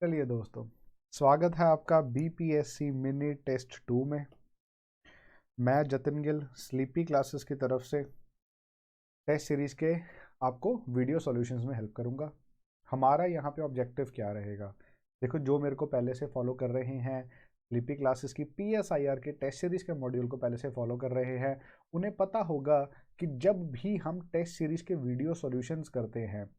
चलिए दोस्तों, स्वागत है आपका बीपीएससी मिनी टेस्ट 2 में। मैं जतिन गिल स्लीपी क्लासेस की तरफ से टेस्ट सीरीज़ के आपको वीडियो सॉल्यूशंस में हेल्प करूंगा। हमारा यहाँ पे ऑब्जेक्टिव क्या रहेगा? देखो, जो मेरे को पहले से फॉलो कर रहे हैं, स्लीपी क्लासेस की पीएसआईआर के टेस्ट सीरीज़ के मॉड्यूल को पहले से फॉलो कर रहे हैं, उन्हें पता होगा कि जब भी हम टेस्ट सीरीज़ के वीडियो सॉल्यूशंस करते हैं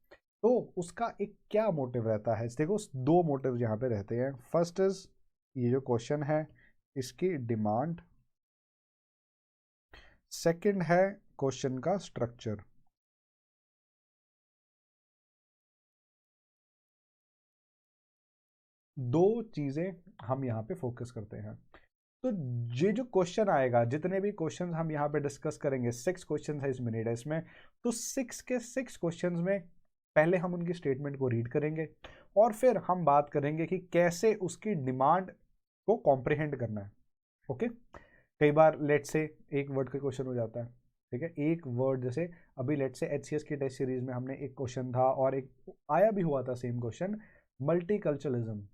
तो उसका एक क्या मोटिव रहता है। देखो, दो मोटिव यहाँ पे रहते हैं। फर्स्ट इज ये जो क्वेश्चन है इसकी डिमांड, सेकंड है क्वेश्चन का स्ट्रक्चर। दो चीजें हम यहाँ पे फोकस करते हैं। तो ये जो क्वेश्चन आएगा, जितने भी क्वेश्चन हम यहाँ पे डिस्कस करेंगे, 6 क्वेश्चन है इस मिनी टेस्ट में, तो 6 के 6 क्वेश्चन में पहले हम उनकी स्टेटमेंट को रीड करेंगे और फिर हम बात करेंगे कि कैसे उसकी डिमांड को कॉम्प्रिहेंड करना है। ओके, कई बार लेट से एक वर्ड का क्वेश्चन हो जाता है, ठीक है, एक वर्ड, जैसे अभी लेट से एचसीएस की टेस्ट सीरीज में हमने एक क्वेश्चन था और एक आया भी हुआ था सेम क्वेश्चन, मल्टीकल्चरलिज्म।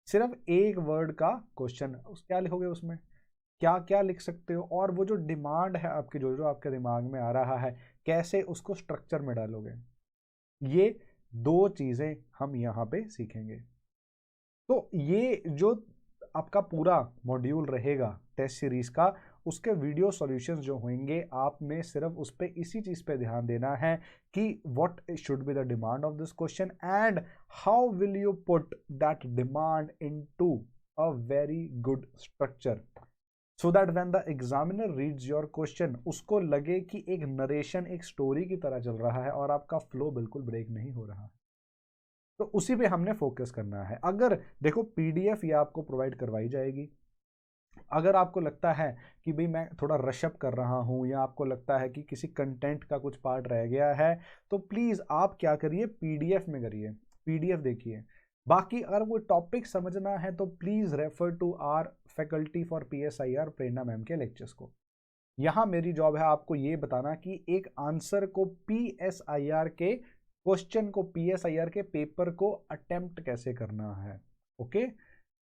सिर्फ एक वर्ड का क्वेश्चन, क्या लिखोगे उसमें, क्या क्या लिख सकते हो, और वो जो डिमांड है आपकी, जो जो आपके दिमाग में आ रहा है, कैसे उसको स्ट्रक्चर में डालोगे। ये दो चीजें हम यहाँ पे सीखेंगे। तो ये जो आपका पूरा मॉड्यूल रहेगा टेस्ट सीरीज का, उसके वीडियो सॉल्यूशंस जो होंगे, आप में सिर्फ उस पे इसी चीज पे ध्यान देना है कि what should be the demand of this question and how will you put that demand into a very good structure, so that when the examiner reads your question उसको लगे कि एक नरेशन, एक स्टोरी की तरह चल रहा है और आपका फ्लो बिल्कुल ब्रेक नहीं हो रहा है। तो उसी पे हमने फोकस करना है। अगर देखो, पीडीएफ ये आपको प्रोवाइड करवाई जाएगी। अगर आपको लगता है कि भाई मैं थोड़ा रशअप कर रहा हूं, या आपको लगता है कि किसी कंटेंट का कुछ पार्ट रह गया है, तो प्लीज आप क्या करिए, पीडीएफ में करिए, पीडीएफ देखिए। बाकी अगर वो टॉपिक समझना है तो please refer to our faculty for PSIR Prerna ma'am के लेक्चर्स को। यहां मेरी जॉब है आपको ये बताना कि एक आंसर को, पीएसआईआर के क्वेश्चन को, पीएसआईआर के पेपर को अटेम्प्ट कैसे करना है। ओके,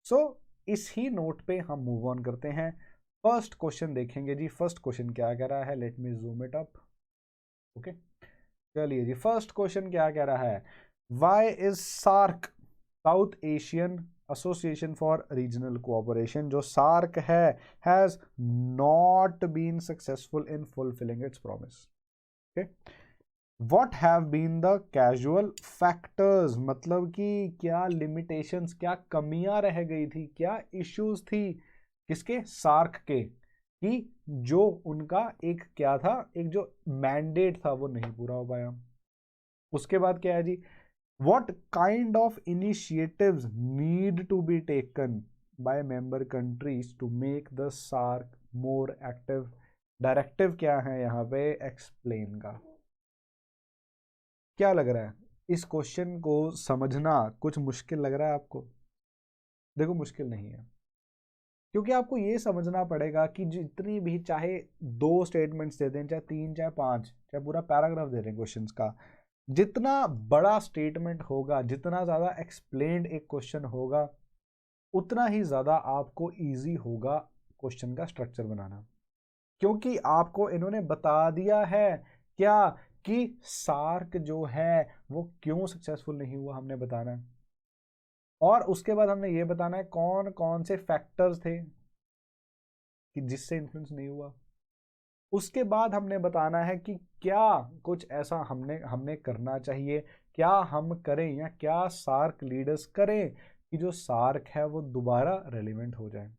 सो इस ही नोट पे हम मूव ऑन करते हैं। फर्स्ट क्वेश्चन देखेंगे जी। फर्स्ट क्वेश्चन क्या कह रहा है, let me zoom it up. Okay, चलिए जी, फर्स्ट क्वेश्चन क्या कह रहा है, why is SAARC, South Asian Association for Regional Cooperation, जो सार्क है, has not been successful in fulfilling its promise. Okay, what have been the casual factors, मतलब कि क्या लिमिटेशंस, क्या कमियां रह गई थी, क्या इश्यूज थी, किसके, सार्क के, कि जो उनका एक क्या था, एक जो मैंडेट था वो नहीं पूरा हो पाया। उसके बाद क्या है जी, what kind of initiatives need to be taken by member countries to make the SAARC more active. Directive क्या है यहाँ पे, एक्सप्लेन का। क्या लग रहा है, इस क्वेश्चन को समझना कुछ मुश्किल लग रहा है आपको? देखो, मुश्किल नहीं है, क्योंकि आपको ये समझना पड़ेगा कि जितनी भी, चाहे 2 स्टेटमेंट्स दे दें, चाहे 3, चाहे 5, चाहे पूरा पैराग्राफ दे दें क्वेश्चन का, जितना बड़ा स्टेटमेंट होगा, जितना ज़्यादा एक्सप्लेन्ड एक क्वेश्चन होगा, उतना ही ज़्यादा आपको ईजी होगा क्वेश्चन का स्ट्रक्चर बनाना। क्योंकि आपको इन्होंने बता दिया है क्या, कि सार्क जो है वो क्यों सक्सेसफुल नहीं हुआ, हमने बताना है। और उसके बाद हमने ये बताना है कौन कौन से फैक्टर्स थे कि जिससे इन्फ्लुएंस नहीं हुआ। उसके बाद हमने बताना है कि क्या कुछ ऐसा हमने हमने करना चाहिए, क्या हम करें, या क्या सार्क लीडर्स करें कि जो सार्क है वो दोबारा रेलिवेंट हो जाए।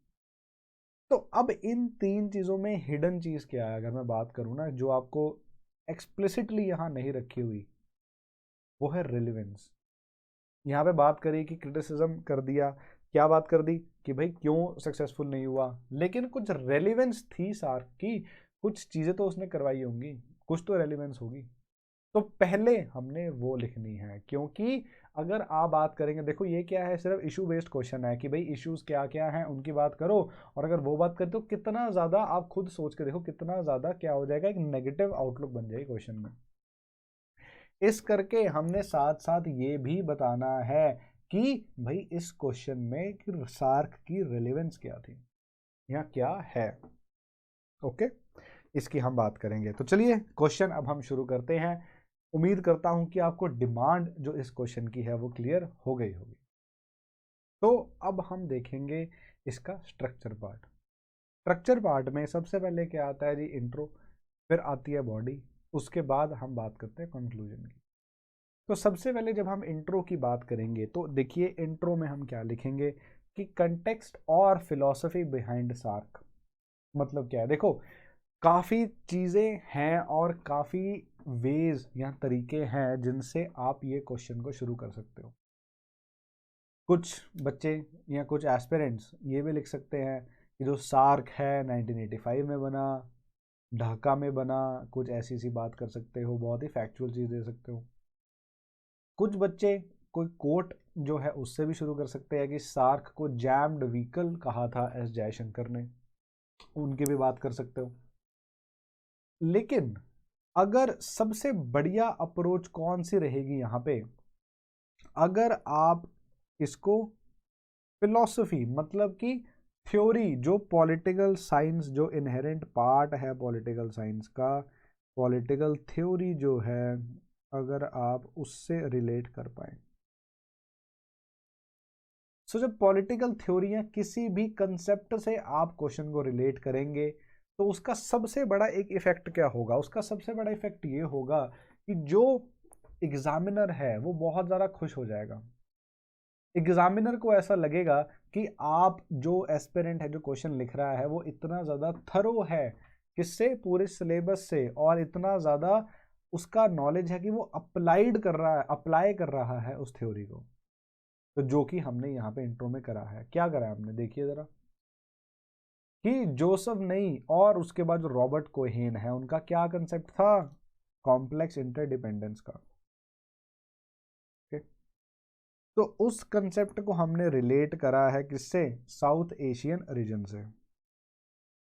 तो अब इन 3 चीज़ों में हिडन चीज़ क्या है, अगर मैं बात करूँ ना, जो आपको एक्सप्लिसिटली यहाँ नहीं रखी हुई, वो है रेलिवेंस। यहाँ पे बात करी कि क्रिटिसिज्म कर दिया, क्या बात कर दी कि भाई क्यों सक्सेसफुल नहीं हुआ, लेकिन कुछ रेलिवेंस थी सार्क की, कुछ चीज़ें तो उसने करवाई होंगी, कुछ तो रेलिवेंस होगी। तो पहले हमने वो लिखनी है, क्योंकि अगर आप बात करेंगे, देखो ये क्या है, सिर्फ इशू बेस्ड क्वेश्चन है कि भाई इश्यूज क्या क्या हैं उनकी बात करो, और अगर वो बात करें तो कितना ज़्यादा, आप खुद सोच के देखो कितना ज़्यादा क्या हो जाएगा, एक नेगेटिव आउटलुक बन जाएगी क्वेश्चन में। इस करके हमने साथ साथ ये भी बताना है कि भाई इस क्वेश्चन में कि सार्क की रिलेवेंस क्या थी या क्या है। ओके, इसकी हम बात करेंगे। तो चलिए क्वेश्चन अब हम शुरू करते हैं। उम्मीद करता हूं कि आपको डिमांड जो इस क्वेश्चन की है वो क्लियर हो गई होगी। तो अब हम देखेंगे इसका स्ट्रक्चर पार्ट। स्ट्रक्चर पार्ट में सबसे पहले क्या आता है जी, इंट्रो, फिर आती है बॉडी, उसके बाद हम बात करते हैं कंक्लूजन की। तो सबसे पहले जब हम इंट्रो की बात करेंगे तो देखिए इंट्रो में हम क्या लिखेंगे कि कंटेक्स्ट और फिलॉसफी बिहाइंड सार्क। मतलब क्या है, देखो काफ़ी चीज़ें हैं और काफ़ी वेज या तरीके हैं जिनसे आप ये क्वेश्चन को शुरू कर सकते हो। कुछ बच्चे या कुछ एस्पिरेंट्स ये भी लिख सकते हैं कि जो सार्क है 1985 में बना, ढाका में बना, कुछ ऐसी सी बात कर सकते हो, बहुत ही फैक्चुअल चीज़ दे सकते हो। कुछ बच्चे कोई कोट जो है उससे भी शुरू कर सकते हैं कि सार्क को जैम्ड व्हीकल कहा था एस जयशंकर ने, उनकी भी बात कर सकते हो। लेकिन अगर सबसे बढ़िया अप्रोच कौन सी रहेगी यहाँ पे, अगर आप इसको फिलॉसफी मतलब कि थ्योरी, जो पॉलिटिकल साइंस जो इनहेरेंट पार्ट है पॉलिटिकल साइंस का, पॉलिटिकल थ्योरी जो है, अगर आप उससे रिलेट कर पाए। सो जब पॉलिटिकल थ्योरियां किसी भी कंसेप्ट से आप क्वेश्चन को रिलेट करेंगे तो उसका सबसे बड़ा एक इफेक्ट क्या होगा, उसका सबसे बड़ा इफेक्ट ये होगा कि जो एग्जामिनर है वो बहुत ज़्यादा खुश हो जाएगा। एग्जामिनर को ऐसा लगेगा कि आप जो एस्पिरेंट है जो क्वेश्चन लिख रहा है वो इतना ज़्यादा थरो है किससे, पूरे सिलेबस से, और इतना ज़्यादा उसका नॉलेज है कि वो अप्लाइड कर रहा है, अप्लाई कर रहा है उस थ्योरी को। तो जो कि हमने यहाँ पे इंट्रो में करा है, क्या करा है हमने, देखिए ज़रा, कि जोसेफ नहीं और उसके बाद जो रॉबर्ट कोहेन है उनका क्या कंसेप्ट था, कॉम्प्लेक्स इंटरडिपेंडेंस का। तो उस कंसेप्ट को हमने रिलेट करा है किससे, साउथ एशियन रीजन से।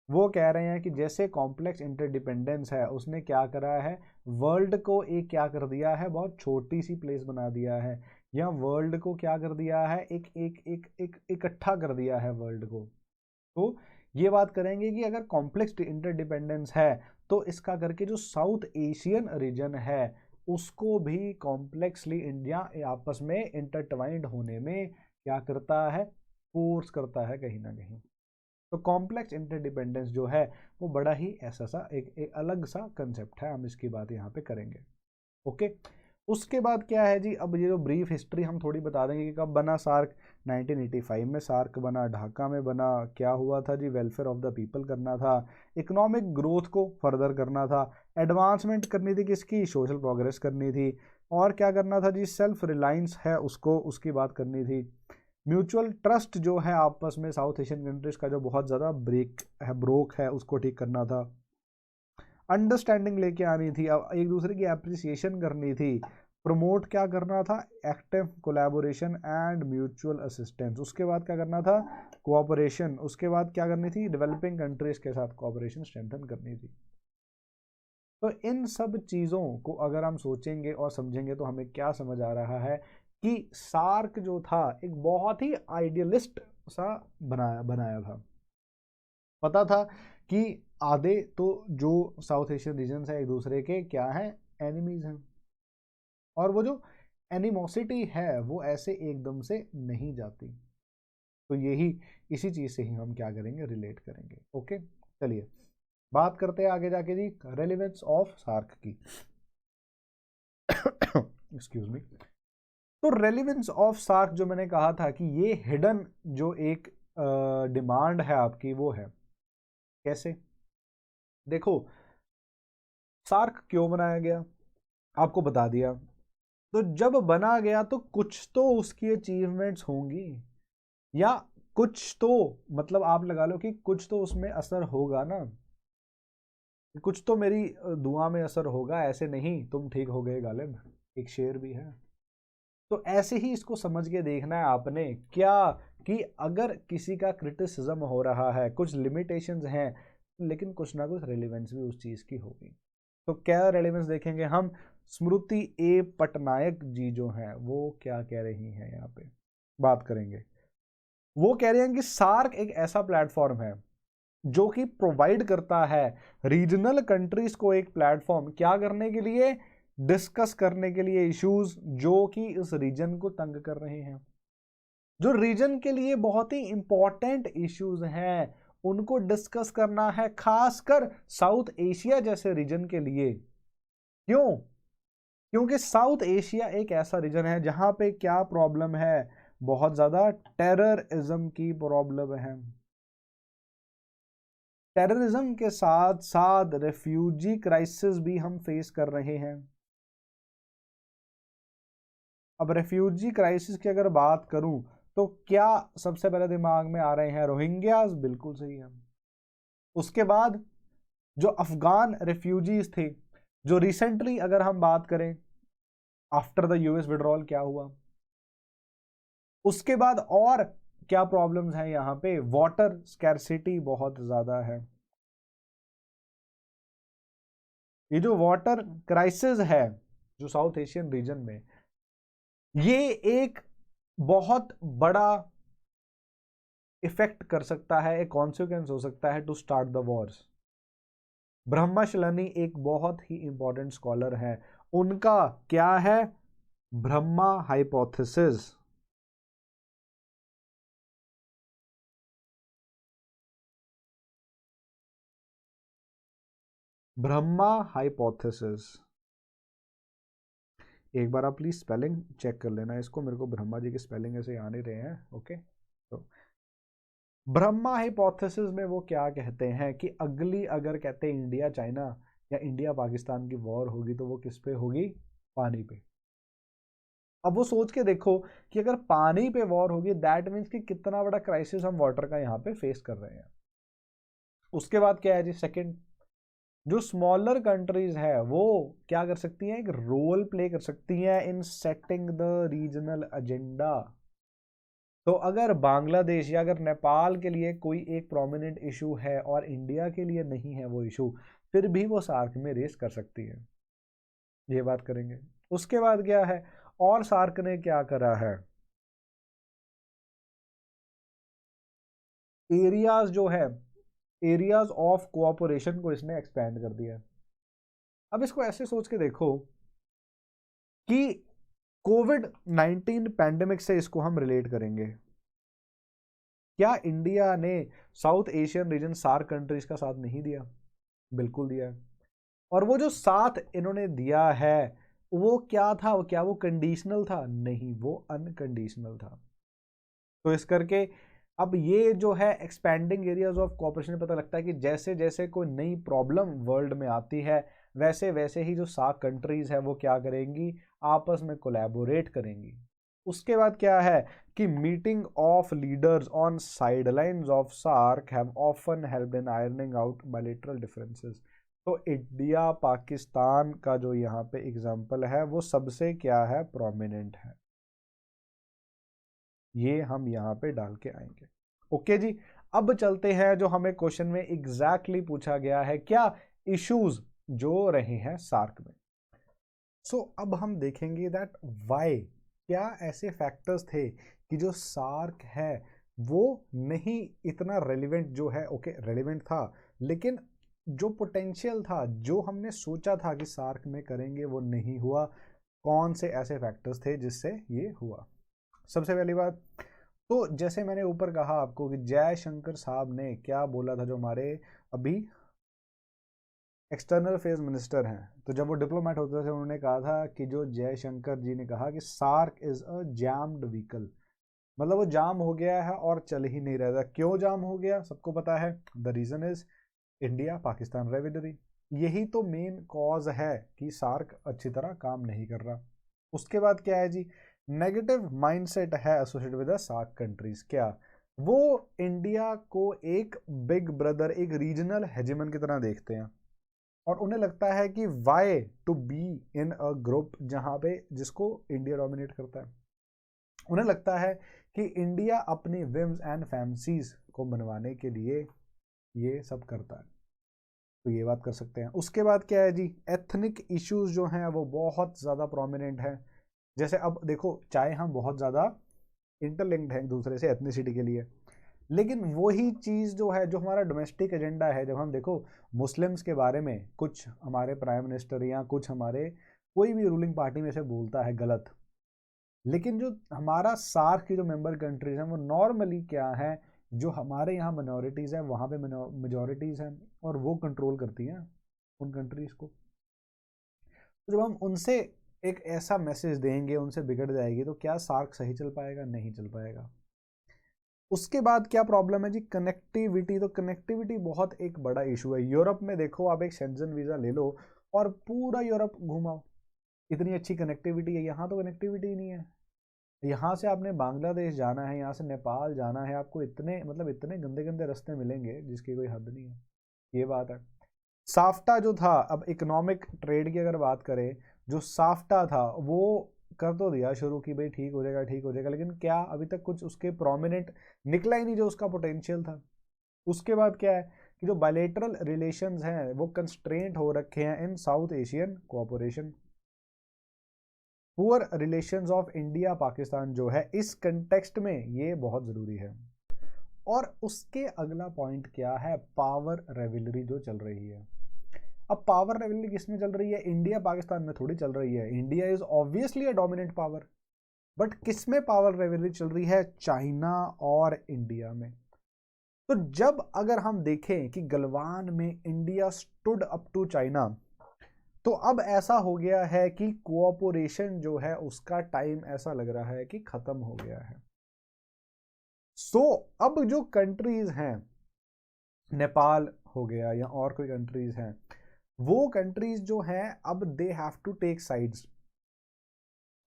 वो कह रहे हैं कि जैसे कॉम्प्लेक्स इंटरडिपेंडेंस है उसने क्या करा है, वर्ल्ड को एक क्या कर दिया है, बहुत छोटी सी प्लेस बना दिया है, या वर्ल्ड को क्या कर दिया है, एक एक एक एक इकट्ठा कर दिया है वर्ल्ड को। तो ये बात करेंगे कि अगर कॉम्प्लेक्स इंटरडिपेंडेंस है तो इसका करके जो साउथ एशियन रीजन है उसको भी कॉम्प्लेक्सली इंडिया आपस में इंटरट्वाइंड होने में क्या करता है, फोर्स करता है कहीं ना कहीं। तो कॉम्प्लेक्स इंटरडिपेंडेंस जो है वो बड़ा ही ऐसा सा एक अलग सा कंसेप्ट है, हम इसकी बात यहाँ पे करेंगे। ओके, उसके बाद क्या है जी, अब ये जो ब्रीफ हिस्ट्री हम थोड़ी बता देंगे कि कब बना सार्क। 1985 में सार्क बना, ढाका में बना, क्या हुआ था जी, वेलफेयर ऑफ द पीपल करना था, इकोनॉमिक ग्रोथ को फर्दर करना था, एडवांसमेंट करनी थी किसकी, सोशल प्रोग्रेस करनी थी, और क्या करना था जी, सेल्फ रिलायंस है उसको, उसकी बात करनी थी। म्यूचुअल ट्रस्ट जो है आपस में साउथ एशियन कंट्रीज का जो बहुत ज़्यादा ब्रोक है उसको ठीक करना था। अंडरस्टैंडिंग लेके आनी थी, अब एक दूसरे की एप्रिसिएशन करनी थी, प्रमोट क्या करना था, active collaboration and mutual assistance. उसके बाद क्या करना था, कोऑपरेशन। उसके बाद क्या करनी थी, डेवलपिंग कंट्रीज के साथ कोऑपरेशन स्ट्रेंथन करनी थी। तो इन सब चीज़ों को अगर हम सोचेंगे और समझेंगे तो हमें क्या समझ आ रहा है कि सार्क जो था एक बहुत ही आइडियलिस्ट सा बनाया बनाया था। पता था कि आधे तो जो साउथ एशियन रीजन्स है एक दूसरे के क्या हैं, एनिमीज हैं, और वो जो एनिमोसिटी है वो ऐसे एकदम से नहीं जाती। तो यही इसी चीज़ से ही हम क्या करेंगे, रिलेट करेंगे। ओके, चलिए बात करते हैं आगे जाके जी रेलिवेंस ऑफ सार्क की। Excuse me. तो रेलिवेंस ऑफ सार्क जो मैंने कहा था कि ये हिडन जो एक डिमांड है आपकी वो है, कैसे, देखो सार्क क्यों बनाया गया आपको बता दिया। तो जब बना गया तो कुछ तो उसकी अचीवमेंट्स होंगी, या कुछ तो मतलब आप लगा लो कि कुछ तो उसमें असर होगा ना, कुछ तो मेरी दुआ में असर होगा, ऐसे नहीं तुम ठीक हो गए गालिब, एक शेर भी है। तो ऐसे ही इसको समझ के देखना है आपने क्या, कि अगर किसी का क्रिटिसिज्म हो रहा है, कुछ लिमिटेशंस हैं, लेकिन कुछ ना कुछ रेलिवेंस भी उस चीज़ की होगी। तो क्या रेलिवेंस देखेंगे हम, स्मृति ए पटनायक जी जो हैं वो क्या कह रही हैं यहाँ पे, बात करेंगे। वो कह रहे हैं कि सार्क एक ऐसा प्लेटफॉर्म है जो कि प्रोवाइड करता है रीजनल कंट्रीज को एक प्लेटफॉर्म क्या करने के लिए, डिस्कस करने के लिए इश्यूज जो कि इस रीजन को तंग कर रहे हैं, जो रीजन के लिए बहुत ही इंपॉर्टेंट इश्यूज हैं, उनको डिस्कस करना है, खासकर साउथ एशिया जैसे रीजन के लिए। क्यों? क्योंकि साउथ एशिया एक ऐसा रीजन है जहां पे क्या प्रॉब्लम है, बहुत ज्यादा टेररिज्म की प्रॉब्लम है। टेररिज्म के साथ साथ रेफ्यूजी क्राइसिस भी हम फेस कर रहे हैं। अब रेफ्यूजी क्राइसिस की अगर बात करूं तो क्या सबसे पहले दिमाग में आ रहे हैं रोहिंग्यास, बिल्कुल सही है। उसके बाद जो अफगान रेफ्यूजीज थे, जो रिसेंटली अगर हम बात करें आफ्टर द यूएस विड्रॉल क्या हुआ, उसके बाद और क्या प्रॉब्लम्स हैं, यहां पे वाटर स्कैर्सिटी बहुत ज्यादा है। ये जो वाटर क्राइसिस है जो साउथ एशियन रीजन में, ये एक बहुत बड़ा इफेक्ट कर सकता है, एक कॉन्सिक्वेंस हो सकता है टू स्टार्ट द वॉर्स। ब्रह्मशिलानी एक बहुत ही इंपॉर्टेंट स्कॉलर है, उनका क्या है, ब्रह्मा हाइपोथेसिस। ब्रह्मा हाइपोथेसिस, एक बार आप प्लीज स्पेलिंग चेक कर लेना इसको, मेरे को ब्रह्मा जी की स्पेलिंग ऐसे आ नहीं रहे हैं। ओके, तो ब्रह्मा हाइपोथेसिस में वो क्या कहते हैं कि अगली, अगर कहते हैं इंडिया चाइना या इंडिया पाकिस्तान की वॉर होगी तो वो किस पे होगी, पानी पे। अब वो सोच के देखो कि अगर पानी पे वॉर होगी दैट मीन्स कि कितना बड़ा क्राइसिस हम वाटर का यहाँ पे फेस कर रहे हैं। उसके बाद क्या है जी, सेकंड, जो स्मॉलर कंट्रीज है वो क्या कर सकती हैं, एक रोल प्ले कर सकती हैं in setting the regional agenda. तो अगर बांग्लादेश या अगर नेपाल के लिए कोई एक प्रोमिनेंट इशू है और इंडिया के लिए नहीं है वो इशू, फिर भी वो सार्क में रेस कर सकती है, ये बात करेंगे। उसके बाद क्या है, और सार्क ने क्या करा है, एरियाज जो है, एरियाज ऑफ कोऑपरेशन को इसने एक्सपेंड कर दिया। अब इसको ऐसे सोच के देखो कि कोविड 19 पैंडेमिक से इसको हम रिलेट करेंगे। क्या इंडिया ने South Asian region SAARC countries का साथ नहीं दिया? बिल्कुल दिया। और वो जो साथ इन्होंने दिया है वो क्या था, वो क्या वो कंडीशनल था? नहीं, वो अनकंडीशनल था। तो इस करके अब ये जो है एक्सपैंडिंग एरियाज ऑफ कोऑपरेशन, पता लगता है कि जैसे जैसे कोई नई प्रॉब्लम वर्ल्ड में आती है वैसे वैसे ही जो सार्क कंट्रीज है वो क्या करेंगी, आपस में कोलैबोरेट करेंगी। उसके बाद क्या है कि meeting of leaders on sidelines of SAARC have often helped in ironing out bilateral differences. तो इंडिया पाकिस्तान का जो यहाँ पे एग्जांपल है वो सबसे क्या है, प्रोमिनेंट है, ये हम यहाँ पे डाल के आएंगे। ओके जी, अब चलते हैं जो हमें क्वेश्चन में एग्जैक्टली पूछा गया है, क्या इश्यूज जो रहे हैं सार्क में। सो अब हम देखेंगे दैट वाई, क्या ऐसे फैक्टर्स थे कि जो सार्क है वो नहीं इतना रेलिवेंट जो है, ओके रेलिवेंट था लेकिन जो पोटेंशियल था, जो हमने सोचा था कि सार्क में करेंगे वो नहीं हुआ। कौन से ऐसे फैक्टर्स थे जिससे ये हुआ? सबसे पहली बात तो जैसे मैंने ऊपर कहा आपको कि जयशंकर साहब ने क्या बोला था, जो हमारे अभी एक्सटर्नल अफेयर्स मिनिस्टर हैं, तो जब वो डिप्लोमेट होते थे उन्होंने कहा था कि जो जयशंकर जी ने कहा कि SAARC is a jammed vehicle, मतलब वो जाम हो गया है और चल ही नहीं रहा था। क्यों जाम हो गया सबको पता है, the reason is India Pakistan rivalry. यही तो मेन कॉज है कि सार्क अच्छी तरह काम नहीं कर रहा। उसके बाद क्या है जी, नेगेटिव माइंडसेट है associated with the SAARC countries. क्या वो इंडिया को एक बिग ब्रदर, एक रीजनल हेजेमन की तरह देखते हैं और उन्हें लगता है कि why to be in a group जहां पे जिसको इंडिया डोमिनेट करता है। उन्हें लगता है कि इंडिया अपनी विम्स एंड फैंसीज को मनवाने के लिए ये सब करता है, तो ये बात कर सकते हैं। उसके बाद क्या है जी, एथनिक इश्यूज जो हैं वो बहुत ज़्यादा प्रोमिनेंट है। जैसे अब देखो, चाहे हम बहुत ज़्यादा इंटरलिंक्ड है एक दूसरे से एथनिसिटी के लिए। लेकिन वही चीज़ जो है, जो हमारा डोमेस्टिक एजेंडा है, जब हम देखो मुस्लिम्स के बारे में कुछ हमारे प्राइम मिनिस्टर या कुछ हमारे कोई भी रूलिंग पार्टी में से बोलता है गलत, लेकिन जो हमारा सार्क की जो मेंबर कंट्रीज हैं वो नॉर्मली क्या है, जो हमारे यहाँ मिनॉरिटीज़ हैं वहाँ पे मेजॉरिटीज़ हैं और वो कंट्रोल करती हैं उन कंट्रीज़ को। तो जब हम उनसे एक ऐसा मैसेज देंगे उनसे बिगड़ जाएगी, तो क्या सार्क सही चल पाएगा? नहीं चल पाएगा। उसके बाद क्या प्रॉब्लम है जी? कनेक्टिविटी। तो कनेक्टिविटी बहुत एक बड़ा इशू है। यूरोप में देखो, आप एक शेंजन वीज़ा ले लो और पूरा यूरोप घुमाओ, इतनी अच्छी कनेक्टिविटी है। यहाँ तो कनेक्टिविटी ही नहीं है। यहाँ से आपने बांग्लादेश जाना है, यहाँ से नेपाल जाना है, आपको इतने मतलब इतने गंदे गंदे रास्ते मिलेंगे जिसकी कोई हद नहीं है। ये बात है। साफ्टा जो था, अब इकोनॉमिक ट्रेड की अगर बात करें, जो साफ्टा था वो कर तो दिया शुरू की भाई ठीक हो जाएगा ठीक हो जाएगा, लेकिन क्या अभी तक कुछ उसके प्रोमिनेंट निकला ही नहीं जो उसका पोटेंशियल था। उसके बाद क्या है कि जो बायलैटरल रिलेशंस हैं वो कंस्ट्रेंट हो रखे हैं in South Asian cooperation. Poor relations of India Pakistan जो है इस कंटेक्स्ट में ये बहुत ज़रूरी है। और उसके अगला पॉइंट क्या है? पावर रेविलरी जो चल रही है। अब पावर रेविलरी किसमें चल रही है? इंडिया पाकिस्तान में थोड़ी चल रही है। India is obviously a dominant power, but किसमें पावर रेविलरी चल रही है? चाइना और इंडिया में। तो जब अगर हम देखें कि गलवान में India stood up to China, तो अब ऐसा हो गया है कि कोऑपरेशन जो है उसका टाइम ऐसा लग रहा है कि खत्म हो गया है। सो अब जो कंट्रीज हैं, नेपाल हो गया या और कोई कंट्रीज हैं, वो कंट्रीज जो हैं अब they have to take sides.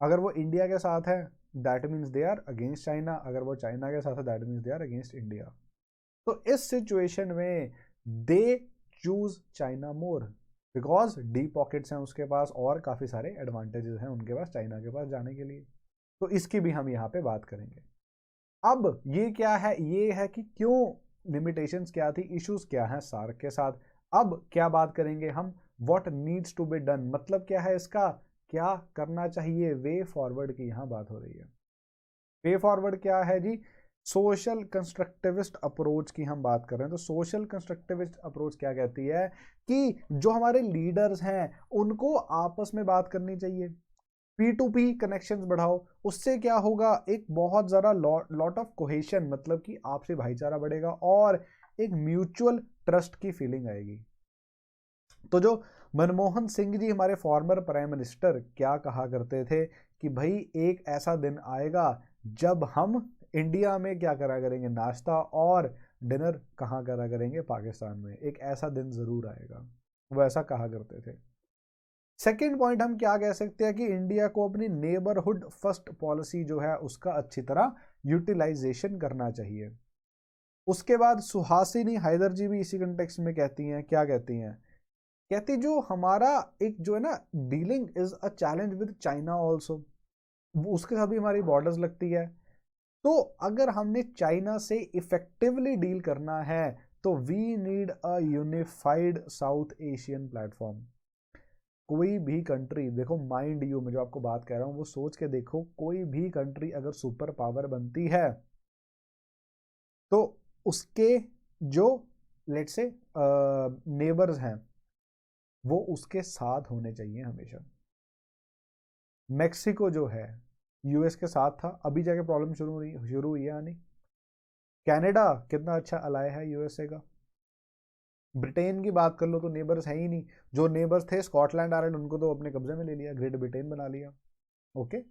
अगर वो इंडिया के साथ है that means they are against China, अगर वो चाइना के साथ है that means they are against India. तो इस सिचुएशन में they choose China more because deep pockets हैं उसके पास और काफ़ी सारे एडवांटेजेस हैं उनके पास चाइना के पास जाने के लिए। तो इसकी भी हम यहाँ पे बात करेंगे। अब ये क्या है? ये है कि क्यों लिमिटेशंस क्या थी, इश्यूज क्या हैं सार्क के साथ। अब क्या बात करेंगे हम? What needs to be done, मतलब क्या है इसका, क्या करना चाहिए, वे फॉरवर्ड की यहाँ बात हो रही है। वे फॉरवर्ड क्या है जी? सोशल कंस्ट्रक्टिविस्ट अप्रोच की हम बात कर रहे हैं। तो सोशल कंस्ट्रक्टिविस्ट अप्रोच क्या कहती है कि जो हमारे लीडर्स हैं उनको आपस में बात करनी चाहिए, P2P कनेक्शंस बढ़ाओ। उससे क्या होगा? एक बहुत ज़्यादा लॉट ऑफ कोहेशन, मतलब कि आपसी भाईचारा बढ़ेगा और एक म्यूचुअल ट्रस्ट की फीलिंग आएगी। तो जो मनमोहन सिंह जी हमारे फॉर्मर प्राइम मिनिस्टर क्या कहा करते थे कि भाई एक ऐसा दिन आएगा जब हम इंडिया में क्या करा करेंगे, नाश्ता और डिनर कहाँ करा करेंगे? पाकिस्तान में। एक ऐसा दिन ज़रूर आएगा, वो ऐसा कहा करते थे। सेकेंड पॉइंट हम क्या कह सकते हैं कि इंडिया को अपनी नेबरहुड फर्स्ट पॉलिसी जो है उसका अच्छी तरह यूटिलाइजेशन करना चाहिए। उसके बाद सुहासिनी हैदर जी भी इसी कंटेक्स्ट में कहती हैं, क्या कहती हैं? कहती जो हमारा एक जो है ना dealing is a challenge with China also, उसके साथ भी हमारी बॉर्डर्स लगती है। तो अगर हमने चाइना से इफेक्टिवली डील करना है तो we need a unified South Asian platform. कोई भी कंट्री देखो, माइंड यू मैं जो आपको बात कह रहा हूँ वो सोच के देखो, कोई भी कंट्री अगर सुपर पावर बनती है तो उसके जो लेट्स से नेबर्स हैं वो उसके साथ होने चाहिए हमेशा। मेक्सिको जो है यूएस के साथ था, अभी जाके प्रॉब्लम शुरू हुई है आनी। कनाडा कितना अच्छा अलाय है यूएसए का। ब्रिटेन की बात कर लो तो नेबर्स है ही नहीं, जो नेबर्स थे स्कॉटलैंड आयरलैंड उनको तो अपने कब्जे में ले लिया, ग्रेट ब्रिटेन बना लिया। ओके,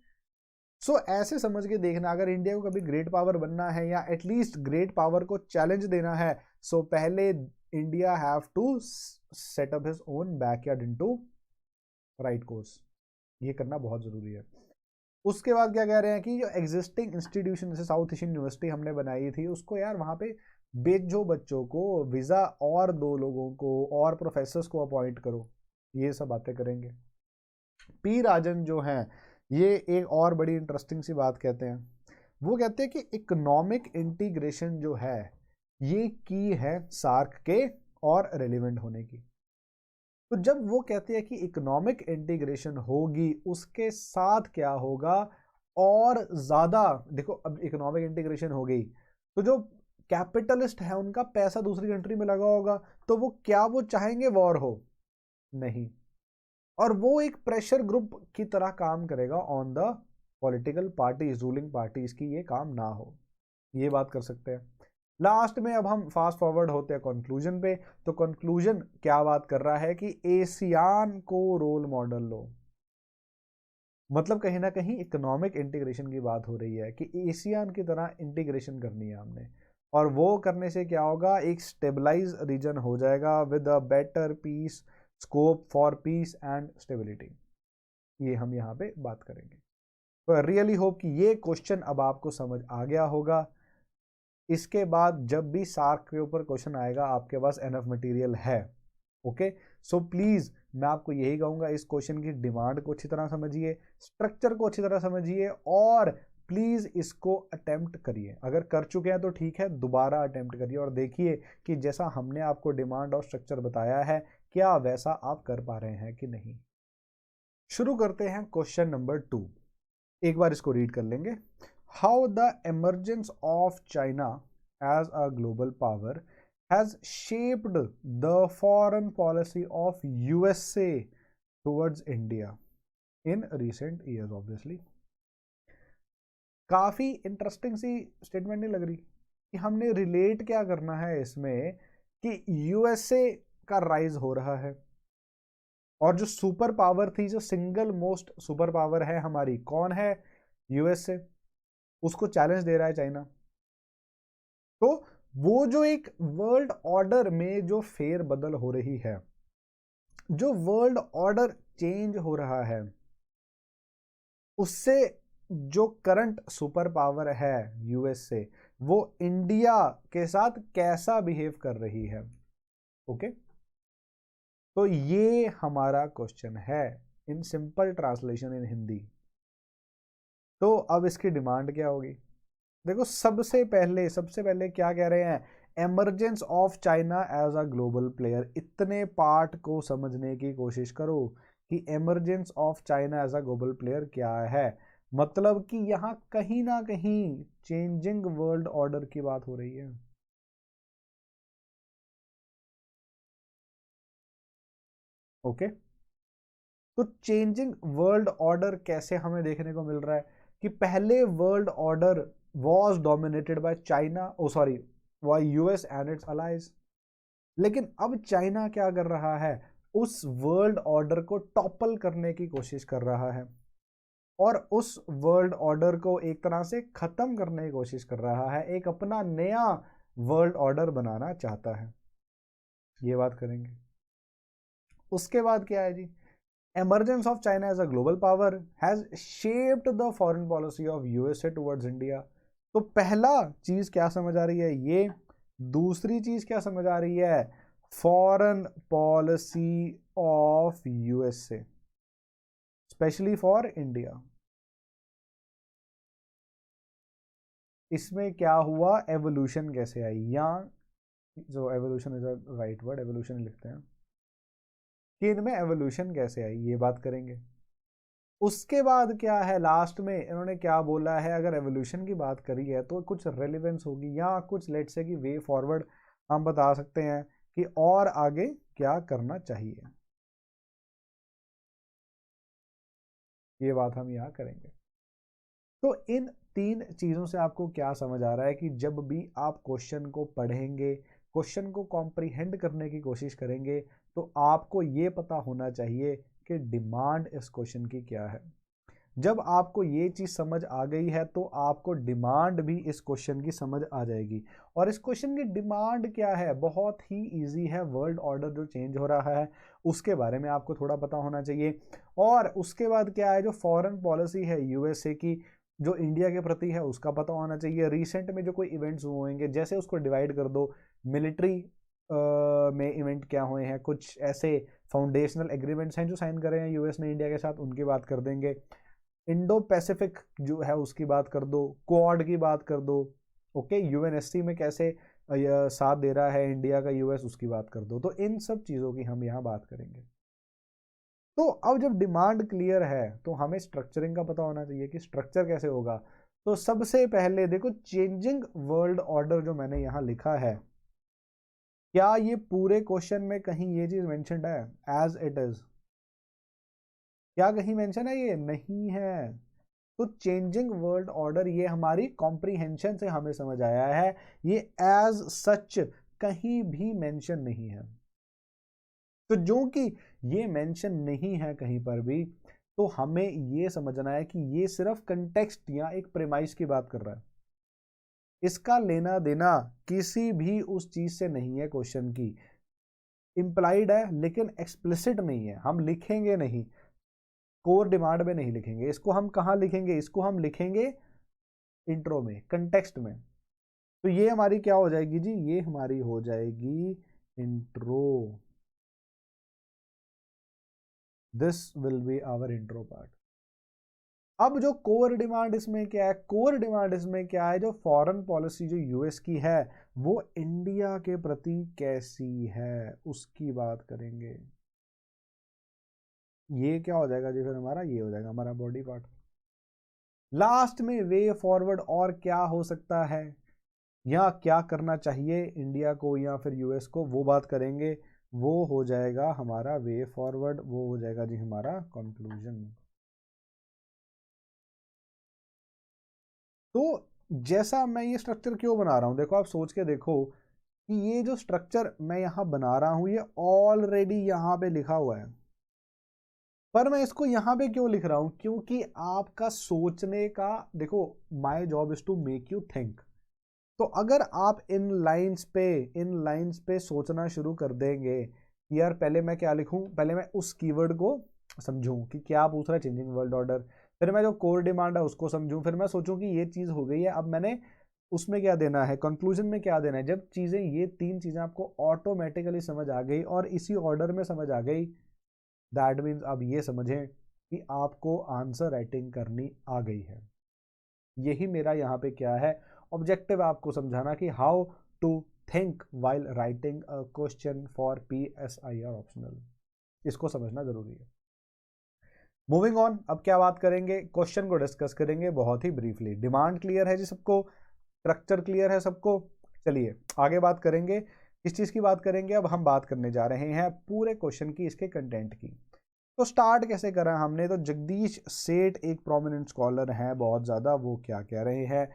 सो ऐसे समझ के देखना, अगर इंडिया को कभी ग्रेट पावर बनना है या एटलीस्ट ग्रेट पावर को चैलेंज देना है, सो पहले India have to set up his own backyard into right course. ये करना बहुत जरूरी है। उसके बाद क्या कह रहे हैं कि जो एग्जिस्टिंग इंस्टीट्यूशन जैसे साउथ एशियन यूनिवर्सिटी हमने बनाई थी उसको यार वहाँ पे भेजो बच्चों को वीज़ा और 2 लोगों को और प्रोफेसर्स को अपॉइंट करो, ये सब बातें करेंगे। पी राजन जो हैं ये एक और बड़ी इंटरेस्टिंग सी बात कहते हैं। वो कहते हैं कि इकोनॉमिक इंटीग्रेशन जो है ये की है सार्क के और रेलिवेंट होने की। तो जब वो कहते हैं कि इकोनॉमिक इंटीग्रेशन होगी उसके साथ क्या होगा, और ज्यादा, देखो अब इकोनॉमिक इंटीग्रेशन हो गई तो जो कैपिटलिस्ट है उनका पैसा दूसरी कंट्री में लगा होगा, तो वो क्या वो चाहेंगे वॉर हो? नहीं। और वो एक प्रेशर ग्रुप की तरह काम करेगा on the political parties, ruling parties की ये काम ना हो, ये बात कर सकते हैं। लास्ट में अब हम फास्ट फॉरवर्ड होते हैं कंक्लूजन पे। तो कंक्लूजन क्या बात कर रहा है कि एशियान को रोल मॉडल लो, मतलब कहीं ना कहीं इकोनॉमिक इंटीग्रेशन की बात हो रही है कि एशियान की तरह इंटीग्रेशन करनी है हमने, और वो करने से क्या होगा, एक स्टेबलाइज रीजन हो जाएगा with a better peace, scope for peace and stability. ये हम यहाँ पे बात करेंगे। तो रियली होप कि ये क्वेश्चन अब आपको समझ आ गया होगा। इसके बाद जब भी सार्क के ऊपर क्वेश्चन आएगा आपके पास एनफ मटेरियल है। ओके, सो प्लीज मैं आपको यही कहूंगा, इस क्वेश्चन की डिमांड को अच्छी तरह समझिए, स्ट्रक्चर को अच्छी तरह समझिए, और प्लीज इसको अटेम्प्ट करिए। अगर कर चुके हैं तो ठीक है, दोबारा अटेम्प्ट करिए और देखिए कि जैसा हमने आपको डिमांड और स्ट्रक्चर बताया है क्या वैसा आप कर पा रहे हैं कि नहीं। शुरू करते हैं क्वेश्चन नंबर 2। एक बार इसको रीड कर लेंगे। How the emergence of China as a global power has shaped the foreign policy of USA towards India in recent years, obviously। काफी इंटरेस्टिंग सी स्टेटमेंट नहीं लग रही कि हमने रिलेट क्या करना है इसमें कि यूएसए का राइज हो रहा है, और जो सुपर पावर थी, जो सिंगल मोस्ट सुपर पावर है हमारी, कौन है? यूएसए। उसको चैलेंज दे रहा है चाइना। तो वो जो एक वर्ल्ड ऑर्डर में जो फेर बदल हो रही है, जो वर्ल्ड ऑर्डर चेंज हो रहा है, उससे जो करंट सुपर पावर है यूएसए, वो इंडिया के साथ कैसा बिहेव कर रही है। ओके, तो ये हमारा क्वेश्चन है in simple translation in Hindi. तो अब इसकी डिमांड क्या होगी? देखो, सबसे पहले क्या कह रहे हैं, emergence of China as a global player. इतने पार्ट को समझने की कोशिश करो कि emergence of China as a global player क्या है। मतलब कि यहां कहीं ना कहीं चेंजिंग वर्ल्ड ऑर्डर की बात हो रही है। ओके, तो चेंजिंग वर्ल्ड ऑर्डर कैसे हमें देखने को मिल रहा है कि पहले world order was dominated by China, oh sorry, by US and its allies. लेकिन अब चाइना क्या कर रहा है, उस वर्ल्ड ऑर्डर को टॉपल करने की कोशिश कर रहा है, और उस वर्ल्ड ऑर्डर को एक तरह से खत्म करने की कोशिश कर रहा है, एक अपना नया वर्ल्ड ऑर्डर बनाना चाहता है। ये बात करेंगे। उसके बाद क्या है जी, emergence of China as a global power has shaped the foreign policy of USA towards India। तो पहला चीज क्या समझ आ रही है ये, दूसरी चीज क्या समझ आ रही है, foreign policy of USA specially for India. इसमें क्या हुआ, एवोल्यूशन कैसे आई, या जो evolution is a right word, evolution लिखते हैं कि इनमें एवोल्यूशन कैसे आई, ये बात करेंगे। उसके बाद क्या है, लास्ट में इन्होंने क्या बोला है, अगर एवोल्यूशन की बात करी है तो कुछ रेलिवेंस होगी या कुछ लेट्स से कि वे फॉरवर्ड हम बता सकते हैं कि और आगे क्या करना चाहिए। ये बात हम यहाँ करेंगे। तो इन तीन चीजों से आपको क्या समझ आ रहा है कि जब भी आप क्वेश्चन को पढ़ेंगे, क्वेश्चन को कॉम्प्रिहेंड करने की कोशिश करेंगे, तो आपको ये पता होना चाहिए कि डिमांड इस क्वेश्चन की क्या है। जब आपको ये चीज समझ आ गई है तो आपको डिमांड भी इस क्वेश्चन की समझ आ जाएगी। और इस क्वेश्चन की डिमांड क्या है, बहुत ही इजी है। वर्ल्ड ऑर्डर जो चेंज हो रहा है उसके बारे में आपको थोड़ा पता होना चाहिए। और उसके बाद क्या है, जो फॉरेन पॉलिसी है यूएसए की जो इंडिया के प्रति है उसका पता होना चाहिए। रिसेंट में जो कोई इवेंट्स हुए होंगे जैसे उसको डिवाइड कर दो, मिलिट्री में इवेंट क्या हुए हैं, कुछ ऐसे फाउंडेशनल एग्रीमेंट्स हैं जो साइन करे हैं यूएस ने इंडिया के साथ, उनकी बात कर देंगे। इंडो पैसिफिक जो है उसकी बात कर दो, क्वाड की बात कर दो, ओके, यूएनएससी में कैसे साथ दे रहा है इंडिया का यूएस, उसकी बात कर दो। तो इन सब चीज़ों की हम यहाँ बात करेंगे। तो अब जब डिमांड क्लियर है तो हमें स्ट्रक्चरिंग का पता होना चाहिए कि स्ट्रक्चर कैसे होगा। तो सबसे पहले देखो, चेंजिंग वर्ल्ड ऑर्डर जो मैंने यहां लिखा है, क्या ये पूरे क्वेश्चन में कहीं ये चीज मेंशन्ड है एज इट इज? क्या कहीं मेंशन है? ये नहीं है। तो चेंजिंग वर्ल्ड ऑर्डर ये हमारी कॉम्प्रीहेंशन से हमें समझ आया है, ये एज सच कहीं भी मेंशन नहीं है। तो जो कि ये मेंशन नहीं है कहीं पर भी, तो हमें ये समझना है कि ये सिर्फ कंटेक्स्ट या एक प्रेमाइस की बात कर रहा है। इसका लेना देना किसी भी उस चीज से नहीं है क्वेश्चन की। इंप्लाइड है लेकिन एक्सप्लिसिट नहीं है, हम लिखेंगे नहीं, कोर डिमांड में नहीं लिखेंगे इसको। हम कहाँ लिखेंगे इसको? हम लिखेंगे इंट्रो में, कंटेक्स्ट में। तो ये हमारी क्या हो जाएगी जी? ये हमारी हो जाएगी intro. This will be our intro part. अब जो कोर डिमांड इसमें क्या है? कोर डिमांड इसमें क्या है? जो फॉरेन पॉलिसी जो यूएस की है वो इंडिया के प्रति कैसी है उसकी बात करेंगे। ये क्या हो जाएगा जी? फिर हमारा ये हो जाएगा हमारा बॉडी पार्ट। लास्ट में वे फॉरवर्ड और क्या हो सकता है या क्या करना चाहिए इंडिया को या फिर यूएस को, वो बात करेंगे। वो हो जाएगा हमारा वे फॉरवर्ड, वो हो जाएगा जी हमारा कंक्लूजन। तो जैसा मैं ये स्ट्रक्चर क्यों बना रहा हूं, देखो आप सोच के देखो कि ये जो स्ट्रक्चर मैं यहां बना रहा हूं ये ऑलरेडी यहां पे लिखा हुआ है, पर मैं इसको यहां पे क्यों लिख रहा हूं? क्योंकि आपका सोचने का, देखो my job is to make you think. तो अगर आप इन लाइंस पे सोचना शुरू कर देंगे कि यार पहले मैं क्या लिखूं, पहले मैं उस कीवर्ड को समझूं कि क्या पूछ रहा है चेंजिंग वर्ल्ड ऑर्डर, फिर मैं जो कोर डिमांड है उसको समझूं, फिर मैं सोचूं कि ये चीज हो गई है, अब मैंने उसमें क्या देना है, कंक्लूजन में क्या देना है। जब चीजें, ये तीन चीजें आपको ऑटोमेटिकली समझ आ गई और इसी ऑर्डर में समझ आ गई, दैट मीन्स अब ये समझें कि आपको आंसर राइटिंग करनी आ गई है। यही मेरा यहाँ पे क्या है, ऑब्जेक्टिव आपको समझाना कि how to think while writing a question for PSIR optional. इसको समझना जरूरी है। मूविंग ऑन, अब क्या बात करेंगे, क्वेश्चन को डिस्कस करेंगे बहुत ही ब्रीफली। डिमांड क्लियर है जी सबको, स्ट्रक्चर क्लियर है सबको। चलिए आगे बात करेंगे। किस चीज की बात करेंगे? अब हम बात करने जा रहे हैं पूरे क्वेश्चन की, इसके कंटेंट की। तो स्टार्ट कैसे करा हमने? तो जगदीश सेठ एक प्रोमिनेंट स्कॉलर हैं बहुत ज़्यादा, वो क्या कह रहे हैं,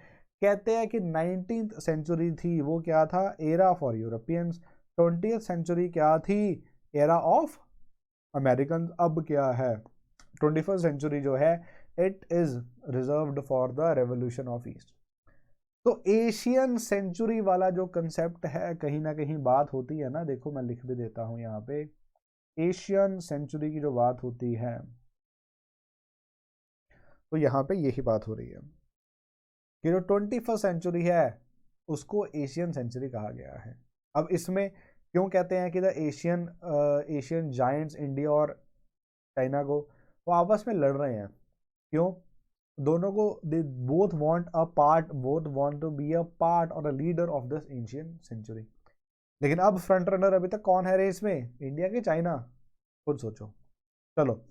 कहते हैं कि 19th सेंचुरी थी वो क्या था, era for Europeans. 20th century क्या थी, एरा ऑफ अमेरिकन। अब क्या है 21st सेंचुरी जो है, it is reserved for the revolution of east. तो एशियन सेंचुरी वाला जो कंसेप्ट है, कहीं ना कहीं बात होती है ना, देखो मैं लिख भी देता हूं यहाँ पे, एशियन सेंचुरी की जो बात होती है तो यहाँ पे यही बात हो रही है कि जो 21st सेंचुरी है उसको एशियन सेंचुरी कहा गया है। अब इसमें क्यों कहते हैं कि द एशियन जायंट्स, इंडिया और चाइना को, वो आपस में लड़ रहे हैं। क्यों? दोनों को, they both want a part, both want to be a part और a leader of this Asian century. लेकिन अब फ्रंट रनर अभी तक कौन है रेस में, इंडिया के चाइना? खुद सोचो। चलो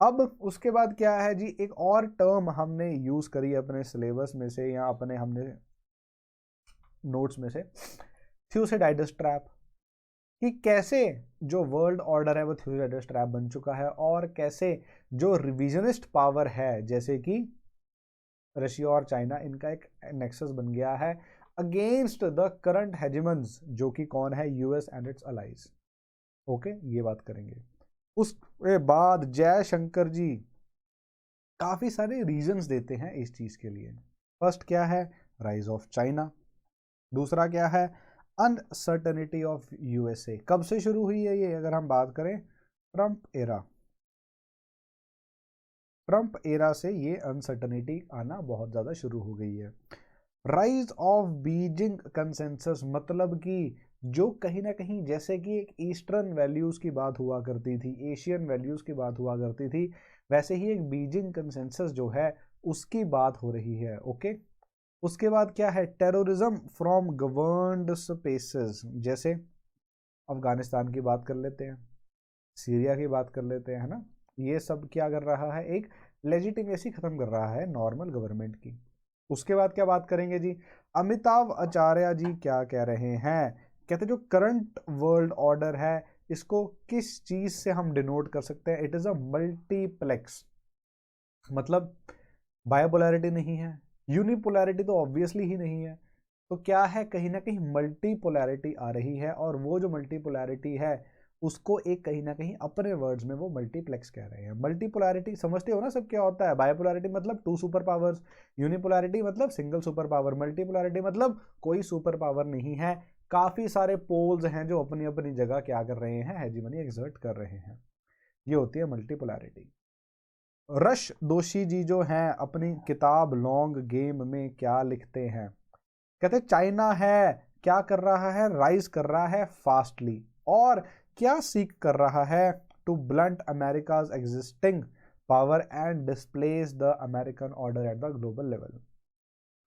अब उसके बाद क्या है जी, एक और टर्म हमने यूज करी अपने सिलेबस में से या अपने हमने नोट्स में से, थ्यूसिडाइडस ट्रैप। कि कैसे जो वर्ल्ड ऑर्डर है वो थ्यूसिडाइडस ट्रैप बन चुका है, और कैसे जो रिविजनिस्ट पावर है जैसे कि रशिया और चाइना, इनका एक नेक्सस बन गया है अगेंस्ट द करंट हेजिमन्स, जो कि कौन है, US and its allies. Okay, ये बात करेंगे। उसके बाद जयशंकर जी काफी सारे रीजंस देते हैं इस चीज के लिए। फर्स्ट क्या है, राइज ऑफ चाइना। दूसरा क्या है, अनसर्टेनिटी ऑफ यूएसए। कब से शुरू हुई है ये, अगर हम बात करें ट्रंप एरा, ट्रंप एरा से ये अनसर्टेनिटी आना बहुत ज़्यादा शुरू हो गई है। राइज ऑफ बीजिंग कंसेंसस, मतलब कि जो कहीं ना कहीं, जैसे कि एक ईस्टर्न वैल्यूज़ की बात हुआ करती थी, एशियन वैल्यूज़ की बात हुआ करती थी, वैसे ही एक बीजिंग कंसेंसस जो है उसकी बात हो रही है। ओके, उसके बाद क्या है, टेररिज्म फ्रॉम गवर्नड स्पेसेस, जैसे अफगानिस्तान की बात कर लेते हैं। सीरिया की बात कर लेते हैं ना, ये सब क्या कर रहा है, एक लेजिटिमेसी खत्म कर रहा है नॉर्मल गवर्नमेंट की। उसके बाद क्या बात करेंगे जी, अमिताभ आचार्य जी क्या कह रहे हैं, कहते जो करंट वर्ल्ड ऑर्डर है इसको किस चीज से हम डिनोट कर सकते हैं, इट इज अ मल्टीप्लेक्स, मतलब बायोपोलैरिटी नहीं है, यूनिपोलैरिटी तो ऑब्वियसली ही नहीं है, तो क्या है, कहीं ना कहीं मल्टीपोलैरिटी आ रही है, और वो जो मल्टीपोलैरिटी है उसको एक कहीं ना कहीं अपने वर्ड्स में वो मल्टीप्लेक्स कह रहे हैं। मल्टीपोलैरिटी समझते हो ना सब क्या होता है, बायोपोलैरिटी मतलब 2 सुपर पावर्स, यूनिपोलैरिटी मतलब सिंगल सुपर पावर, मल्टीपोलैरिटी मतलब कोई सुपर पावर नहीं है, काफी सारे पोल्स हैं जो अपनी अपनी जगह क्या कर रहे हैं, हेजीमनी एक्सर्ट कर रहे हैं, ये होती है मल्टीपोलैरिटी। रश दोषी जी जो हैं अपनी किताब लॉन्ग गेम में क्या लिखते हैं, कहते चाइना है क्या कर रहा है, राइज कर रहा है फास्टली, और क्या सीख कर रहा है, to blunt America's existing power and displace the American order at the global level.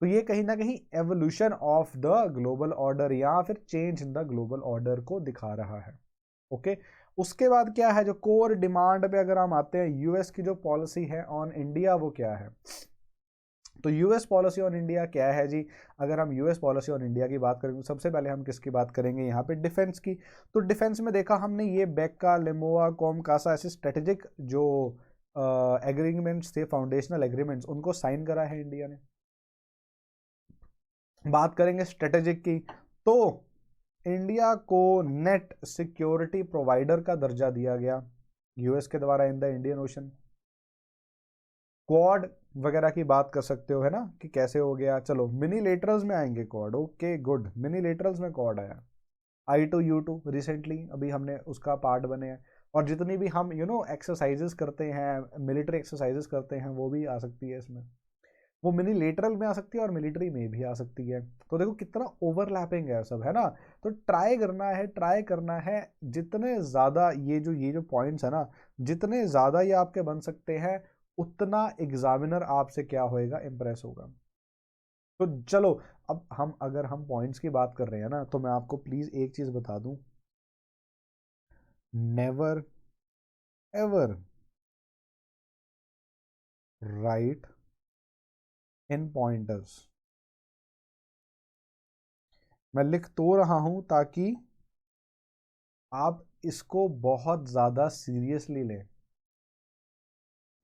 तो ये कहीं ना कहीं evolution of the global order या फिर change in the global order को दिखा रहा है। ओके, उसके बाद क्या है, जो कोर डिमांड पे अगर हम आते हैं, यूएस की जो पॉलिसी है ऑन इंडिया वो क्या है, तो यूएस पॉलिसी ऑन इंडिया क्या है जी, अगर हम यूएस पॉलिसी ऑन इंडिया की बात करें तो सबसे पहले हम किसकी बात करेंगे यहाँ पे, डिफेंस की। तो डिफेंस में देखा हमने ये बेका, लेमोआ, कॉमकासा ऐसे स्ट्रेटेजिक जो एग्रीमेंट्स थे, फाउंडेशनल एग्रीमेंट्स, उनको साइन करा है इंडिया ने। बात करेंगे स्ट्रेटेजिक की, तो इंडिया को नेट सिक्योरिटी प्रोवाइडर का दर्जा दिया गया यूएस के द्वारा in the Indian ocean. Quad वगैरह की बात कर सकते हो है ना, कि कैसे हो गया, चलो मिनीलेटरल्स में आएंगे क्वाड, ओके गुड, मिनीलेटरल्स में क्वाड आया, I2U2 रिसेंटली अभी हमने उसका पार्ट बने हैं, और जितनी भी हम एक्सरसाइजेस करते हैं, मिलिट्री एक्सरसाइजेस करते हैं, वो भी आ सकती है इसमें, वो मिनी लेटरल में आ सकती है और मिलिट्री में भी आ सकती है। तो देखो कितना ओवरलैपिंग है सब, है ना, तो ट्राई करना है जितने ज़्यादा ये जो पॉइंट्स है ना, जितने ज़्यादा ये आपके बन सकते हैं उतना एग्जामिनर आपसे क्या होएगा, इम्प्रेस होगा। तो चलो, अब अगर हम पॉइंट्स की बात कर रहे हैं ना, तो मैं आपको प्लीज़ एक चीज़ बता दूं, नेवर एवर राइट इन पॉइंटर्स। मैं लिख तो रहा हूं ताकि आप इसको बहुत ज़्यादा सीरियसली लें।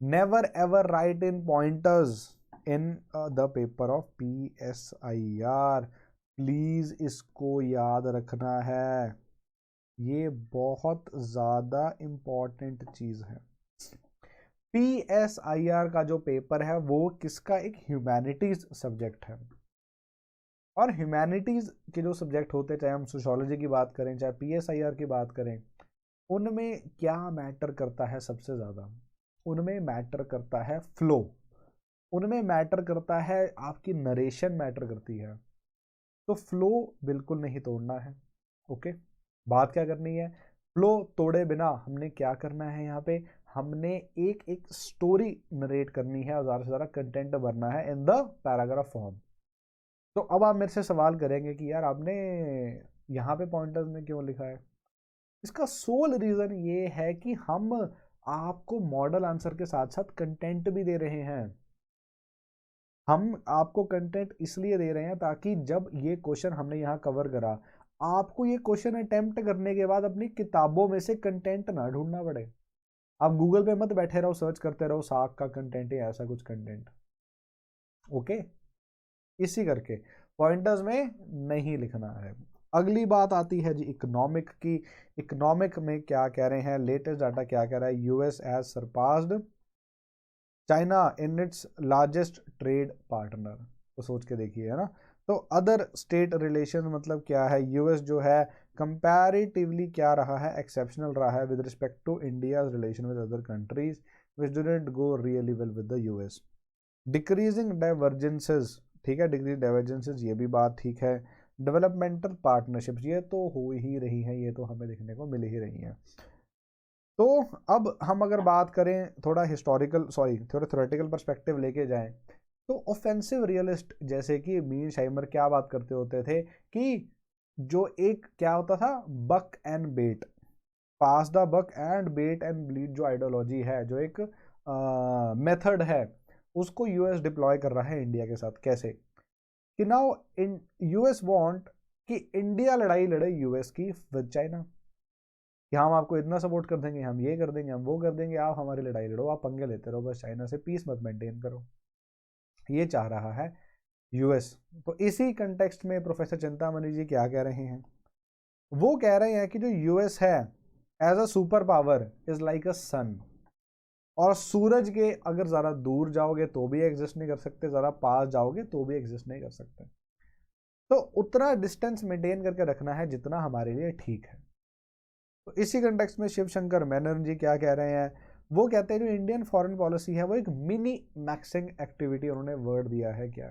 Never ever right in pointers in the paper of PSIR, please इसको याद रखना है, ये बहुत ज़्यादा इम्पॉर्टेंट चीज़ है। PSIR का जो पेपर है वो किसका, एक ह्यूमैनिटीज सब्जेक्ट है, और ह्यूमैनिटीज के जो सब्जेक्ट होते हैं, चाहे हम सोशोलॉजी की बात करें चाहे PSIR की बात करें, उनमें क्या मैटर करता है सबसे ज़्यादा, उनमें मैटर करता है फ्लो, उनमें मैटर करता है आपकी नरेशन मैटर करती है, तो फ्लो बिल्कुल नहीं तोड़ना है। ओके, बात क्या करनी है, फ्लो तोड़े बिना हमने क्या करना है, यहाँ पे हमने एक एक स्टोरी नरेट करनी है और ज़्यादा से ज़्यादा कंटेंट भरना है इन द पैराग्राफ फॉर्म। तो अब आप मेरे से सवाल करेंगे कि यार आपने यहाँ पे पॉइंटर्स में क्यों लिखा है, इसका सोल रीज़न ये है कि हम आपको मॉडल आंसर के साथ साथ कंटेंट भी दे रहे हैं। हम आपको कंटेंट इसलिए दे रहे हैं ताकि जब ये क्वेश्चन हमने यहाँ कवर करा, आपको ये क्वेश्चन अटेम्प्ट करने के बाद अपनी किताबों में से कंटेंट ना ढूंढना पड़े। आप गूगल पे मत बैठे रहो, सर्च करते रहो साग का कंटेंट या ऐसा कुछ कंटेंट। ओके, इसी करके पॉइंटर्स में नहीं लिखना है। अगली बात आती है जी इकोनॉमिक की। इकोनॉमिक में क्या कह रहे हैं, लेटेस्ट डाटा क्या कह रहा है, US has surpassed China in its largest trade partner. तो सोच के देखिए, है ना, तो अदर स्टेट रिलेशन मतलब क्या है, यूएस जो है कंपैरेटिवली क्या रहा है, एक्सेप्शनल रहा है with respect to India relation with other countries which didn't go really well with the US. Decreasing divergences, ठीक है, डिक्रीज डाइवर्जेंसेस ये भी बात ठीक है। डेवलपमेंटल पार्टनरशिप्स ये तो हो ही रही हैं, ये तो हमें देखने को मिल ही रही हैं। तो अब हम अगर बात करें थोड़ा हिस्टोरिकल थोड़ा थ्योरेटिकल पर्सपेक्टिव लेके जाएं, तो ऑफेंसिव रियलिस्ट जैसे कि मीरशाइमर क्या बात करते होते थे कि जो एक क्या होता था, buck and bet, pass the buck and bet and bleed जो आइडियोलॉजी है, जो एक मेथड है, उसको यूएस डिप्लॉय कर रहा है इंडिया के साथ। कैसे कि नाउ इन यूएस वांट कि इंडिया लड़ाई लड़े यूएस की विद चाइना, कि हम आपको इतना सपोर्ट कर देंगे, हम ये कर देंगे, हम वो कर देंगे, आप हमारी लड़ाई लड़ो, आप पंगे लेते रहो, बस चाइना से पीस मत मेंटेन करो। ये चाह रहा है यूएस। तो इसी कंटेक्स्ट में प्रोफेसर चिंतामणि जी क्या कह रहे हैं? वो कह रहे हैं कि जो यूएस है as a super power is like a sun, और सूरज के अगर ज़रा दूर जाओगे तो भी एग्जिस्ट नहीं कर सकते, ज़रा पास जाओगे तो भी एग्जिस्ट नहीं कर सकते। तो उतना डिस्टेंस मेंटेन करके रखना है जितना हमारे लिए ठीक है। तो इसी कंटेक्स्ट में शिव शंकर मेनन जी क्या कह रहे हैं? वो कहते हैं जो इंडियन फॉरेन पॉलिसी है वो एक मिनी मैक्सिंग एक्टिविटी, उन्होंने वर्ड दिया है क्या,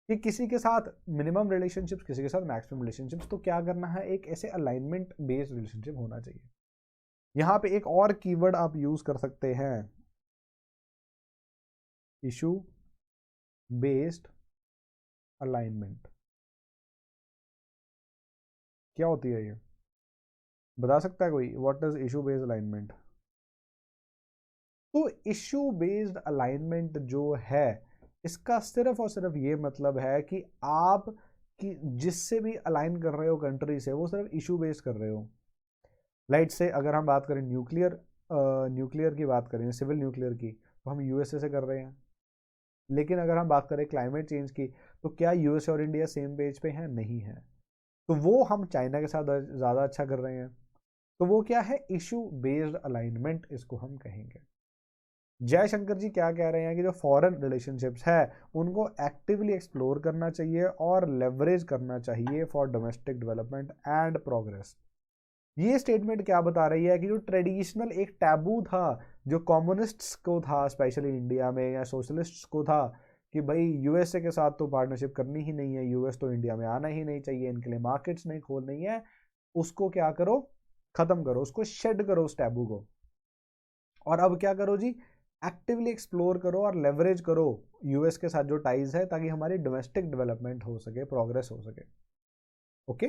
कि किसी के साथ मिनिमम रिलेशनशिप्स, किसी के साथ मैक्सिमम रिलेशनशिप्स। तो क्या करना है, एक ऐसे अलाइनमेंट बेस्ड रिलेशनशिप होना चाहिए। यहां पे एक और कीवर्ड आप यूज कर सकते हैं, इशू बेस्ड अलाइनमेंट। क्या होती है ये, बता सकता है कोई? What is issue based alignment? तो इशू बेस्ड अलाइनमेंट जो है, इसका सिर्फ और सिर्फ ये मतलब है कि आप कि जिससे भी अलाइन कर रहे हो कंट्री से, वो सिर्फ इशू बेस्ड कर रहे हो। लाइट से अगर हम बात करें न्यूक्लियर की बात करें, सिविल न्यूक्लियर की, तो हम यूएसए से कर रहे हैं। लेकिन अगर हम बात करें क्लाइमेट चेंज की, तो क्या यूएसए और इंडिया सेम पेज पे हैं? नहीं है। तो वो हम चाइना के साथ ज़्यादा अच्छा कर रहे हैं। तो वो क्या है, इशू बेस्ड अलाइनमेंट इसको हम कहेंगे। जयशंकर जी क्या कह रहे हैं कि जो फॉरेन रिलेशनशिप्स है उनको एक्टिवली एक्सप्लोर करना चाहिए और लेवरेज करना चाहिए for domestic development and progress. ये स्टेटमेंट क्या बता रही है कि जो ट्रेडिशनल एक टैबू था, जो कम्युनिस्ट्स को था स्पेशली इंडिया में, या सोशलिस्ट्स को था, कि भाई यूएसए के साथ तो पार्टनरशिप करनी ही नहीं है, यूएस तो इंडिया में आना ही नहीं चाहिए, इनके लिए मार्केट्स नहीं खोलनी है, उसको क्या करो, खत्म करो, उसको शेड करो उस टैबू को। और अब क्या करो जी, एक्टिवली एक्सप्लोर करो और लेवरेज करो यूएस के साथ जो टाइज है, ताकि हमारी डोमेस्टिक डेवलपमेंट हो सके, प्रोग्रेस हो सके। ओके,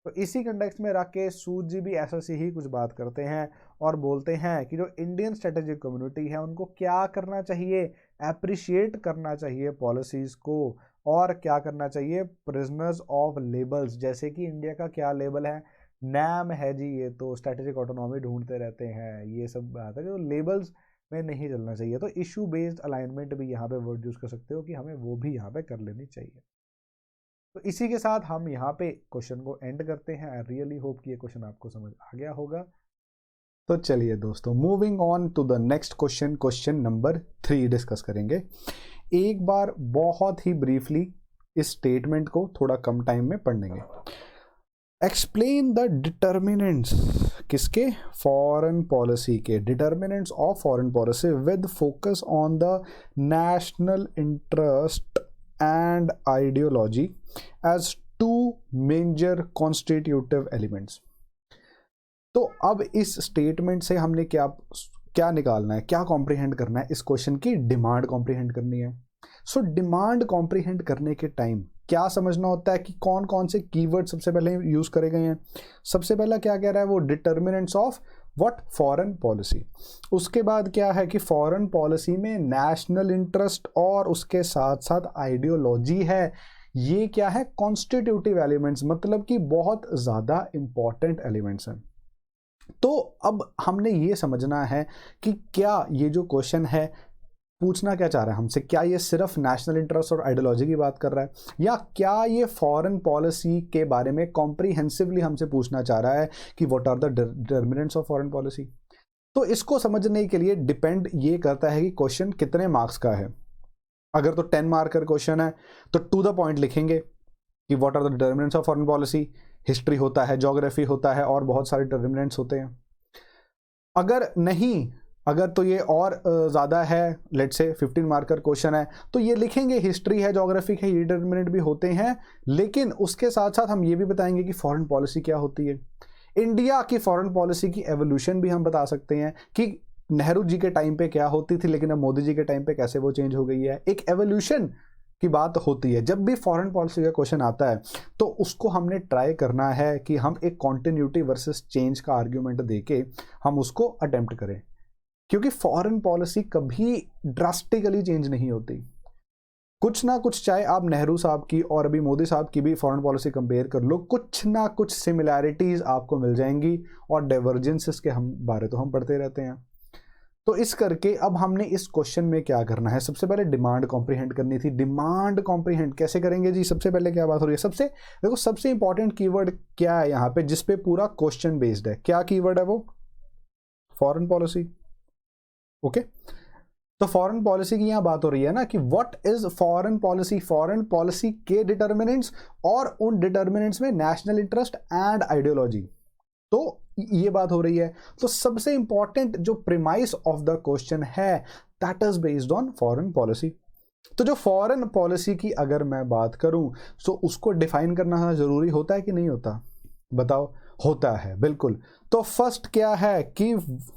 तो इसी कंटेक्स्ट में राकेश सूद जी भी ऐसा सी ही कुछ बात करते हैं और बोलते हैं कि जो इंडियन स्ट्रेटेजिक कम्युनिटी है उनको क्या करना चाहिए, अप्रिशिएट करना चाहिए पॉलिसीज को, और क्या करना चाहिए, प्रिजनर्स ऑफ लेबल्स, जैसे कि इंडिया का क्या लेबल है, नैम है जी, ये तो स्ट्रेटेजिक ऑटोनॉमी ढूंढते रहते हैं, ये सब बात है, जो लेबल्स में नहीं चलना चाहिए। तो इशू बेस्ड अलाइनमेंट भी यहाँ पे वर्ड यूज कर सकते हो कि हमें वो भी यहाँ पे कर लेनी चाहिए। तो इसी के साथ हम यहाँ पे क्वेश्चन को एंड करते हैं। आई रियली होप कि ये क्वेश्चन आपको समझ आ गया होगा। तो चलिए दोस्तों, moving on to the next question, question number 3 discuss करेंगे। एक बार बहुत ही ब्रीफली इस स्टेटमेंट को थोड़ा कम टाइम में पढ़ लेंगे। एक्सप्लेन द डिटर्मिनेंट्स, किसके, फॉरेन पॉलिसी के, determinants of foreign policy with focus on the national interest and ideology as 2 major constitutive elements. तो अब इस स्टेटमेंट से हमने क्या निकालना है, क्या कॉम्प्रिहेंड करना है, इस क्वेश्चन की डिमांड कॉम्प्रिहेंड करनी है। सो डिमांड कॉम्प्रिहेंड करने के टाइम क्या समझना होता है कि कौन कौन से कीवर्ड सबसे पहले यूज करे गए हैं। सबसे पहला क्या कह रहा है वो, determinants of what, foreign policy. उसके बाद क्या है कि फॉरेन पॉलिसी में नेशनल इंटरेस्ट और उसके साथ साथ आइडियोलॉजी है। ये क्या है, कॉन्स्टिट्यूटिव एलिमेंट्स, मतलब कि बहुत ज्यादा इंपॉर्टेंट एलिमेंट्स हैं। तो अब हमने ये समझना है कि क्या ये जो क्वेश्चन है पूछना क्या चाह रहा है हमसे, क्या ये सिर्फ नेशनल इंटरेस्ट और आइडियोलॉजी की बात कर रहा है, या क्या ये फॉरेन पॉलिसी के बारे में कॉम्प्रिहेंसिवली हमसे पूछना चाह रहा है कि what are the determinants of foreign policy. तो इसको समझने के लिए डिपेंड ये करता है कि क्वेश्चन कितने मार्क्स का है। अगर तो 10 मार्क का क्वेश्चन है तो टू द पॉइंट लिखेंगे कि what are the determinants of foreign policy. History होता है, ज्योग्राफी होता है, और बहुत सारे डिटर्मिनेंट्स होते हैं। अगर नहीं, अगर तो ये और ज़्यादा है, लेट्स से 15 मार्कर क्वेश्चन है, तो ये लिखेंगे हिस्ट्री है, ज्योग्राफी है, ये डिटर्मिनेंट भी होते हैं, लेकिन उसके साथ साथ हम ये भी बताएंगे कि फॉरेन पॉलिसी क्या होती है। इंडिया की फॉरेन पॉलिसी की एवोल्यूशन भी हम बता सकते हैं कि नेहरू जी के टाइम पे क्या होती थी, लेकिन अब मोदी जी के टाइम पे कैसे वो चेंज हो गई है। एक एवोल्यूशन की बात होती है, जब भी फॉरेन पॉलिसी का क्वेश्चन आता है तो उसको हमने ट्राई करना है कि हम एक कॉन्टिन्यूटी वर्सेस चेंज का आर्ग्यूमेंट देके हम उसको अटेम्प्ट करें, क्योंकि फॉरेन पॉलिसी कभी ड्रास्टिकली चेंज नहीं होती। कुछ ना कुछ, चाहे आप नेहरू साहब की और अभी मोदी साहब की भी फॉरेन पॉलिसी कंपेयर कर लो, कुछ ना कुछ सिमिलैरिटीज आपको मिल जाएंगी और डाइवर्जेंसेस के हम बारे तो हम पढ़ते रहते हैं। तो इस करके अब हमने इस क्वेश्चन में क्या करना है, सबसे पहले डिमांड कॉम्प्रीहेंड करनी थी। डिमांड कॉम्प्रीहेंड कैसे करेंगे जी? सबसे पहले क्या बात हो रही है, सबसे देखो सबसे इंपॉर्टेंट कीवर्ड क्या है यहाँ पे जिसपे पूरा क्वेश्चन बेस्ड है, क्या कीवर्ड है वो? Foreign policy. ओके, तो फॉरेन पॉलिसी की यहां बात हो रही है ना कि what is foreign policy, foreign policy के डिटर्मिनेंट्स और उन डिटर्मिनेंट्स में नेशनल इंटरेस्ट एंड आइडियोलॉजी, तो ये बात हो रही है। तो सबसे इंपॉर्टेंट जो प्रीमाइस ऑफ द क्वेश्चन है that is based on foreign policy. तो जो फॉरेन पॉलिसी की अगर मैं बात करूं तो उसको डिफाइन करना जरूरी होता है कि नहीं होता? बताओ। होता है, बिल्कुल। तो फर्स्ट क्या है कि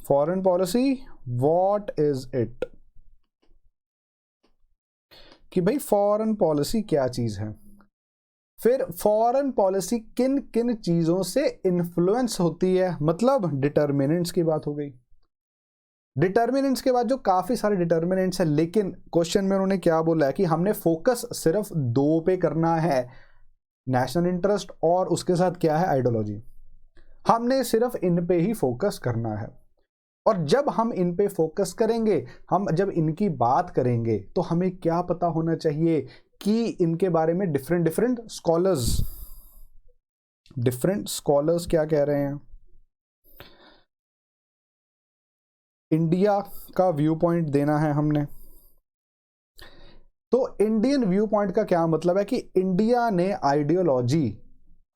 foreign policy what is it, कि भाई फॉरेन पॉलिसी क्या चीज है। फिर फॉरेन पॉलिसी किन किन चीजों से इन्फ्लुएंस होती है, मतलब डिटर्मिनेंट्स की बात हो गई। डिटर्मिनेंट्स के बाद जो काफी सारे डिटर्मिनेंट्स हैं, लेकिन क्वेश्चन में उन्होंने क्या बोला है कि हमने फोकस सिर्फ दो पे करना है, नेशनल इंटरेस्ट और उसके साथ क्या है, आइडियोलॉजी। हमने सिर्फ इन पे ही फोकस करना है। और जब हम इन पे फोकस करेंगे, हम जब इनकी बात करेंगे तो हमें क्या पता होना चाहिए कि इनके बारे में डिफरेंट स्कॉलर्स क्या कह रहे हैं, इंडिया का व्यू पॉइंट देना है हमने। तो इंडियन व्यू पॉइंट का क्या मतलब है कि इंडिया ने आइडियोलॉजी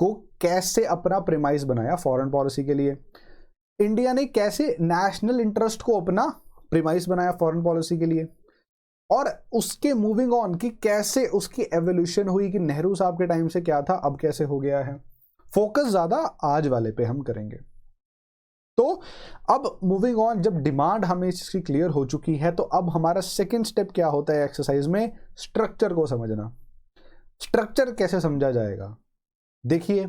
को कैसे अपना प्रेमाइस बनाया फॉरेन पॉलिसी के लिए, इंडिया ने कैसे नेशनल इंटरेस्ट को अपना प्रीमाइस बनाया फॉरेन पॉलिसी के लिए, और उसके मूविंग ऑन कि कैसे उसकी एवोल्यूशन हुई कि नेहरू साहब के टाइम से क्या था अब कैसे हो गया है। फोकस ज्यादा आज वाले पे हम करेंगे। तो अब मूविंग ऑन, जब डिमांड हमें इसकी क्लियर हो चुकी है तो अब हमारा सेकेंड स्टेप क्या होता है एक्सरसाइज में, स्ट्रक्चर को समझना। स्ट्रक्चर कैसे समझा जाएगा? देखिए,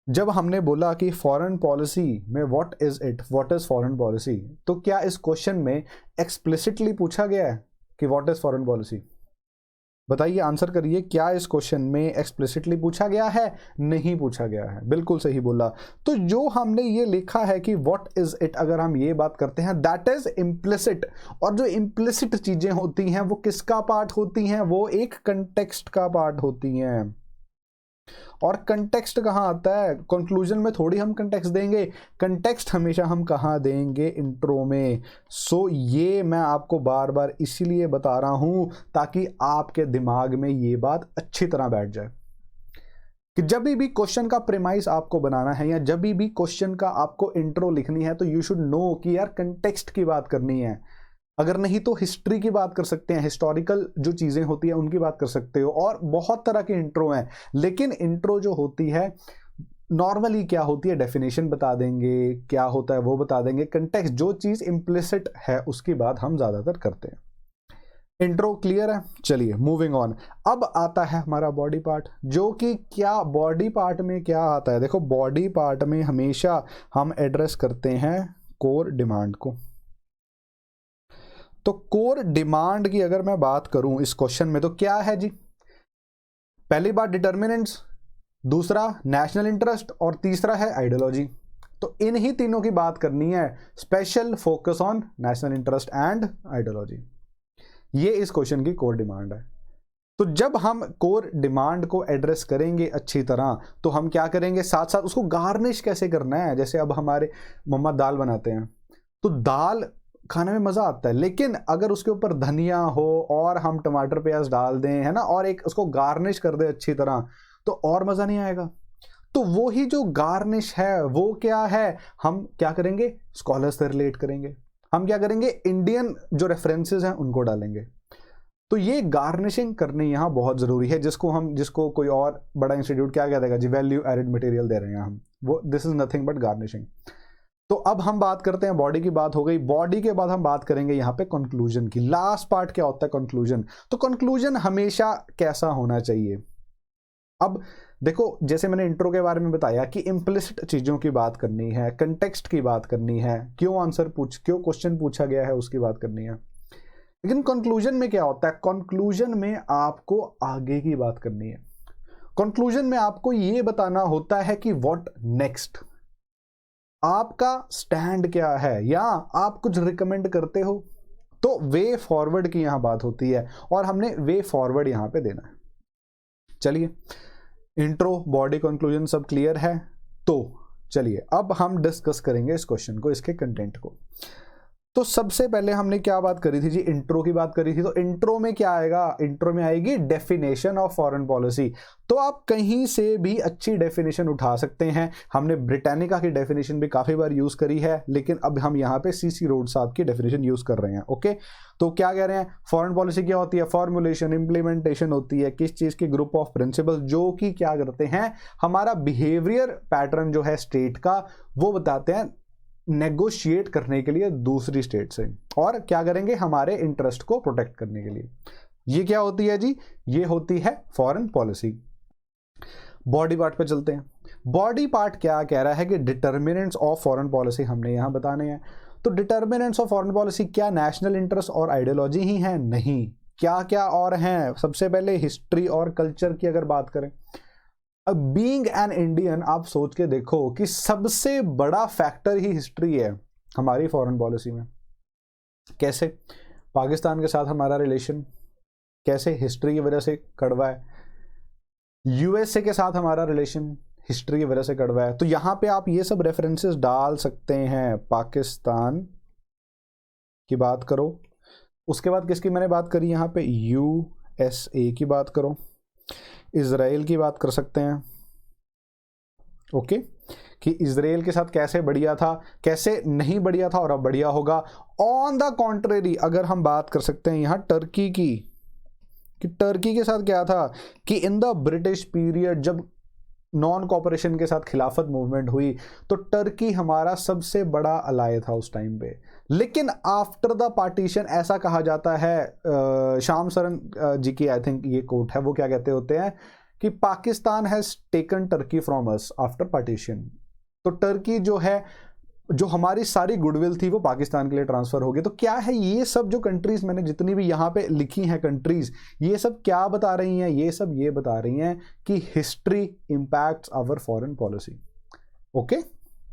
जब हमने बोला कि फॉरेन पॉलिसी में what is it, what is foreign policy, तो क्या इस क्वेश्चन में एक्सप्लिसिटली पूछा गया है कि व्हाट इज फॉरेन पॉलिसी? बताइए, आंसर करिए, क्या इस क्वेश्चन में एक्सप्लिसिटली पूछा गया है? नहीं पूछा गया है, बिल्कुल सही बोला। तो जो हमने ये लिखा है कि व्हाट इज इट, अगर हम ये बात करते हैं दैट इज इम्प्लिसिट, और जो इम्प्लिसिट चीजें होती हैं वो किसका पार्ट होती हैं? वो एक कंटेक्स्ट का पार्ट होती हैं। और कंटेक्स्ट कहाँ आता है? कंक्लूजन में थोड़ी हम कंटेक्स्ट देंगे, कंटेक्स्ट हमेशा हम कहाँ देंगे? इंट्रो में। सो ये मैं आपको बार बार इसीलिए बता रहा हूं ताकि आपके दिमाग में ये बात अच्छी तरह बैठ जाए कि जब भी क्वेश्चन का प्रेमाइस आपको बनाना है या जब भी क्वेश्चन का आपको इंट्रो लिखनी है तो यू शुड नो कि यार कंटेक्स्ट की बात करनी है। अगर नहीं तो हिस्ट्री की बात कर सकते हैं, हिस्टोरिकल जो चीजें होती है उनकी बात कर सकते हो, और बहुत तरह के इंट्रो हैं। लेकिन इंट्रो जो होती है नॉर्मली क्या होती है, डेफिनेशन बता देंगे, क्या होता है वो बता देंगे, कंटेक्स्ट जो चीज इम्प्लिसिट है उसकी बात हम ज्यादातर करते हैं। इंट्रो क्लियर है? चलिए मूविंग ऑन। अब आता है हमारा बॉडी पार्ट, जो कि क्या बॉडी पार्ट में क्या आता है? देखो, बॉडी पार्ट में हमेशा हम एड्रेस करते हैं कोर डिमांड को। तो कोर डिमांड की अगर मैं बात करूं इस क्वेश्चन में तो क्या है जी? पहली बात डिटर्मिनेंट्स, दूसरा नेशनल इंटरेस्ट और तीसरा है आइडियोलॉजी। तो इन ही तीनों की बात करनी है, special focus on national interest and ideology. ये इस क्वेश्चन की कोर डिमांड है। तो जब हम कोर डिमांड को एड्रेस करेंगे अच्छी तरह तो हम क्या करेंगे, साथ साथ उसको गार्निश कैसे करना है। जैसे अब हमारे मम्मा दाल बनाते हैं तो दाल खाने में मजा आता है, लेकिन अगर उसके ऊपर धनिया हो और हम टमाटर प्याज डाल दें, है ना, और एक उसको गार्निश कर दे अच्छी तरह, तो और मजा नहीं आएगा। तो वो ही जो गार्निश है वो क्या है, हम क्या करेंगे, स्कॉलर से रिलेट करेंगे। हम क्या करेंगे, इंडियन जो रेफरेंसेस हैं उनको डालेंगे। तो ये गार्निशिंग करनी यहाँ बहुत जरूरी है, जिसको कोई और बड़ा इंस्टीट्यूट क्या कह देगा जी, वैल्यू एडेड मटेरियल दे रहे हैं हम, वो this is nothing but garnishing. तो अब हम बात करते हैं, बॉडी की बात हो गई, बॉडी के बाद हम बात करेंगे यहाँ पे कंक्लूजन की। लास्ट पार्ट क्या होता है? कंक्लूजन। तो कंक्लूजन हमेशा कैसा होना चाहिए? अब देखो, जैसे मैंने इंट्रो के बारे में बताया कि इम्प्लिसिट चीजों की बात करनी है, कंटेक्स्ट की बात करनी है, क्यों क्वेश्चन पूछा गया है उसकी बात करनी है। लेकिन कंक्लूजन में क्या होता है? कंक्लूजन में आपको आगे की बात करनी है। कंक्लूजन में आपको यह बताना होता है कि व्हाट नेक्स्ट, आपका स्टैंड क्या है, या आप कुछ रिकमेंड करते हो। तो वे फॉरवर्ड की यहां बात होती है और हमने वे फॉरवर्ड यहां पे देना है। चलिए, इंट्रो, बॉडी, कंक्लूजन सब क्लियर है। तो चलिए अब हम डिस्कस करेंगे इस क्वेश्चन को, इसके कंटेंट को। तो सबसे पहले हमने क्या बात करी थी जी? इंट्रो की बात करी थी। तो इंट्रो में क्या आएगा? इंट्रो में आएगी डेफिनेशन ऑफ फॉरेन पॉलिसी। तो आप कहीं से भी अच्छी डेफिनेशन उठा सकते हैं। हमने ब्रिटानिका की डेफिनेशन भी काफी बार यूज करी है, लेकिन अब हम यहाँ पे सीसी रोड साहब की डेफिनेशन यूज कर रहे हैं। ओके, तो क्या कह रहे हैं? फॉरेन पॉलिसी क्या होती है? फॉर्मुलेशन, इंप्लीमेंटेशन होती है किस चीज की? ग्रुप ऑफ प्रिंसिपल, जो कि क्या करते हैं, हमारा बिहेवियर पैटर्न जो है स्टेट का, वो बताते हैं नेगोशिएट करने के लिए दूसरी स्टेट से, और क्या करेंगे? हमारे इंटरेस्ट को प्रोटेक्ट करने के लिए। ये क्या होती है जी? ये होती है फॉरेन पॉलिसी। बॉडी पार्ट पे चलते हैं। बॉडी पार्ट क्या कह रहा है कि डिटर्मिनेंट्स ऑफ फॉरेन पॉलिसी हमने यहां बताने हैं। तो डिटर्मिनेंट्स ऑफ फॉरेन पॉलिसी क्या नेशनल इंटरेस्ट और आइडियोलॉजी ही है? नहीं, क्या क्या और हैं? सबसे पहले हिस्ट्री और कल्चर की अगर बात करें, अब बीइंग एन इंडियन, आप सोच के देखो कि सबसे बड़ा फैक्टर ही हिस्ट्री है हमारी फॉरेन पॉलिसी में। कैसे? पाकिस्तान के साथ हमारा रिलेशन कैसे हिस्ट्री की वजह से कड़वा है। यूएसए के साथ हमारा रिलेशन हिस्ट्री की वजह से कड़वा है। तो यहां पे आप ये सब रेफरेंसेस डाल सकते हैं। पाकिस्तान की बात करो, उसके बाद किसकी मैंने बात करी यहां पे? यूएसए की बात करो, इजराइल की बात कर सकते हैं। ओके, कि इजराइल के साथ कैसे बढ़िया था, कैसे नहीं बढ़िया था और अब बढ़िया होगा। ऑन द कॉन्ट्रेरी अगर हम बात कर सकते हैं यहां टर्की की, कि टर्की के साथ क्या था कि इन द ब्रिटिश पीरियड जब नॉन कॉपरेशन के साथ खिलाफत मूवमेंट हुई, तो टर्की हमारा सबसे बड़ा अलाय था उस टाइम पे। लेकिन आफ्टर द पार्टीशन ऐसा कहा जाता है, शाम सरन जी की आई थिंक ये कोट है, वो क्या कहते होते हैं कि Pakistan has taken Turkey from us after partition. तो टर्की जो है, जो हमारी सारी गुडविल थी वो पाकिस्तान के लिए ट्रांसफर हो गई। तो क्या है ये सब जो कंट्रीज मैंने जितनी भी यहाँ पे लिखी हैं कंट्रीज, ये सब क्या बता रही हैं? ये सब ये बता रही हैं कि history impacts our foreign policy. Okay,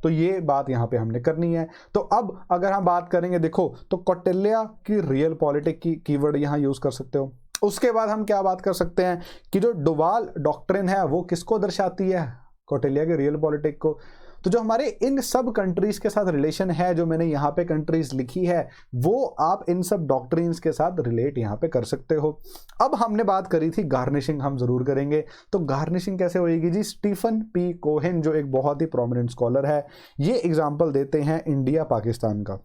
तो ये बात यहाँ पे हमने करनी है। तो अब अगर हम बात करेंगे, देखो, तो कौटिल्य की रियल पॉलिटिक की कीवर्ड यहाँ यूज कर सकते हो। उसके बाद हम क्या बात कर सकते हैं कि जो डुवाल डॉक्ट्रिन है वो किसको दर्शाती है? कौटिल्य के रियल पॉलिटिक को। तो जो हमारे इन सब कंट्रीज के साथ रिलेशन है, जो मैंने यहाँ पे कंट्रीज लिखी है, वो आप इन सब डॉक्ट्रिन्स के साथ रिलेट यहाँ पे कर सकते हो। अब हमने बात करी थी गार्निशिंग, हम जरूर करेंगे। तो गार्निशिंग कैसे होएगी जी? स्टीफन पी कोहेन जो एक बहुत ही प्रोमिनेंट स्कॉलर है, ये एग्जाम्पल देते हैं इंडिया पाकिस्तान का,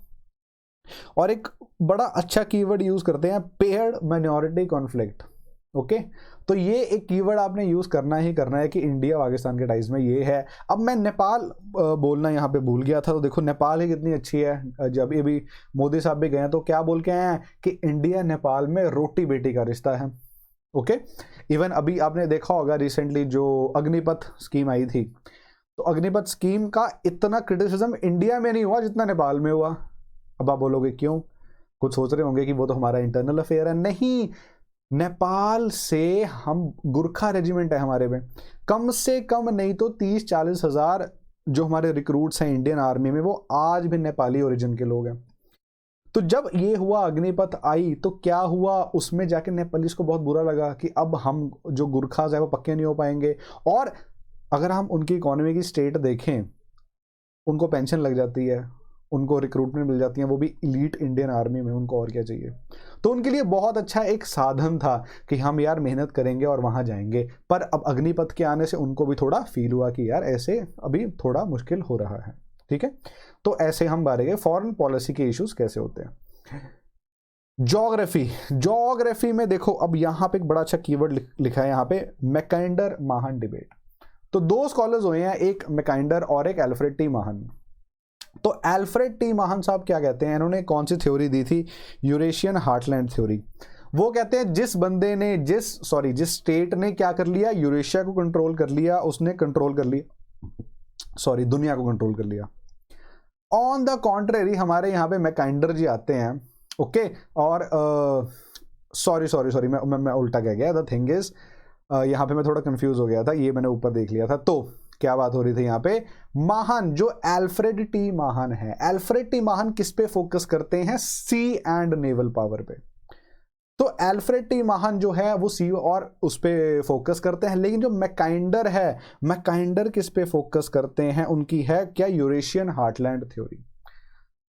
और एक बड़ा अच्छा कीवर्ड यूज करते हैं, पेयर्ड माइनॉरिटी कॉन्फ्लिक्ट। ओके, तो ये एक कीवर्ड आपने यूज करना ही करना है कि इंडिया पाकिस्तान के टाइज में ये है। अब मैं नेपाल बोलना यहाँ पे भूल गया था। तो देखो नेपाल ही कितनी अच्छी है। जब ये भी मोदी साहब भी गए तो क्या बोल के आए हैं कि इंडिया नेपाल में रोटी बेटी का रिश्ता है। ओके, इवन अभी आपने देखा होगा रिसेंटली जो अग्निपथ स्कीम आई थी, तो अग्निपथ स्कीम का इतना क्रिटिसिज्म इंडिया में नहीं हुआ जितना नेपाल में हुआ। अब आप बोलोगे क्यों? कुछ सोच रहे होंगे कि वो तो हमारा इंटरनल अफेयर है। नहीं, नेपाल से हम, गुरखा रेजिमेंट है हमारे में, कम से कम नहीं तो 30-40 हजार जो हमारे रिक्रूट्स हैं इंडियन आर्मी में, वो आज भी नेपाली ओरिजिन के लोग हैं। तो जब ये हुआ, अग्निपथ आई, तो क्या हुआ, उसमें जाके नेपालीज को बहुत बुरा लगा कि अब हम जो गुरखाज है वो पक्के नहीं हो पाएंगे। और अगर हम उनकी इकोनॉमी की स्टेट देखें, उनको पेंशन लग जाती है, उनको रिक्रूटमेंट मिल जाती है, वो भी इलीट इंडियन आर्मी में, उनको और क्या चाहिए। तो उनके लिए बहुत अच्छा एक साधन था कि हम यार मेहनत करेंगे और वहां जाएंगे। पर अब अग्निपथ के आने से उनको भी थोड़ा फील हुआ कि यार ऐसे अभी थोड़ा मुश्किल हो रहा है। ठीक है, तो ऐसे हम बारेंगे फॉरेन पॉलिसी के इश्यूज कैसे होते हैं। ज्योग्राफी में देखो, अब यहाँ पे एक बड़ा अच्छा कीवर्ड लिखा है यहाँ पे, मैकेंडर माहन डिबेट। तो दो स्कॉलर्स हुए हैं, एक मैकेंडर और एक एल्फ्रेड टी माहन। तो एल्फ्रेड टी महान साहब क्या कहते हैं, इन्होंने कौन सी थ्योरी दी थी, यूरेशियन हार्टलैंड थ्योरी। वो कहते हैं जिस बंदे ने जिस स्टेट ने क्या कर लिया, यूरेशिया को कंट्रोल कर लिया, उसने कंट्रोल कर लिया, दुनिया को कंट्रोल कर लिया। ऑन द कॉन्ट्रेरी हमारे यहाँ पे मैकाइंडर जी आते हैं, ओके, और सॉरी मैं उल्टा कह गया। द थिंग इज यहाँ पे मैं थोड़ा कंफ्यूज हो गया था, ये मैंने ऊपर देख लिया था। तो क्या बात हो रही थी यहाँ पे, महान जो एल्फ्रेड टी महान है, एल्फ्रेड टी महान किस पे फोकस करते हैं, सी एंड नेवल पावर पे। तो एल्फ्रेड टी महान जो है वो सी और उस पे फोकस करते हैं, लेकिन जो मैकाइंडर है, मैकाइंडर किस पे फोकस करते हैं, उनकी है क्या, यूरेशियन हार्टलैंड थ्योरी।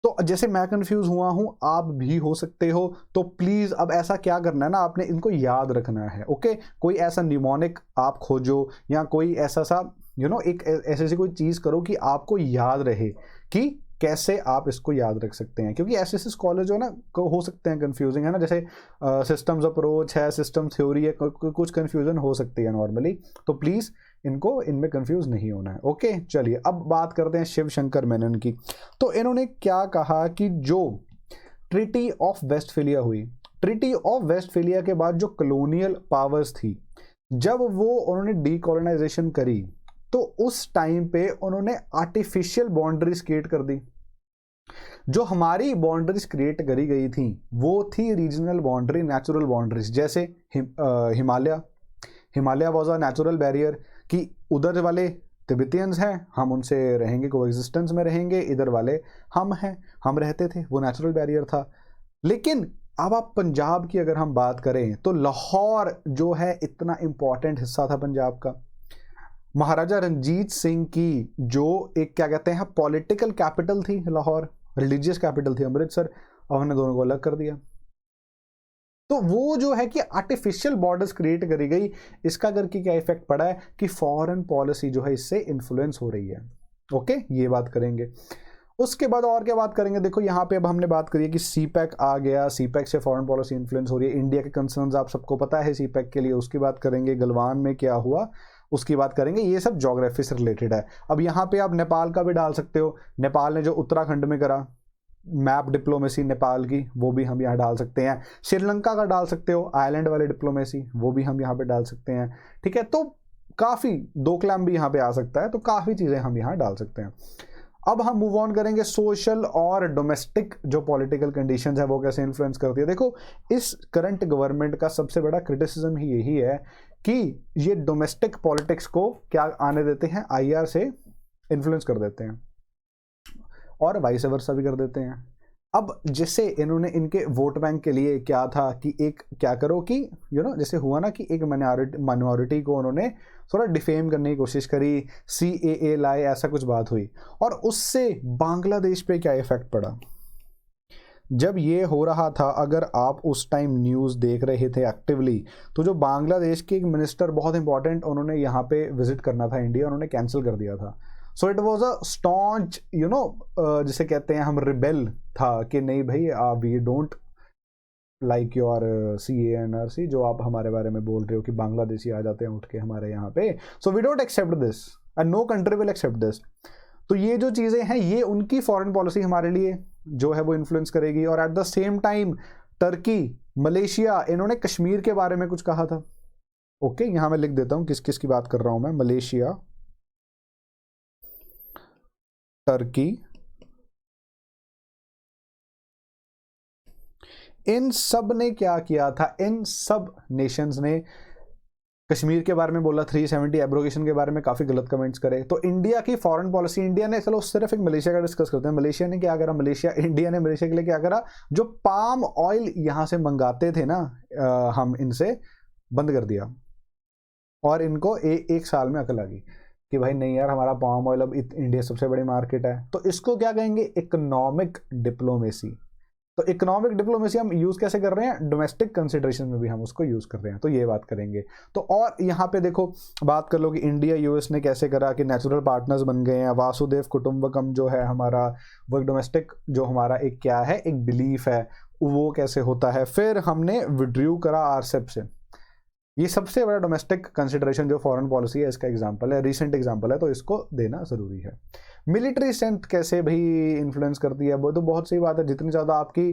तो जैसे मैं कंफ्यूज हुआ हूं, आप भी हो सकते हो, तो प्लीज अब ऐसा क्या करना है ना, आपने इनको याद रखना है, ओके। कोई ऐसा निमोनिक आप खोजो, या कोई ऐसा सा एक ऐसी कोई चीज करो कि आपको याद रहे कि कैसे आप इसको याद रख सकते हैं, क्योंकि ऐसे कॉलेज जो है ना हो सकते हैं कंफ्यूजिंग, है ना, जैसे सिस्टम्स अप्रोच है, सिस्टम थ्योरी है, कुछ कंफ्यूजन हो सकती है नॉर्मली। तो प्लीज इनको इनमें कंफ्यूज नहीं होना है, ओके। चलिए अब बात करते हैं शिव शंकर मेनन की। तो इन्होंने क्या कहा कि जो ट्रीटी ऑफ वेस्टफेलिया हुई, ट्रीटी ऑफ वेस्टफेलिया के बाद जो कॉलोनियल पावर्स थी, जब वो उन्होंने डीकोलोनाइजेशन करी, तो उस टाइम पे उन्होंने आर्टिफिशियल बाउंड्रीज क्रिएट कर दी। जो हमारी बाउंड्रीज क्रिएट करी गई थी वो थी रीजनल बाउंड्री, नेचुरल बाउंड्रीज, जैसे Himalaya was a natural barrier, कि उधर वाले तिब्बतियंस हैं, हम उनसे रहेंगे, कोएग्जिस्टेंस में रहेंगे, इधर वाले हम हैं, हम रहते थे, वो नेचुरल बैरियर था। लेकिन अब आप पंजाब की अगर हम बात करें, तो लाहौर जो है इतना इंपॉर्टेंट हिस्सा था पंजाब का। महाराजा रंजीत सिंह की जो एक क्या कहते हैं पॉलिटिकल कैपिटल थी लाहौर, रिलीजियस कैपिटल थी अमृतसर, और हमने दोनों को अलग कर दिया। तो वो जो है कि आर्टिफिशियल बॉर्डर्स क्रिएट करी गई, इसका करके क्या इफेक्ट पड़ा है कि फॉरेन पॉलिसी जो है इससे इन्फ्लुएंस हो रही है, ओके। ये बात करेंगे। उसके बाद और क्या बात करेंगे, देखो यहाँ पे अब हमने बात करी है कि सीपैक आ गया, सीपैक से फॉरेन पॉलिसी इन्फ्लुएंस हो रही है, इंडिया के कंसर्न्स आप सबको पता है सीपैक के लिए, उसकी बात करेंगे। गलवान में क्या हुआ उसकी बात करेंगे, ये सब ज्योग्राफी से रिलेटेड है। अब यहाँ पे आप नेपाल का भी डाल सकते हो, नेपाल ने जो उत्तराखंड में करा, मैप डिप्लोमेसी नेपाल की, वो भी हम यहाँ डाल सकते हैं। श्रीलंका का डाल सकते हो, आइलैंड वाले डिप्लोमेसी, वो भी हम यहाँ पे डाल सकते हैं, ठीक है। तो काफ़ी डोकलाम भी यहाँ पे आ सकता है, तो काफ़ी चीज़ें हम यहाँ डाल सकते हैं। अब हम मूव ऑन करेंगे, सोशल और डोमेस्टिक जो पॉलिटिकल कंडीशंस है वो कैसे इन्फ्लुएंस करती है। देखो इस करंट गवर्नमेंट का सबसे बड़ा क्रिटिसिज्म ही यही है कि ये डोमेस्टिक पॉलिटिक्स को क्या आने देते हैं, आईआर से इन्फ्लुएंस कर देते हैं, और वाइस वर्सा भी कर देते हैं। अब जैसे इन्होंने इनके वोट बैंक के लिए क्या था कि एक क्या करो कि जैसे हुआ ना कि एक माइनॉरिटी को उन्होंने थोड़ा डिफेम करने की कोशिश करी, CAA लाए, ऐसा कुछ बात हुई, और उससे बांग्लादेश पे क्या इफेक्ट पड़ा। जब ये हो रहा था, अगर आप उस टाइम न्यूज़ देख रहे थे एक्टिवली, तो जो बांग्लादेश के एक मिनिस्टर बहुत इंपॉर्टेंट, उन्होंने यहाँ पे विजिट करना था इंडिया, उन्होंने कैंसिल कर दिया था। So it was a staunch जिसे कहते हैं हम रिबेल था कि नहीं भाई, we don't like your CANRC, जो आप हमारे बारे में बोल रहे हो कि बांग्लादेशी आ जाते हैं उठ के हमारे यहाँ पे, so we don't accept this and no country will accept this. तो ये जो चीज़ें हैं, ये उनकी फॉरेन पॉलिसी हमारे लिए जो है वो इन्फ्लुएंस करेगी। और at the same time Turkey, Malaysia, इन्होंने कश्मीर के बारे में कुछ कहा था, ओके। यहाँ मैं लिख देता हूँ किस किस की बात कर रहा हूँ मैं, मलेशिया, टर्की, इन सब ने क्या किया था, इन सब नेशंस ने कश्मीर के बारे में बोला, 370 एब्रोगेशन के बारे में काफ़ी गलत कमेंट्स करे। तो इंडिया की फॉरेन पॉलिसी, इंडिया ने, चलो सिर्फ एक मलेशिया का डिस्कस करते हैं। मलेशिया ने क्या करा, इंडिया ने मलेशिया के लिए क्या करा, जो पाम ऑयल यहाँ से मंगाते थे ना हम इनसे, बंद कर दिया। और इनको एक साल में अकल आ गई कि भाई नहीं यार, हमारा पाम ऑयल अब इंडिया सबसे बड़ी मार्केट है। तो इसको क्या कहेंगे, इकोनॉमिक डिप्लोमेसी। तो इकोनॉमिक डिप्लोमेसी हम यूज कैसे कर रहे हैं, डोमेस्टिक कंसिडरेशन में भी हम उसको यूज कर रहे हैं, तो ये बात करेंगे। तो और यहाँ पे देखो बात कर लो कि इंडिया US ने कैसे करा कि नेचुरल पार्टनर्स बन गए हैं, वासुदेव कुटुंबकम जो है हमारा, वो डोमेस्टिक जो हमारा एक क्या है, एक बिलीफ है, वो कैसे होता है। फिर हमने विड्रू करा RCEP से, ये सबसे बड़ा डोमेस्टिक कंसिडरेशन जो फॉरेन पॉलिसी है इसका एग्जांपल है, रीसेंट एग्जांपल है, तो इसको देना ज़रूरी है। मिलिट्री स्ट्रेंथ कैसे भाई इन्फ्लुएंस करती है, वो तो बहुत सही बात है। जितनी ज़्यादा आपकी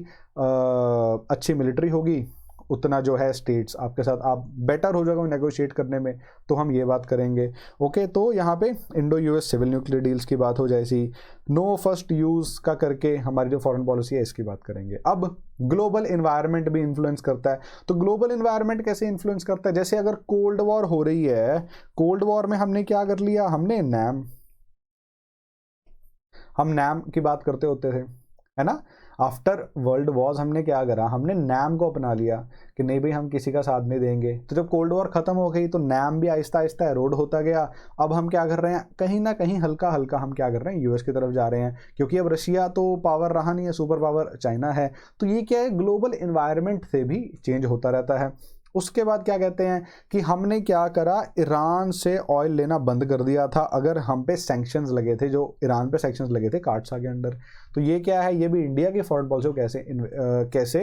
अच्छी मिलिट्री होगी उतना जो है स्टेट्स आपके साथ आप बेटर हो जाएगा नेगोशिएट करने में, तो हम ये बात करेंगे। ओके, तो यहाँ पे Indo US civil nuclear deals की बात हो जैसी, नो फर्स्ट यूज़ का करके हमारी जो फॉरेन पॉलिसी है इसकी बात करेंगे। अब ग्लोबल इन्वायरमेंट भी इन्फ्लुएंस करता है, तो ग्लोबल इन्वायरमेंट कैसे इन्फ्लुएंस करता है, जैसे अगर कोल्ड वॉर हो रही है, कोल्ड वॉर में हमने क्या कर लिया, हमने हम नैम की बात करते होते थे, है ना। आफ्टर वर्ल्ड वॉर्स हमने क्या करा, हमने नैम को अपना लिया कि नहीं भाई हम किसी का साथ नहीं देंगे। तो जब कोल्ड वॉर खत्म हो गई तो नैम भी आहिस्ता आहिस्ता एरोड होता गया। अब हम क्या कर रहे हैं, कहीं ना कहीं हल्का हल्का हम क्या कर रहे हैं, यूएस की तरफ जा रहे हैं, क्योंकि अब रशिया तो पावर रहा नहीं है, सुपर पावर चाइना है। तो ये क्या है, ग्लोबल इन्वायरमेंट से भी चेंज होता रहता है। उसके बाद क्या कहते हैं कि हमने क्या करा, ईरान से ऑयल लेना बंद कर दिया था। अगर हम पे सैंक्शंस लगे थे, जो ईरान पे सैंक्शंस लगे थे काटसा के अंडर, तो ये क्या है, ये भी इंडिया की फॉरेन पॉलिसी को कैसे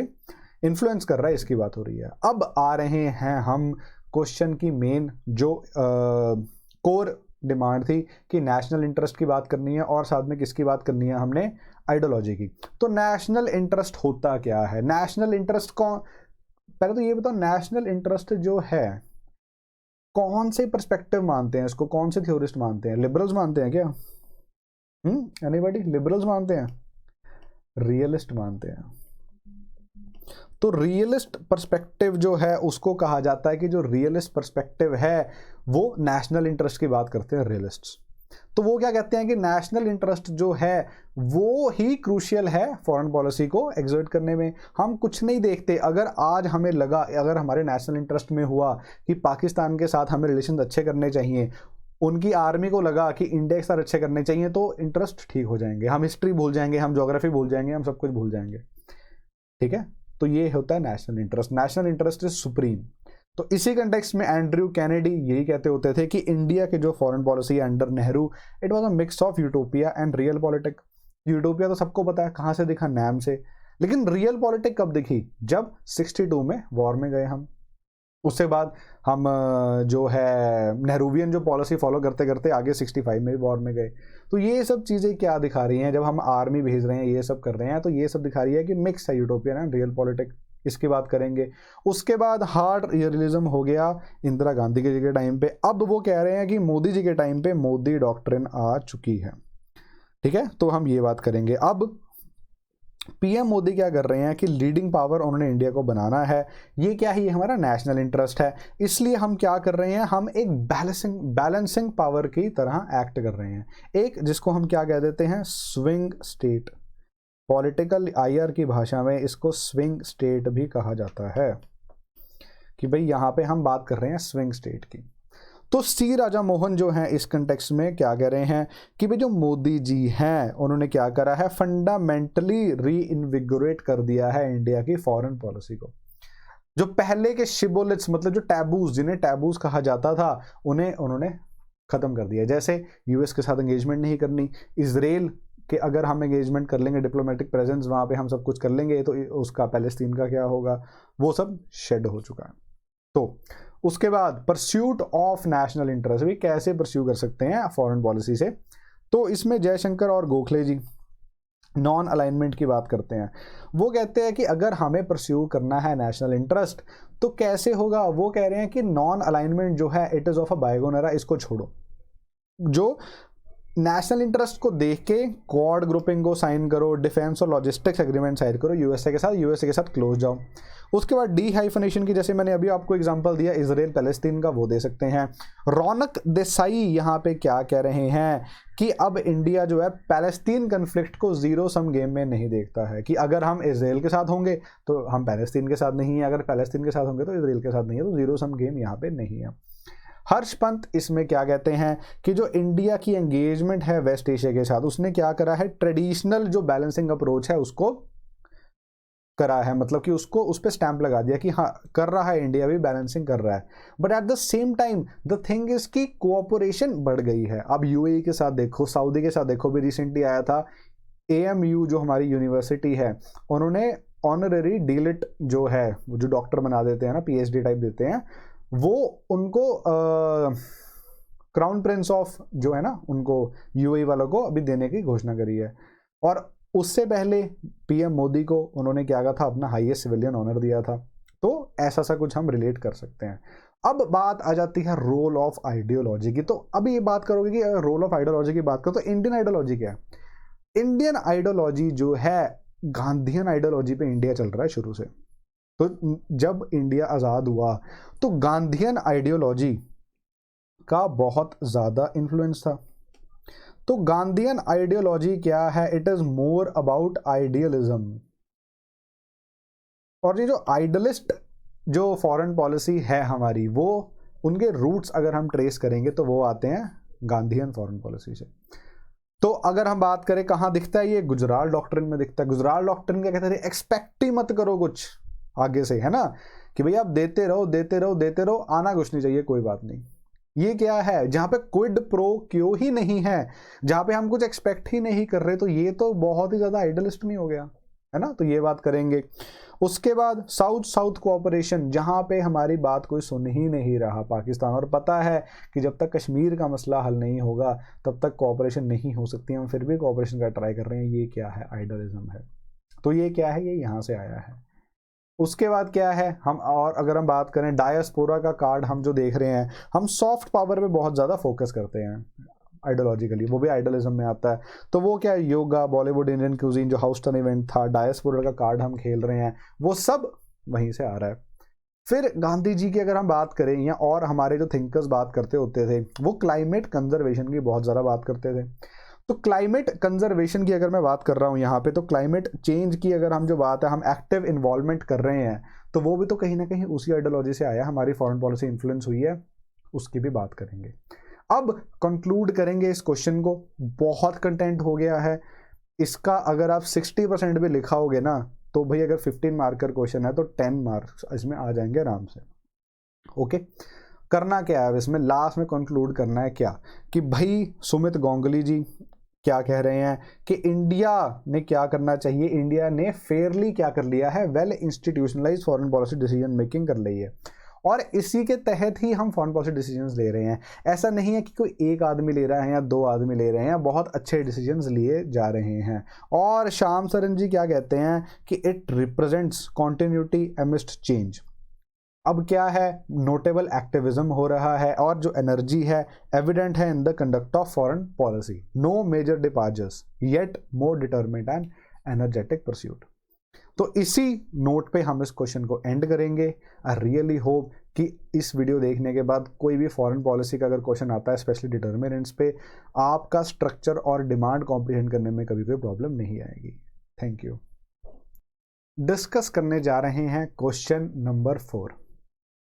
इन्फ्लुएंस कर रहा है, इसकी बात हो रही है। अब आ रहे हैं हम क्वेश्चन की मेन जो कोर डिमांड थी कि नेशनल इंटरेस्ट की बात करनी है और साथ में किसकी बात करनी है, हमने आइडियोलॉजी की। तो नेशनल इंटरेस्ट होता क्या है, नेशनल इंटरेस्ट कौन, पहले तो ये बताओ नेशनल इंटरेस्ट जो है कौन से पर्सपेक्टिव मानते हैं इसको, कौन से थ्योरिस्ट मानते हैं, लिबरल्स मानते हैं क्या, एनीबॉडी, लिबरल्स मानते हैं, रियलिस्ट मानते हैं। तो रियलिस्ट पर्सपेक्टिव जो है उसको कहा जाता है कि जो रियलिस्ट पर्सपेक्टिव है वो नेशनल इंटरेस्ट की बात करते हैं रियलिस्ट्स। तो वो क्या कहते हैं कि नेशनल इंटरेस्ट जो है वो ही क्रूशियल है फॉरेन पॉलिसी को एग्जर्ट करने में। हम कुछ नहीं देखते, अगर आज हमें लगा, अगर हमारे नेशनल इंटरेस्ट में हुआ कि पाकिस्तान के साथ हमें रिलेशन अच्छे करने चाहिए, उनकी आर्मी को लगा कि इंडिया के साथ अच्छे करने चाहिए, तो इंटरेस्ट ठीक हो जाएंगे, हम हिस्ट्री भूल जाएंगे, हम ज्योग्राफी भूल जाएंगे, हम सब कुछ भूल जाएंगे, ठीक है। तो ये होता है national interest, national interest is supreme. तो इसी कंटेक्स्ट में एंड्रयू कैनेडी यही कहते होते थे कि इंडिया के जो फॉरेन पॉलिसी है under Nehru, it was a mix of utopia and real politics. Utopia तो सबको पता है कहाँ से दिखा, नैम से, लेकिन रियल पॉलिटिक्स कब दिखी, जब 62 में वॉर में गए हम। उसके बाद हम जो है नेहरूवियन जो पॉलिसी फॉलो करते करते आगे 65 में भी वॉर में गए। तो ये सब चीज़ें क्या दिखा रही हैं, जब हम आर्मी भेज रहे हैं, ये सब कर रहे हैं, तो ये सब दिखा रही है कि मिक्स है यूटोपियन एंड रियल पॉलिटिक्स, इसकी बात करेंगे। उसके बाद हार्ड रियलिज्म हो गया इंदिरा गांधी जी के टाइम पे। अब वो कह रहे हैं कि मोदी जी के टाइम पे मोदी डॉक्ट्रिन आ चुकी है, ठीक है, तो हम ये बात करेंगे। अब पीएम मोदी क्या कर रहे हैं कि लीडिंग पावर उन्होंने इंडिया को बनाना है, ये क्या है, ये हमारा नेशनल इंटरेस्ट है, इसलिए हम क्या कर रहे हैं, हम एक बैलेंसिंग पावर की तरह एक्ट कर रहे हैं। एक जिसको हम क्या कह देते हैं, स्विंग स्टेट, पॉलिटिकल आईआर की भाषा में इसको स्विंग स्टेट भी कहा जाता है, कि भाई यहाँ पे हम बात कर रहे हैं स्विंग स्टेट की। तो सी राजा मोहन जो हैं इस कंटेक्स्ट में क्या कह रहे हैं कि भाई जो मोदी जी हैं उन्होंने क्या करा है, फंडामेंटली री इन्विगोरेट कर दिया है इंडिया की फॉरेन पॉलिसी को। जो पहले के शिबोलिट्स, मतलब जो टैबूज, जिन्हें टैबूज कहा जाता था, उन्हें उन्होंने खत्म कर दिया। जैसे यूएस के साथ एंगेजमेंट नहीं करनी, इजराइल कि अगर हम एंगेजमेंट कर लेंगे, डिप्लोमेटिक प्रेजेंस वहाँ पे हम सब कुछ कर लेंगे, तो उसका पैलेस्तीन का क्या होगा, वो सब शेड हो चुका है। तो उसके बाद परस्यूट ऑफ नेशनल इंटरेस्ट भी कैसे परस्यू कर सकते हैं फॉरेन पॉलिसी से, तो इसमें जयशंकर और गोखले जी नॉन अलाइनमेंट की बात करते हैं। वो कहते हैं कि अगर हमें परस्यू करना है नेशनल इंटरेस्ट तो कैसे होगा, वो कह रहे हैं कि नॉन अलाइनमेंट जो है इट इज़ ऑफ अ बायगोन एरा, इसको छोड़ो। जो नेशनल इंटरेस्ट को देख के क्वाड ग्रुपिंग को साइन करो, डिफेंस और लॉजिस्टिक्स एग्रीमेंट साइन करो यूएसए के साथ क्लोज जाओ। उसके बाद डी हाइफनेशन की, जैसे मैंने अभी आपको एग्जांपल दिया इजराइल पैलेस्तीन का, वो दे सकते हैं। रौनक देसाई यहाँ पे क्या कह रहे हैं कि अब इंडिया जो है पैलेस्तीन कन्फ्लिक्ट को जीरो सम गेम में नहीं देखता है, कि अगर हम इजराइल के साथ होंगे तो हम पैलेस्तीन के साथ नहीं है, अगर पैलेस्तीन के साथ होंगे तो इजराइल के साथ नहीं है, तो जीरो सम गेम यहाँ पे नहीं है। हर्ष पंत इसमें क्या कहते हैं कि जो इंडिया की एंगेजमेंट है वेस्ट एशिया के साथ, उसने क्या करा है, ट्रेडिशनल जो बैलेंसिंग अप्रोच है उसको करा है, मतलब कि उसको उस पर स्टैंप लगा दिया कि हाँ कर रहा है इंडिया भी बैलेंसिंग कर रहा है। But at the same time the thing is कि कोऑपरेशन बढ़ गई है। अब यूएई के साथ देखो, सऊदी के साथ देखो, भी रिसेंटली आया था एएमयू जो हमारी यूनिवर्सिटी है, उन्होंने ऑनररी डीलिट जो है, जो डॉक्टर बना देते हैं ना, पीएचडी टाइप देते हैं, वो उनको क्राउन प्रिंस ऑफ जो है ना, उनको यूएई वालों को अभी देने की घोषणा करी है। और उससे पहले पीएम मोदी को उन्होंने क्या कहा था, अपना हाईएस्ट सिविलियन ऑनर दिया था। तो ऐसा सा कुछ हम रिलेट कर सकते हैं। अब बात आ जाती है रोल ऑफ आइडियोलॉजी की। तो अभी ये बात करोगे कि अगर रोल ऑफ आइडियोलॉजी की बात करो तो इंडियन आइडियोलॉजी क्या है? इंडियन आइडियोलॉजी जो है, गांधीयन आइडियोलॉजी पे इंडिया चल रहा है शुरू से। तो जब इंडिया आज़ाद हुआ तो गांधीयन आइडियोलॉजी का बहुत ज़्यादा इन्फ्लुएंस था। तो गांधीयन आइडियोलॉजी क्या है? It is more about idealism. और ये जो आइडियलिस्ट जो फॉरेन पॉलिसी है हमारी, वो उनके रूट्स अगर हम ट्रेस करेंगे तो वो आते हैं गांधीयन फॉरेन पॉलिसी से। तो अगर हम बात करें कहाँ दिखता है, ये गुजराल डॉक्ट्रिन में दिखता है। गुजराल डॉक्ट्रिन क्या कहते हैं? एक्सपेक्ट ही मत करो कुछ आगे से, है ना, कि भैया आप देते रहो देते रहो देते रहो, आना कुछ नहीं चाहिए, कोई बात नहीं। ये क्या है? जहां पे क्विड प्रो क्यो ही नहीं है, जहां पे हम कुछ एक्सपेक्ट ही नहीं कर रहे, तो ये तो बहुत ही ज्यादा आइडियलिस्ट नहीं हो गया, है ना? तो ये बात करेंगे। उसके बाद साउथ साउथ कोऑपरेशन, जहां पे हमारी बात कोई सुन ही नहीं रहा पाकिस्तान, और पता है कि जब तक कश्मीर का मसला हल नहीं होगा तब तक कोऑपरेशन नहीं हो सकती, हम फिर भी कोऑपरेशन का ट्राई कर रहे हैं। ये क्या है? आइडियलिज्म है। तो ये क्या है? ये यहां से आया है। उसके बाद क्या है हम, और अगर हम बात करें डायस्पोरा का कार्ड हम जो देख रहे हैं, हम सॉफ्ट पावर पे बहुत ज़्यादा फोकस करते हैं आइडियोलॉजिकली, वो भी आइडियलिज्म में आता है। तो वो क्या है? योगा, बॉलीवुड, इंडियन क्यूजीन, जो हाउस्टन इवेंट था, डायस्पोरा का कार्ड हम खेल रहे हैं, वो सब वहीं से आ रहा है। फिर गांधी जी की अगर हम बात करें, या और हमारे जो थिंकर्स बात करते होते थे, वो क्लाइमेट कंजर्वेशन की बहुत ज़्यादा बात करते थे। तो क्लाइमेट कंजर्वेशन की अगर मैं बात कर रहा हूँ यहाँ पे, तो क्लाइमेट चेंज की अगर हम जो बात है, हम एक्टिव इन्वॉल्वमेंट कर रहे हैं, तो वो भी तो कहीं ना कहीं उसी आइडियोलॉजी से आया, हमारी फॉरेन पॉलिसी इन्फ्लुएंस हुई है, उसकी भी बात करेंगे। अब कंक्लूड करेंगे इस क्वेश्चन को। बहुत कंटेंट हो गया है इसका, अगर आप 60% भी लिखाओगे ना, तो भाई अगर 15 मार्कर क्वेश्चन है तो 10 मार्क्स इसमें आ जाएंगे आराम से। ओके, करना क्या है इसमें? लास्ट में कंक्लूड करना है क्या, कि भाई सुमित गोंगली जी क्या कह रहे हैं कि इंडिया ने क्या करना चाहिए, इंडिया ने फेयरली क्या कर लिया है, well institutionalize foreign policy decision making कर ली है, और इसी के तहत ही हम फॉरेन पॉलिसी डिसीजंस ले रहे हैं। ऐसा नहीं है कि कोई एक आदमी ले रहा है या दो आदमी ले रहे हैं, बहुत अच्छे डिसीजंस लिए जा रहे हैं। और श्याम सरन जी क्या कहते हैं कि it represents continuity amidst change. अब क्या है? नोटेबल एक्टिविज्म हो रहा है, और जो एनर्जी है एविडेंट है in the conduct of foreign policy, no major departures yet more determined and energetic pursuit. तो इसी नोट पे हम इस क्वेश्चन को एंड करेंगे। आई रियली होप कि इस वीडियो देखने के बाद कोई भी फॉरेन पॉलिसी का अगर क्वेश्चन आता है, स्पेशली डिटर्मिनेंट्स पे, आपका स्ट्रक्चर और डिमांड कॉम्प्रिहेंड करने में कभी कोई प्रॉब्लम नहीं आएगी। Thank you. डिस्कस करने जा रहे हैं क्वेश्चन नंबर 4।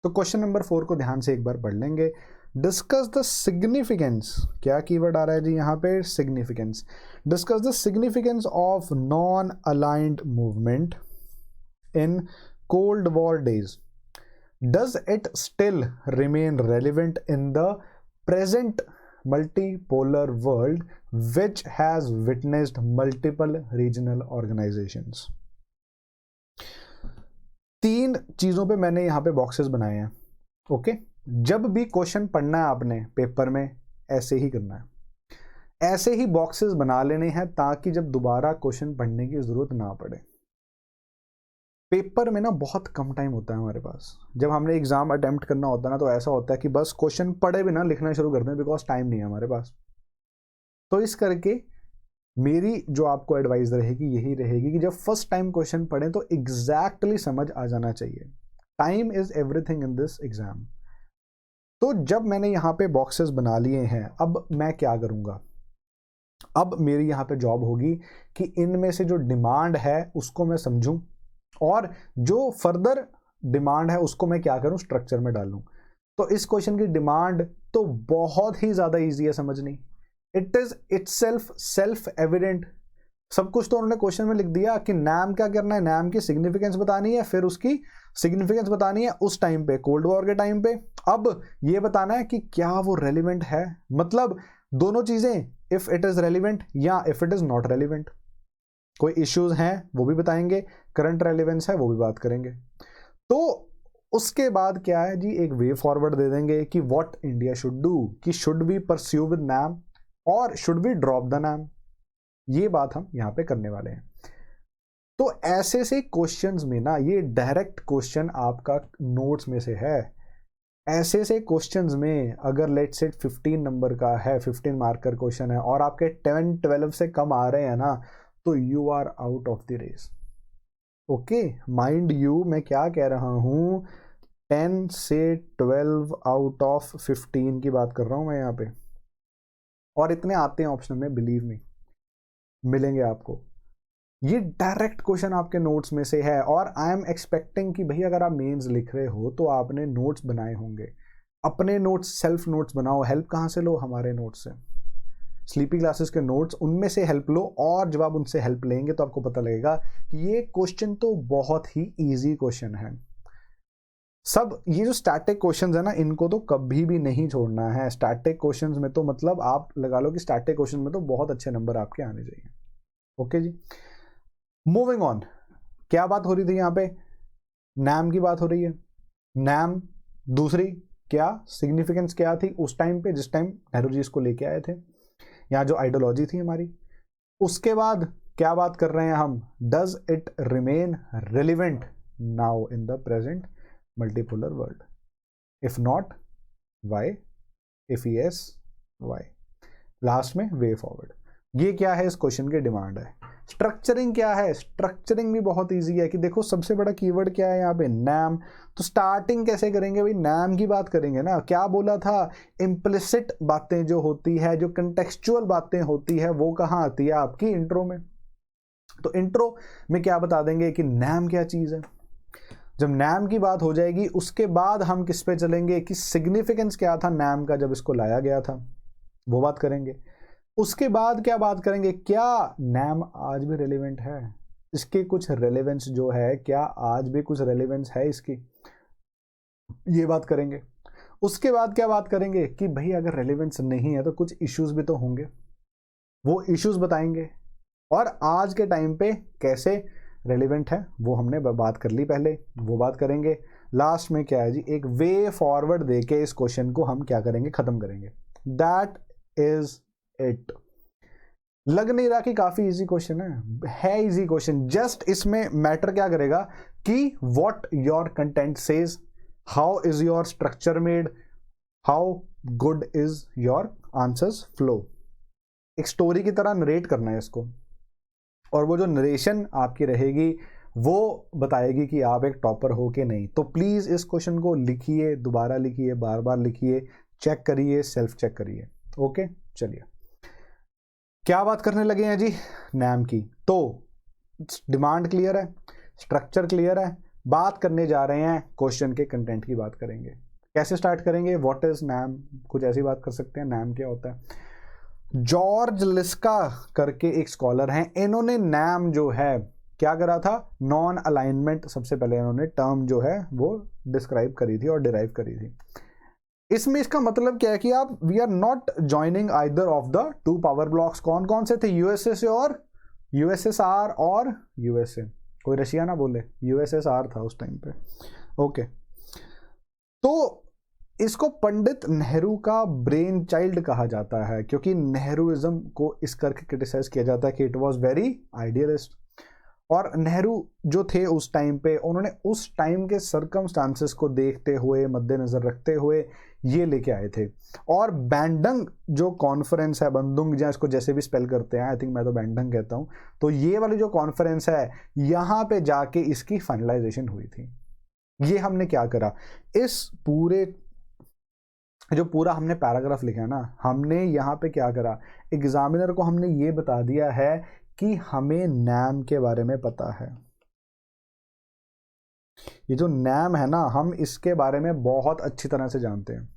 तो क्वेश्चन नंबर 4 को ध्यान से एक बार पढ़ लेंगे। डिस्कस द सिग्निफिकेंस, क्या कीवर्ड आ रहा है जी यहाँ पे? Significance. Discuss the significance of non aligned movement in cold war days. Does it still remain relevant in the present multipolar world which has witnessed multiple regional organizations? 3 चीजों पे मैंने यहाँ पे बॉक्सेस बनाए हैं। ओके, जब भी क्वेश्चन पढ़ना है आपने पेपर में, ऐसे ही करना है, ऐसे ही बॉक्सेस बना लेने हैं, ताकि जब दोबारा क्वेश्चन पढ़ने की जरूरत ना पड़े। पेपर में ना बहुत कम टाइम होता है हमारे पास, जब हमने एग्जाम अटेम्प्ट करना होता है ना, तो ऐसा होता है कि बस क्वेश्चन पढ़े बिना लिखना शुरू कर दें, बिकॉज टाइम नहीं है हमारे पास। तो इस करके मेरी जो आपको एडवाइस रहेगी यही रहेगी कि जब फर्स्ट टाइम क्वेश्चन पढ़ें तो एग्जैक्टली समझ आ जाना चाहिए। Time is everything in this exam. तो जब मैंने यहाँ पे बॉक्सेस बना लिए हैं, अब मैं क्या करूँगा? अब मेरी यहाँ पे जॉब होगी कि इनमें से जो डिमांड है उसको मैं समझूं, और जो फर्दर डिमांड है उसको मैं क्या करूं? स्ट्रक्चर में डालूं। तो इस क्वेश्चन की डिमांड तो बहुत ही ज्यादा इजी है समझनी। It is itself self evident. सब कुछ तो उन्होंने क्वेश्चन में लिख दिया कि नाम क्या करना है, नाम की सिग्निफिकेंस बतानी है, फिर उसकी सिग्निफिकेंस बतानी है उस टाइम पे, कोल्ड वॉर के टाइम पे। अब ये बताना है कि क्या वो रेलिवेंट है, मतलब दोनों चीजें, इफ इट इज रेलिवेंट या if it is not relevant. कोई इश्यूज हैं वो भी बताएंगे, करंट रेलिवेंस है वो भी बात करेंगे। तो उसके बाद क्या है जी, एक वे फॉरवर्ड दे देंगे कि व्हाट इंडिया शुड डू, कि should we pursue with NAM और should we drop the NAM. ये बात हम यहाँ पे करने वाले हैं। तो ऐसे से क्वेश्चंस में ना, ये डायरेक्ट क्वेश्चन आपका नोट्स में से है, ऐसे से क्वेश्चंस में अगर लेट्स से 15 नंबर का है, 15 मार्क का क्वेश्चन है और आपके 10 12 से कम आ रहे हैं ना, तो you are out of the race. Okay, mind you, मैं क्या कह रहा हूं, 10 से 12 आउट ऑफ 15 की बात कर रहा हूं मैं यहाँ पे, और इतने आते हैं ऑप्शन में, बिलीव मी, मिलेंगे आपको। ये डायरेक्ट क्वेश्चन आपके नोट्स में से है, और आई एम एक्सपेक्टिंग कि भाई अगर आप मेंस लिख रहे हो तो आपने नोट्स बनाए होंगे। अपने नोट्स, सेल्फ नोट्स बनाओ। हेल्प कहाँ से लो? हमारे नोट्स से, स्लीपी क्लासेस के नोट्स, उनमें से हेल्प लो। और जब आप उनसे हेल्प लेंगे तो आपको पता लगेगा कि ये क्वेश्चन तो बहुत ही ईजी क्वेश्चन है। सब ये जो स्टैटिक क्वेश्चंस है ना, इनको तो कभी भी नहीं छोड़ना है। स्टैटिक क्वेश्चंस में तो मतलब आप लगा लो कि स्टैटिक क्वेश्चन में तो बहुत अच्छे नंबर आपके आने चाहिए। ओके जी, मूविंग ऑन। क्या बात हो रही थी यहाँ पे? नैम की बात हो रही है। नैम, दूसरी क्या सिग्निफिकेंस क्या थी उस टाइम पे, जिस टाइम नेहरू जी इसको लेके आए थे, यहाँ जो आइडियोलॉजी थी हमारी। उसके बाद क्या बात कर रहे हैं हम? Does it remain relevant now in the present multipolar world? If not, why? If yes, why? Last में वे फॉरवर्ड। ये क्या है? इस क्वेश्चन की डिमांड है। स्ट्रक्चरिंग क्या है? स्ट्रक्चरिंग भी बहुत इजी है कि देखो सबसे बड़ा कीवर्ड क्या है यहाँ पे? नैम। तो स्टार्टिंग कैसे करेंगे भाई? नैम की बात करेंगे ना। क्या बोला था? इम्प्लिसिट बातें जो होती है, जो कंटेक्चुअल बातें होती है, वो कहाँ आती है? आपकी इंट्रो में। तो इंट्रो में क्या बता देंगे कि नैम क्या चीज है। जब नैम की बात हो जाएगी उसके बाद हम किस पे चलेंगे कि सिग्निफिकेंस क्या था नैम का जब इसको लाया गया था, वो बात करेंगे। उसके बाद क्या बात करेंगे? क्या नैम आज भी रेलेवेंट है? इसके कुछ रेलेवेंस जो है, क्या आज भी कुछ रेलेवेंस है इसकी? ये बात करेंगे। उसके बाद क्या बात करेंगे कि भाई अगर रेलेवेंस नहीं है तो कुछ इश्यूज भी तो होंगे, वो इश्यूज बताएंगे। और आज के टाइम पे कैसे रेलेवेंट है वो हमने बात कर ली पहले, वो बात करेंगे। लास्ट में क्या है जी? एक वे फॉरवर्ड देके इस क्वेश्चन को हम क्या करेंगे? खत्म करेंगे। That is it. लग नहीं रहा कि काफी इजी क्वेश्चन है इजी क्वेश्चन। जस्ट इसमें मैटर क्या करेगा कि what your content says, how is your structure made, how good is your answers flow. एक स्टोरी की तरह नरेट करना है इसको, और वो जो नरेशन आपकी रहेगी वो बताएगी कि आप एक टॉपर हो कि नहीं। तो प्लीज इस क्वेश्चन को लिखिए, दोबारा लिखिए, बार बार लिखिए, चेक करिए, सेल्फ चेक करिए। ओके, चलिए क्या बात करने लगे हैं जी? नैम की। तो डिमांड क्लियर है, स्ट्रक्चर क्लियर है, बात करने जा रहे हैं क्वेश्चन के कंटेंट की बात करेंगे। कैसे स्टार्ट करेंगे? व्हाट इज नैम, कुछ ऐसी बात कर सकते हैं। नैम क्या होता है? जॉर्ज लिस्का करके एक स्कॉलर हैं, इन्होंने नैम जो है क्या करा था? नॉन अलाइनमेंट सबसे पहले इन्होंने टर्म जो है वो डिस्क्राइब करी थी और डिराइव करी थी। इसमें इसका मतलब क्या है कि आप we are not joining either of the two power blocs. कौन कौन से थे? यूएसएस और यूएसएसआर और यूएसए। कोई रशिया ना बोले, यूएसएसआर था उस टाइम पे। ओके, तो इसको पंडित नेहरू का ब्रेन चाइल्ड कहा जाता है, क्योंकि नेहरूइज्म को इस करके क्रिटिसाइज किया जाता है कि इट वाज वेरी आइडियलिस्ट। और नेहरू जो थे उस टाइम पे, उन्होंने उस टाइम के सर्कमस्टांसेस को देखते हुए, मद्देनजर रखते हुए ये लेके आए थे। और बैंडंग जो कॉन्फ्रेंस है, बंदुंग या इसको जैसे भी स्पेल करते हैं, आई थिंक मैं तो बैंडंग कहता हूँ, तो ये वाली जो कॉन्फ्रेंस है यहाँ पे जाके इसकी फाइनलाइजेशन हुई थी। ये हमने क्या करा, इस पूरे जो पूरा हमने पैराग्राफ लिखा है ना, हमने यहाँ पे क्या करा, एग्जामिनर को हमने ये बता दिया है कि हमें नैम के बारे में पता है। ये जो नैम है ना, हम इसके बारे में बहुत अच्छी तरह से जानते हैं।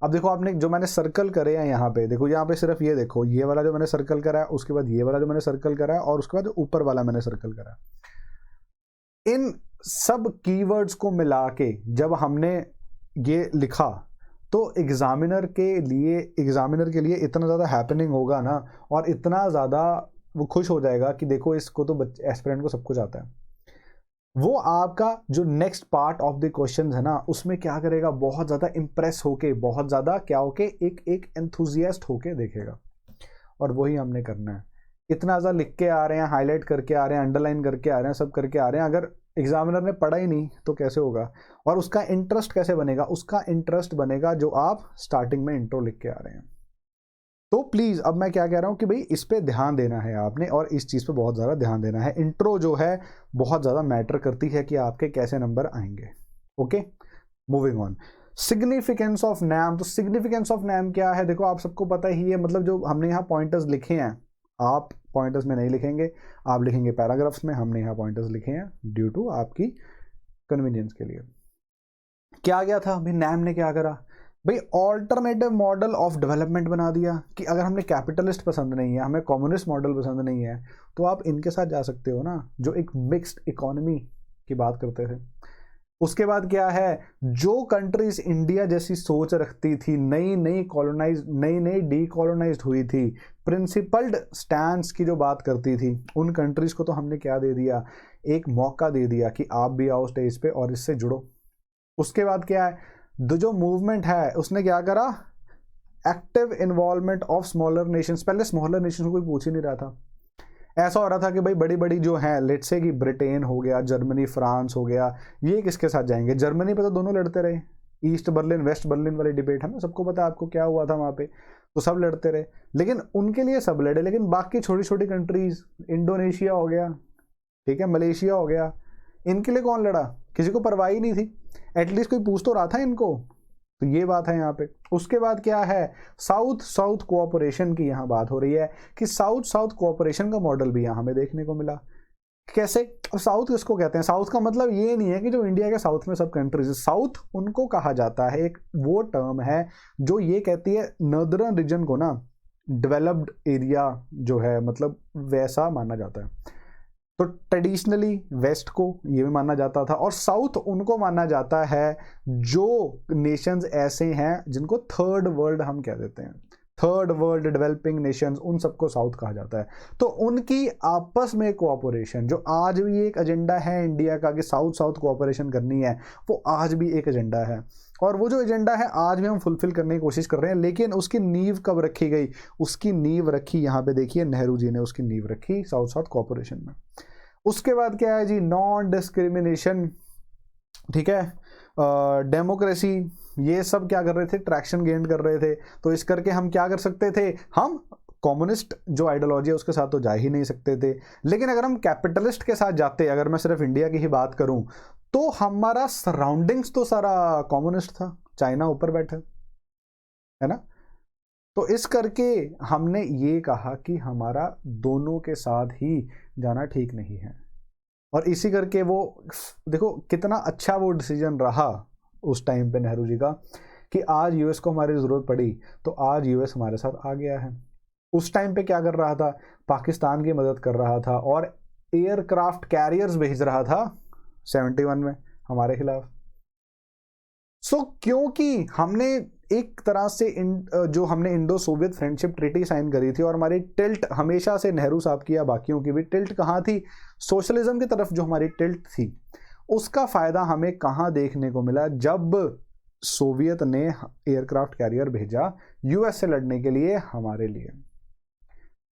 अब देखो आपने जो मैंने सर्कल करे हैं यहाँ पे, देखो यहाँ पे सिर्फ ये देखो, ये वाला जो मैंने सर्कल करा है, उसके बाद ये वाला जो मैंने सर्कल करा है, और उसके बाद ऊपर वाला मैंने सर्कल करा है। इन सब कीवर्ड्स को मिला के जब हमने ये लिखा तो एग्जामिनर के लिए इतना ज़्यादा हैपनिंग होगा ना, और इतना ज़्यादा वो खुश हो जाएगा कि देखो इसको तो एस्पिरेंट को सब कुछ आता है। वो आपका जो next part of the question है ना, उसमें क्या करेगा, बहुत ज़्यादा इंप्रेस होके, बहुत ज़्यादा क्या होके, एक एंथुजियास्ट होके देखेगा। और वही हमने करना है। इतना ज़्यादा लिख के आ रहे हैं, हाईलाइट करके आ रहे हैं, अंडरलाइन करके आ रहे हैं, सब करके आ रहे हैं, अगर एग्जामिनर ने पढ़ा ही नहीं तो कैसे होगा। और उसका इंटरेस्ट कैसे बनेगा, उसका इंटरेस्ट बनेगा जो आप स्टार्टिंग में इंट्रो लिख के आ रहे हैं। तो प्लीज़ अब मैं क्या कह रहा हूँ कि भाई इस पे ध्यान देना है आपने, और इस चीज़ पे बहुत ज़्यादा ध्यान देना है। इंट्रो जो है बहुत ज़्यादा मैटर करती है कि आपके कैसे नंबर आएंगे। Okay, moving on. Significance of नाम। तो सिग्निफिकेंस ऑफ नाम क्या है, देखो आप सबको पता ही है, मतलब जो हमने यहाँ पॉइंटर्स लिखे हैं, आप पॉइंटर्स में नहीं लिखेंगे, आप लिखेंगे पैराग्राफ्स में। हमने यहाँ पॉइंटर्स लिखे हैं ड्यू टू आपकी कन्वीनियंस के लिए। क्या गया था भाई, नाम ने क्या करा भाई, ऑल्टरनेटिव मॉडल ऑफ डेवलपमेंट बना दिया कि अगर हमने कैपिटलिस्ट पसंद नहीं है, हमें कम्युनिस्ट मॉडल पसंद नहीं है, तो आप इनके साथ जा सकते हो ना, जो एक मिक्स्ड इकोनॉमी की बात करते थे। उसके बाद क्या है, जो कंट्रीज इंडिया जैसी सोच रखती थी, नई नई डीकॉलोनाइज्ड हुई थी, प्रिंसिपल्ड स्टैंड्स की जो बात करती थी, उन कंट्रीज को तो हमने क्या दे दिया, एक मौका दे दिया कि आप भी आओ स्टेज पे और इससे जुड़ो। उसके बाद क्या है, जो मूवमेंट है उसने क्या करा, active involvement of smaller Nations. पहले स्मॉलर नेशंस को कोई पूछ ही नहीं रहा था। ऐसा हो रहा था कि भाई बड़ी बड़ी जो है, लेट्स से कि ब्रिटेन हो गया, जर्मनी, फ्रांस हो गया, ये किसके साथ जाएंगे। जर्मनी पे तो दोनों लड़ते रहे, ईस्ट बर्लिन वेस्ट बर्लिन वाली डिबेट है ना, सबको पता है आपको क्या हुआ था वहाँ पे, तो सब लड़ते रहे, लेकिन उनके लिए सब लड़े। लेकिन बाकी छोटी छोटी कंट्रीज, इंडोनेशिया हो गया, ठीक है, मलेशिया हो गया, इनके लिए कौन लड़ा, किसी को परवाह ही नहीं थी। एटलीस्ट कोई पूछ तो रहा था इनको। तो ये बात है यहाँ पे। उसके बाद क्या है, साउथ साउथ कोऑपरेशन की यहाँ बात हो रही है कि साउथ साउथ कोऑपरेशन का मॉडल भी यहाँ हमें देखने को मिला। कैसे, साउथ किसको कहते हैं, साउथ का मतलब ये नहीं है कि जो इंडिया के साउथ में सब कंट्रीज, साउथ उनको कहा जाता है, एक वो टर्म है जो ये कहती है नॉर्दर्न रीजन को ना डेवलप्ड एरिया जो है, मतलब वैसा माना जाता है। तो ट्रेडिशनली वेस्ट को ये भी माना जाता था, और साउथ उनको माना जाता है जो नेशंस ऐसे हैं जिनको थर्ड वर्ल्ड हम कह देते हैं, थर्ड वर्ल्ड डेवलपिंग नेशंस, उन सबको साउथ कहा जाता है। तो उनकी आपस में कोऑपरेशन, जो आज भी एक एजेंडा है इंडिया का कि साउथ साउथ कोऑपरेशन करनी है, वो आज भी एक एजेंडा है। और वो जो एजेंडा है आज भी हम फुलफिल करने की कोशिश कर रहे हैं। लेकिन उसकी नींव कब रखी गई, उसकी नींव रखी यहाँ पे देखिए, नेहरू जी ने उसकी नींव रखी साउथ साउथ कोऑपरेशन में। उसके बाद क्या है जी, नॉन डिस्क्रिमिनेशन, ठीक है, डेमोक्रेसी, ये सब क्या कर रहे थे, ट्रैक्शन गेन कर रहे थे। तो इस करके हम क्या कर सकते थे, हम कम्युनिस्ट जो आइडियोलॉजी है उसके साथ तो जा ही नहीं सकते थे। लेकिन अगर हम कैपिटलिस्ट के साथ जाते, अगर मैं सिर्फ इंडिया की ही बात करूं, तो हमारा सराउंडिंग्स तो सारा कम्युनिस्ट था, चाइना ऊपर बैठा है ना। तो इस करके हमने ये कहा कि हमारा दोनों के साथ ही जाना ठीक नहीं है। और इसी करके वो देखो कितना अच्छा वो डिसीजन रहा उस टाइम पे नेहरू जी का, कि आज यूएस को हमारी ज़रूरत पड़ी तो आज यूएस हमारे साथ आ गया है। उस टाइम पे क्या कर रहा था, पाकिस्तान की मदद कर रहा था और एयरक्राफ्ट कैरियर्स भेज रहा था 71 में हमारे खिलाफ। क्योंकि हमने एक तरह से जो हमने Indo Soviet friendship treaty sign करी थी, और हमारी टिल्ट हमेशा से, नेहरू साहब की या बाकियों की भी टिल्ट कहाँ थी, सोशलिज्म की तरफ जो हमारी टिल्ट थी, उसका फायदा हमें कहाँ देखने को मिला, जब सोवियत ने एयरक्राफ्ट कैरियर भेजा यूएस से लड़ने के लिए हमारे लिए।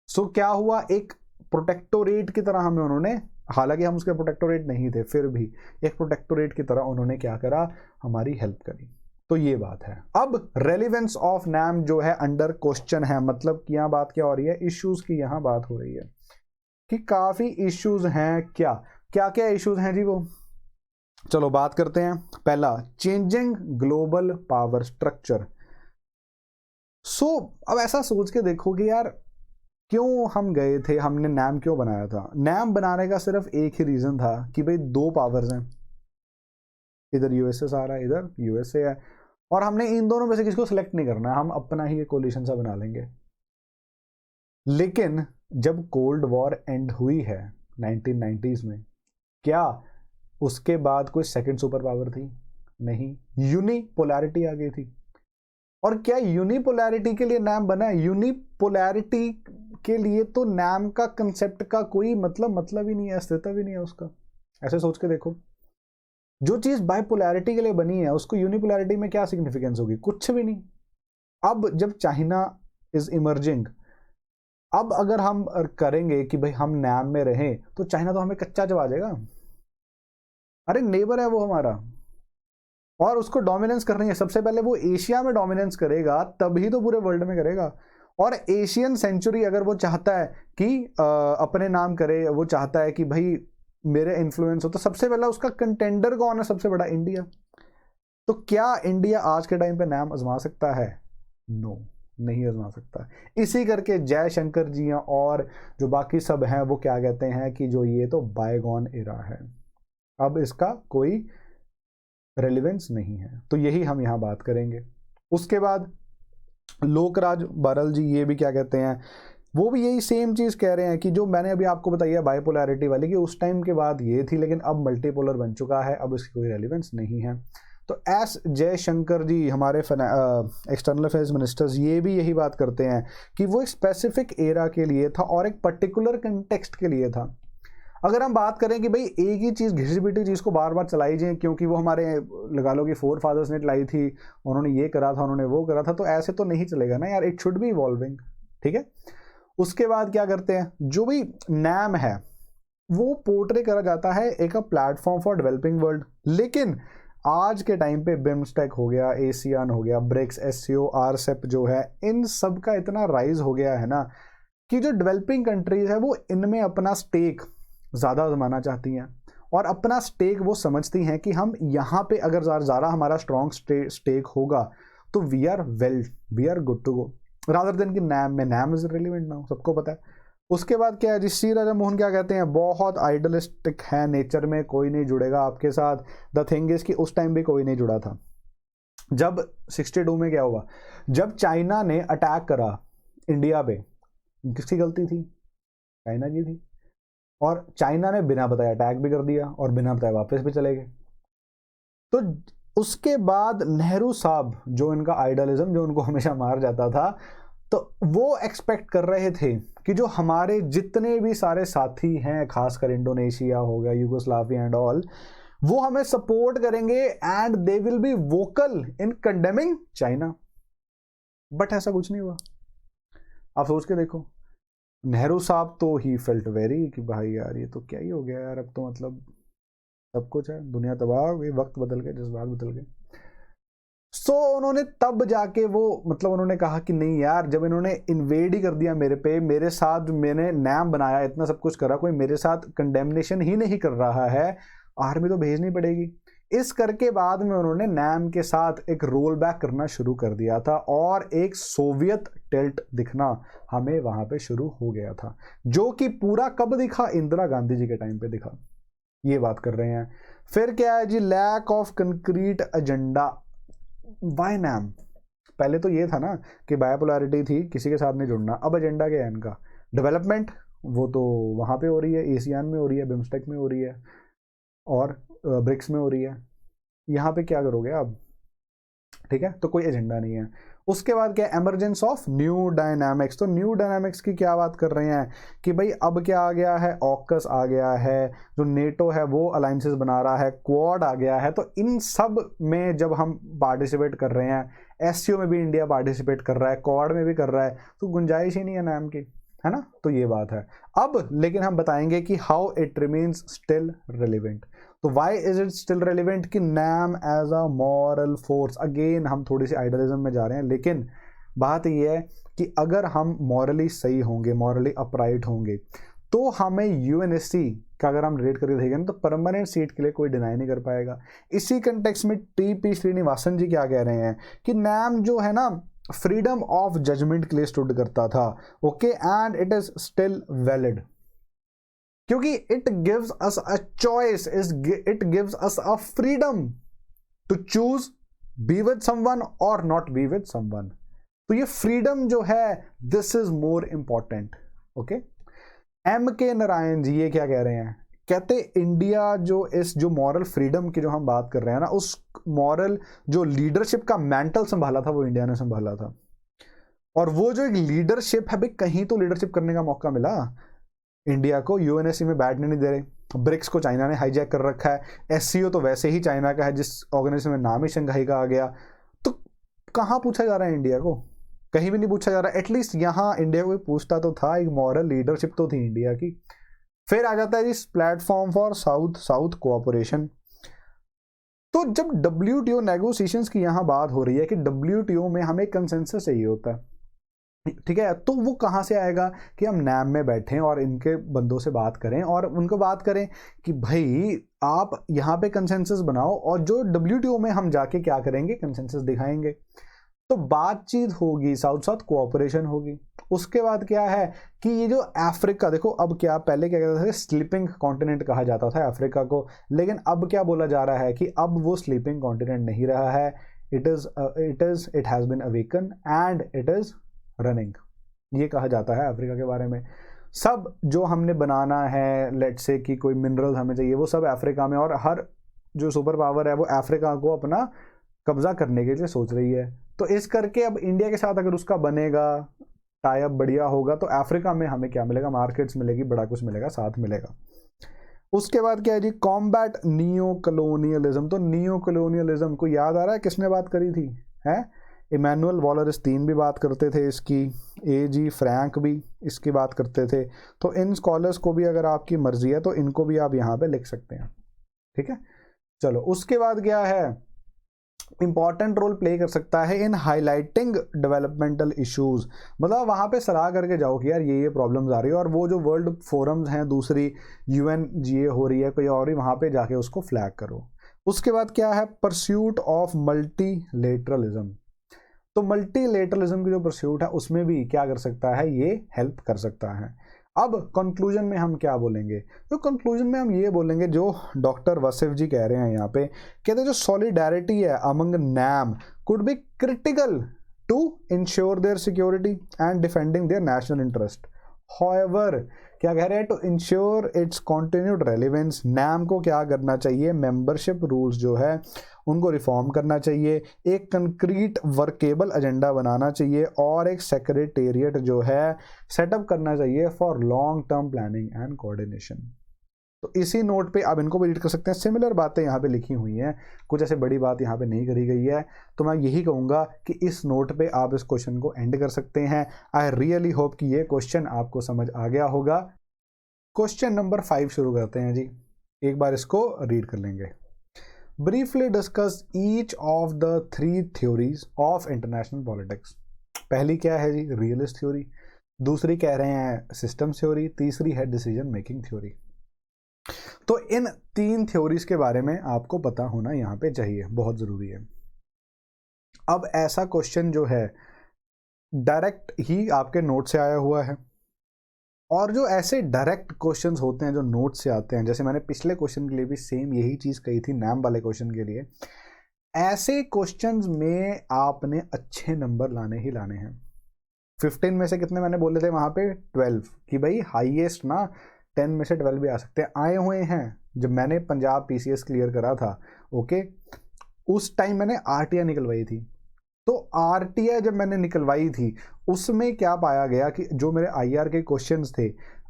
क्या हुआ, एक प्रोटेक्टोरेट की तरह हमें उन्होंने, हालांकि हम उसके प्रोटेक्टोरेट नहीं थे, फिर भी एक प्रोटेक्टोरेट की तरह उन्होंने क्या करा, हमारी हेल्प करी। तो ये बात है। अब रेलिवेंस ऑफ नाम जो है अंडर क्वेश्चन है, मतलब कि यहाँ बात क्या हो रही है, इश्यूज की यहाँ बात हो रही है कि काफी इश्यूज हैं। क्या क्या क्या इश्यूज हैं जी, वो चलो बात करते हैं। पहला, चेंजिंग ग्लोबल पावर स्ट्रक्चर। अब ऐसा सोच के देखो कि यार क्यों हम गए थे, हमने नाम क्यों बनाया था। नाम बनाने का सिर्फ एक ही रीजन था कि भाई दो पावर्स हैं, इधर यूएसए आ रहा है, इधर यूएसए है, और हमने इन दोनों में से किसी को सिलेक्ट नहीं करना है, हम अपना ही एक कोलिशन सा बना लेंगे। लेकिन जब कोल्ड वॉर एंड हुई है 1990s में, क्या उसके बाद कोई सेकंड सुपर पावर थी? नहीं, यूनिपोलैरिटी आ गई थी। और क्या यूनिपोलैरिटी के लिए नाम बना है? यूनिपोलैरिटी के लिए तो नाम का कंसेप्ट का कोई मतलब ही नहीं है, अस्तित्व ही नहीं है उसका, ऐसे सोच के देखो, जो चीज बाइपोलैरिटी के लिए बनी है उसको यूनिपोलैरिटी में क्या सिग्निफिकेंस होगी? कुछ भी नहीं। अब जब चाइना इज इमर्जिंग, अब अगर हम करेंगे कि भाई हम नैम में रहें तो चाइना तो हमें कच्चा चबा जाएगा। अरे नेबर है वो हमारा, और उसको डोमिनेंस करनी है। सबसे पहले वो एशिया में डोमिनेंस करेगा, तभी तो पूरे वर्ल्ड में करेगा। और एशियन सेंचुरी अगर वो चाहता है कि अपने नाम करे, वो चाहता है कि भाई मेरे इन्फ्लुएंस हो, तो सबसे पहला उसका कंटेंडर कौन है? सबसे बड़ा इंडिया। तो क्या इंडिया आज के टाइम पे नाम आजमा सकता है? नो, नहीं आजमा सकता। इसी करके जयशंकर जी और जो बाकी सब हैं वो क्या कहते हैं कि जो ये तो बायगॉन एरा है, अब इसका कोई रेलिवेंस नहीं है। तो यही हम यहाँ बात करेंगे। उसके बाद लोकराज बारल जी ये भी क्या कहते हैं, वो भी यही सेम चीज कह रहे हैं कि जो मैंने अभी आपको बताई है बाइपोलैरिटी वाली, कि उस टाइम के बाद ये थी लेकिन अब मल्टीपोलर बन चुका है, अब इसकी कोई रेलिवेंस नहीं है। तो एस जयशंकर जी हमारे एक्सटर्नल अफेयर्स मिनिस्टर्स ये भी यही बात करते हैं कि वो एक स्पेसिफिक एरा के लिए था और एक पर्टिकुलर कंटेक्स्ट के लिए था। अगर हम बात करें कि भाई एक ही चीज़ घिसी पिटी चीज़ को बार बार चलाई जाए क्योंकि वो हमारे लगा लो कि फोर फादर्स ने लाई थी, उन्होंने ये करा था, उन्होंने वो करा था, तो ऐसे तो नहीं चलेगा ना यार। इट शुड बी इवॉल्विंग, ठीक है। उसके बाद क्या करते हैं, जो भी नैम है वो पोर्ट्रे करा जाता है एक प्लेटफॉर्म फॉर डेवलपिंग वर्ल्ड। लेकिन आज के टाइम पे बिम्स्टेक हो गया, एशियान हो गया, ब्रिक्स, एससीओ, आरसेप जो है, इन सब का इतना राइज हो गया है ना कि जो डेवलपिंग कंट्रीज है वो इनमें अपना स्टेक ज़्यादा जमाना चाहती हैं, और अपना स्टेक वो समझती हैं कि हम यहाँ पे अगर ज़्यादा हमारा स्ट्रॉन्ग स्टेक होगा तो we are good to go, rather than कि नैम इज रिलेवेंट ना हो, सबको पता है। उसके बाद क्या है जी, श्री राजा मोहन क्या कहते हैं, बहुत आइडलिस्टिक है नेचर में, कोई नहीं जुड़ेगा आपके साथ। द थिंग इज कि उस टाइम भी कोई नहीं जुड़ा था। जब 62 में क्या हुआ, जब चाइना ने अटैक करा इंडिया पे, किसकी गलती थी? चाइना की थी। और चाइना ने बिना बताए अटैक भी कर दिया और बिना बताए वापस भी चले गए। तो उसके बाद नेहरू साहब, जो इनका आइडलिज्म, जो उनको हमेशा मार जाता था, तो वो एक्सपेक्ट कर रहे थे कि जो हमारे जितने भी सारे साथी हैं, खासकर इंडोनेशिया हो गया, यूगोस्लाविया एंड ऑल, वो हमें सपोर्ट करेंगे and they will be vocal in condemning China. But ऐसा कुछ नहीं हुआ। आप सोच के देखो, नेहरू साहब तो ही फेल्ट वेरी कि भाई यार ये तो क्या ही हो गया यार, अब तो मतलब सब कुछ है, दुनिया तबाह हो गई, वक्त बदल गए, जज्बात बदल गए। सो उन्होंने तब जाके वो मतलब उन्होंने कहा कि नहीं यार, जब इन्होंने इन्वेड ही कर दिया मेरे पे, मेरे साथ मैंने नाम बनाया, इतना सब कुछ करा, कोई मेरे साथ कंडेमनेशन ही नहीं कर रहा है, आर्मी तो भेजनी पड़ेगी। इस करके बाद में उन्होंने नैम के साथ एक रोल बैक करना शुरू कर दिया था और एक सोवियत टिल्ट दिखना हमें वहां पे शुरू हो गया था, जो कि पूरा कब दिखा? इंदिरा गांधी जी के टाइम पे दिखा। ये बात कर रहे हैं। फिर क्या है जी, lack of concrete agenda. Why NAM? पहले तो ये था ना कि बायोपोलैरिटी थी, किसी के साथ नहीं जुड़ना। अब एजेंडा क्या है इनका? डेवलपमेंट, वो तो वहां पे हो रही है, एशियान में हो रही है, बिम्स्टेक में हो रही है और ब्रिक्स में हो रही है। यहाँ पे क्या करोगे आप? ठीक है, तो कोई एजेंडा नहीं है। उसके बाद क्या, एमरजेंस ऑफ न्यू डायनामिक्स। तो न्यू डायनामिक्स की क्या बात कर रहे हैं कि भाई अब क्या आ गया है, ऑकस आ गया है, जो नेटो है वो अलायंसेस बना रहा है, क्वाड आ गया है। तो इन सब में जब हम पार्टिसिपेट कर रहे हैं, एससीओ में भी इंडिया पार्टिसिपेट कर रहा है, क्वाड में भी कर रहा है, तो गुंजाइश ही नहीं है नाम की, है ना। तो ये बात है। अब लेकिन हम बताएंगे कि how it remains still relevant. तो why is it still relevant कि NAM as a moral force. Again हम थोड़ी सी आइडियलिज्म में जा रहे हैं, लेकिन बात यह है कि अगर हम मॉरली सही होंगे, मॉरली अपराइट होंगे, तो हमें यूएनएससी का अगर हम रेट करके देखेंगे तो परमानेंट सीट के लिए कोई डिनाई नहीं कर पाएगा। इसी कंटेक्स्ट में टीपी श्रीनिवासन जी क्या कह रहे हैं कि नैम जो है ना, फ्रीडम ऑफ जजमेंट के लिए स्टूड करता था, okay, and it is still valid, क्योंकि it gives us a choice, it gives us a freedom to choose be with someone और नॉट बी विद समवन। तो ये फ्रीडम जो है, this is more important, okay. M K Narayan जी ये क्या कह रहे हैं, कहते इंडिया जो मॉरल फ्रीडम की जो हम बात कर रहे हैं ना, उस मॉरल जो लीडरशिप का मैंटल संभाला था वो इंडिया ने संभाला था। और वो जो एक लीडरशिप है भाई, कहीं तो लीडरशिप करने का मौका मिला। इंडिया को यूएनएससी में बैठने नहीं दे रहे, ब्रिक्स को चाइना ने हाईजैक कर रखा है, एससीओ तो वैसे ही चाइना का है जिस ऑर्गेनाइजेशन में नाम ही शंघाई का आ गया। तो कहाँ पूछा जा रहा है इंडिया को? कहीं भी नहीं पूछा जा रहा। एटलीस्ट यहाँ इंडिया को पूछता तो था, एक मॉरल लीडरशिप तो थी इंडिया की। फिर आ जाता है इस platform for south south cooperation. तो जब WTO नेगोशिएशंस की यहाँ बात हो रही है कि WTO में हमें कंसेंसस चाहिए होता है, ठीक है, तो वो कहाँ से आएगा कि हम नैम में बैठें और इनके बंदों से बात करें और उनको बात करें कि भाई आप यहाँ पे कंसेंसस बनाओ, और जो WTO में हम जाके क्या करेंगे, कंसेंसस दिखाएंगे। तो बातचीत होगी, साउथ साउथ कोऑपरेशन होगी। उसके बाद क्या है कि ये जो अफ्रीका, देखो अब क्या, पहले क्या कहते थे, स्लीपिंग कॉन्टिनेंट कहा जाता था अफ्रीका को, लेकिन अब क्या बोला जा रहा है कि अब वो स्लीपिंग कॉन्टिनेंट नहीं रहा है, it has been awaken and it is running, ये कहा जाता है अफ्रीका के बारे में। सब जो हमने बनाना है, लेट से कि कोई मिनरल हमें चाहिए, वो सब अफ्रीका में, और हर जो सुपर पावर है वो अफ्रीका को अपना कब्जा करने के लिए सोच रही है। तो इस करके अब इंडिया के साथ अगर उसका बनेगा टाई अप बढ़िया होगा, तो अफ्रीका में हमें क्या मिलेगा, मार्केट्स मिलेगी, बड़ा कुछ मिलेगा, साथ मिलेगा। उसके बाद क्या है जी, कॉम्बैट नियो कलोनियलिज्म। तो नियो कलोनियलिज्म को याद आ रहा है किसने बात करी थी, है इमैनुअल वॉलरस्टीन भी बात करते थे इसकी, A.G. फ्रैंक भी इसकी बात करते थे। तो इन स्कॉलर्स को भी अगर आपकी मर्जी है तो इनको भी आप यहाँ पे लिख सकते हैं, ठीक है। चलो उसके बाद क्या है, इंपॉर्टेंट रोल प्ले कर सकता है इन हाईलाइटिंग डेवलपमेंटल इश्यूज। मतलब वहां पे सलाह करके जाओ कि यार ये प्रॉब्लम्स आ रही है, और वो जो वर्ल्ड फोरम्स हैं, दूसरी UNGA हो रही है कोई और ही, वहां पे जाके उसको फ्लैग करो। उसके बाद क्या है, परस्यूट ऑफ मल्टीलेटरलिज्म। तो मल्टीलेटरलिज्म की जो परस्यूट है उसमें भी क्या कर सकता है, ये हेल्प कर सकता है। अब कंक्लूजन में हम क्या बोलेंगे, तो कंक्लूजन में हम ये बोलेंगे जो डॉक्टर वसिफ जी कह रहे हैं यहाँ पे, कहते हैं जो सॉलिडारिटी है among NAM could be critical to ensure their security and defending their national interest. However क्या कह रहे हैं, to ensure its continued relevance, NAM को क्या करना चाहिए, मेंबरशिप रूल्स जो है उनको रिफॉर्म करना चाहिए, एक कंक्रीट वर्केबल एजेंडा बनाना चाहिए, और एक सेक्रेटेरिएट जो है सेटअप करना चाहिए for long term planning and coordination. तो इसी नोट पे आप इनको भी रीड कर सकते हैं। सिमिलर बातें यहाँ पे लिखी हुई हैं, कुछ ऐसे बड़ी बात यहाँ पे नहीं करी गई है। तो मैं यही कहूँगा कि इस नोट पे आप इस क्वेश्चन को एंड कर सकते हैं। आई रियली होप कि ये क्वेश्चन आपको समझ आ गया होगा। क्वेश्चन नंबर 5 शुरू करते हैं जी, एक बार इसको रीड कर लेंगे। Briefly discuss each of the 3 theories of international politics. पहली क्या है जी, रियलिस्ट थ्योरी, दूसरी कह रहे हैं सिस्टम थ्योरी, तीसरी है डिसीजन मेकिंग थ्योरी। तो इन 3 थ्योरीज के बारे में आपको पता होना यहाँ पे चाहिए, बहुत जरूरी है। अब ऐसा क्वेश्चन जो है डायरेक्ट ही आपके नोट से आया हुआ है, और जो ऐसे डायरेक्ट क्वेश्चंस होते हैं जो नोट से आते हैं, जैसे मैंने पिछले क्वेश्चन के लिए भी सेम यही चीज कही थी नैम वाले क्वेश्चन के लिए, ऐसे क्वेश्चंस में आपने अच्छे नंबर लाने ही लाने हैं। 15 में से कितने मैंने बोले थे वहां पे, 12, कि भाई हाईएस्ट ना 10 में से 12 भी आ सकते हैं, आए हुए हैं। जब मैंने पंजाब PCS क्लियर करा था, ओके, उस टाइम मैंने RTI निकलवाई थी। तो RTI जब मैंने निकलवाई थी उसमें क्या पाया गया कि जो मेरे IR के क्वेश्चंस थे,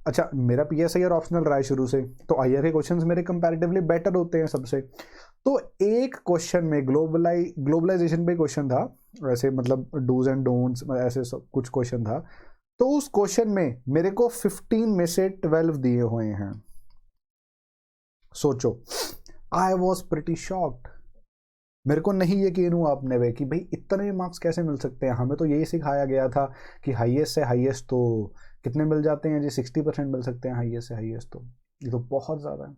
अच्छा मेरा PSIR ऑप्शनल रहा है शुरू से, तो IR के क्वेश्चंस मेरे कंपैरेटिवली बेटर होते हैं सबसे। तो एक क्वेश्चन में ग्लोबलाइजेशन पे क्वेश्चन था, वैसे मतलब डूज एंड डोंट्स ऐसे सब कुछ क्वेश्चन था, तो उस क्वेश्चन में मेरे को 15 में से 12 दिए हुए हैं। सोचो, आई वॉज प्रिटी शॉक्ड। मेरे को नहीं यकीन हुआ अपने वे कि भाई इतने मार्क्स कैसे मिल सकते हैं। हमें तो यही सिखाया गया था कि हाईएस्ट से हाईएस्ट तो कितने मिल जाते हैं जी, 60% मिल सकते हैं हाईएस्ट से हाईएस्ट, तो ये तो बहुत ज्यादा है।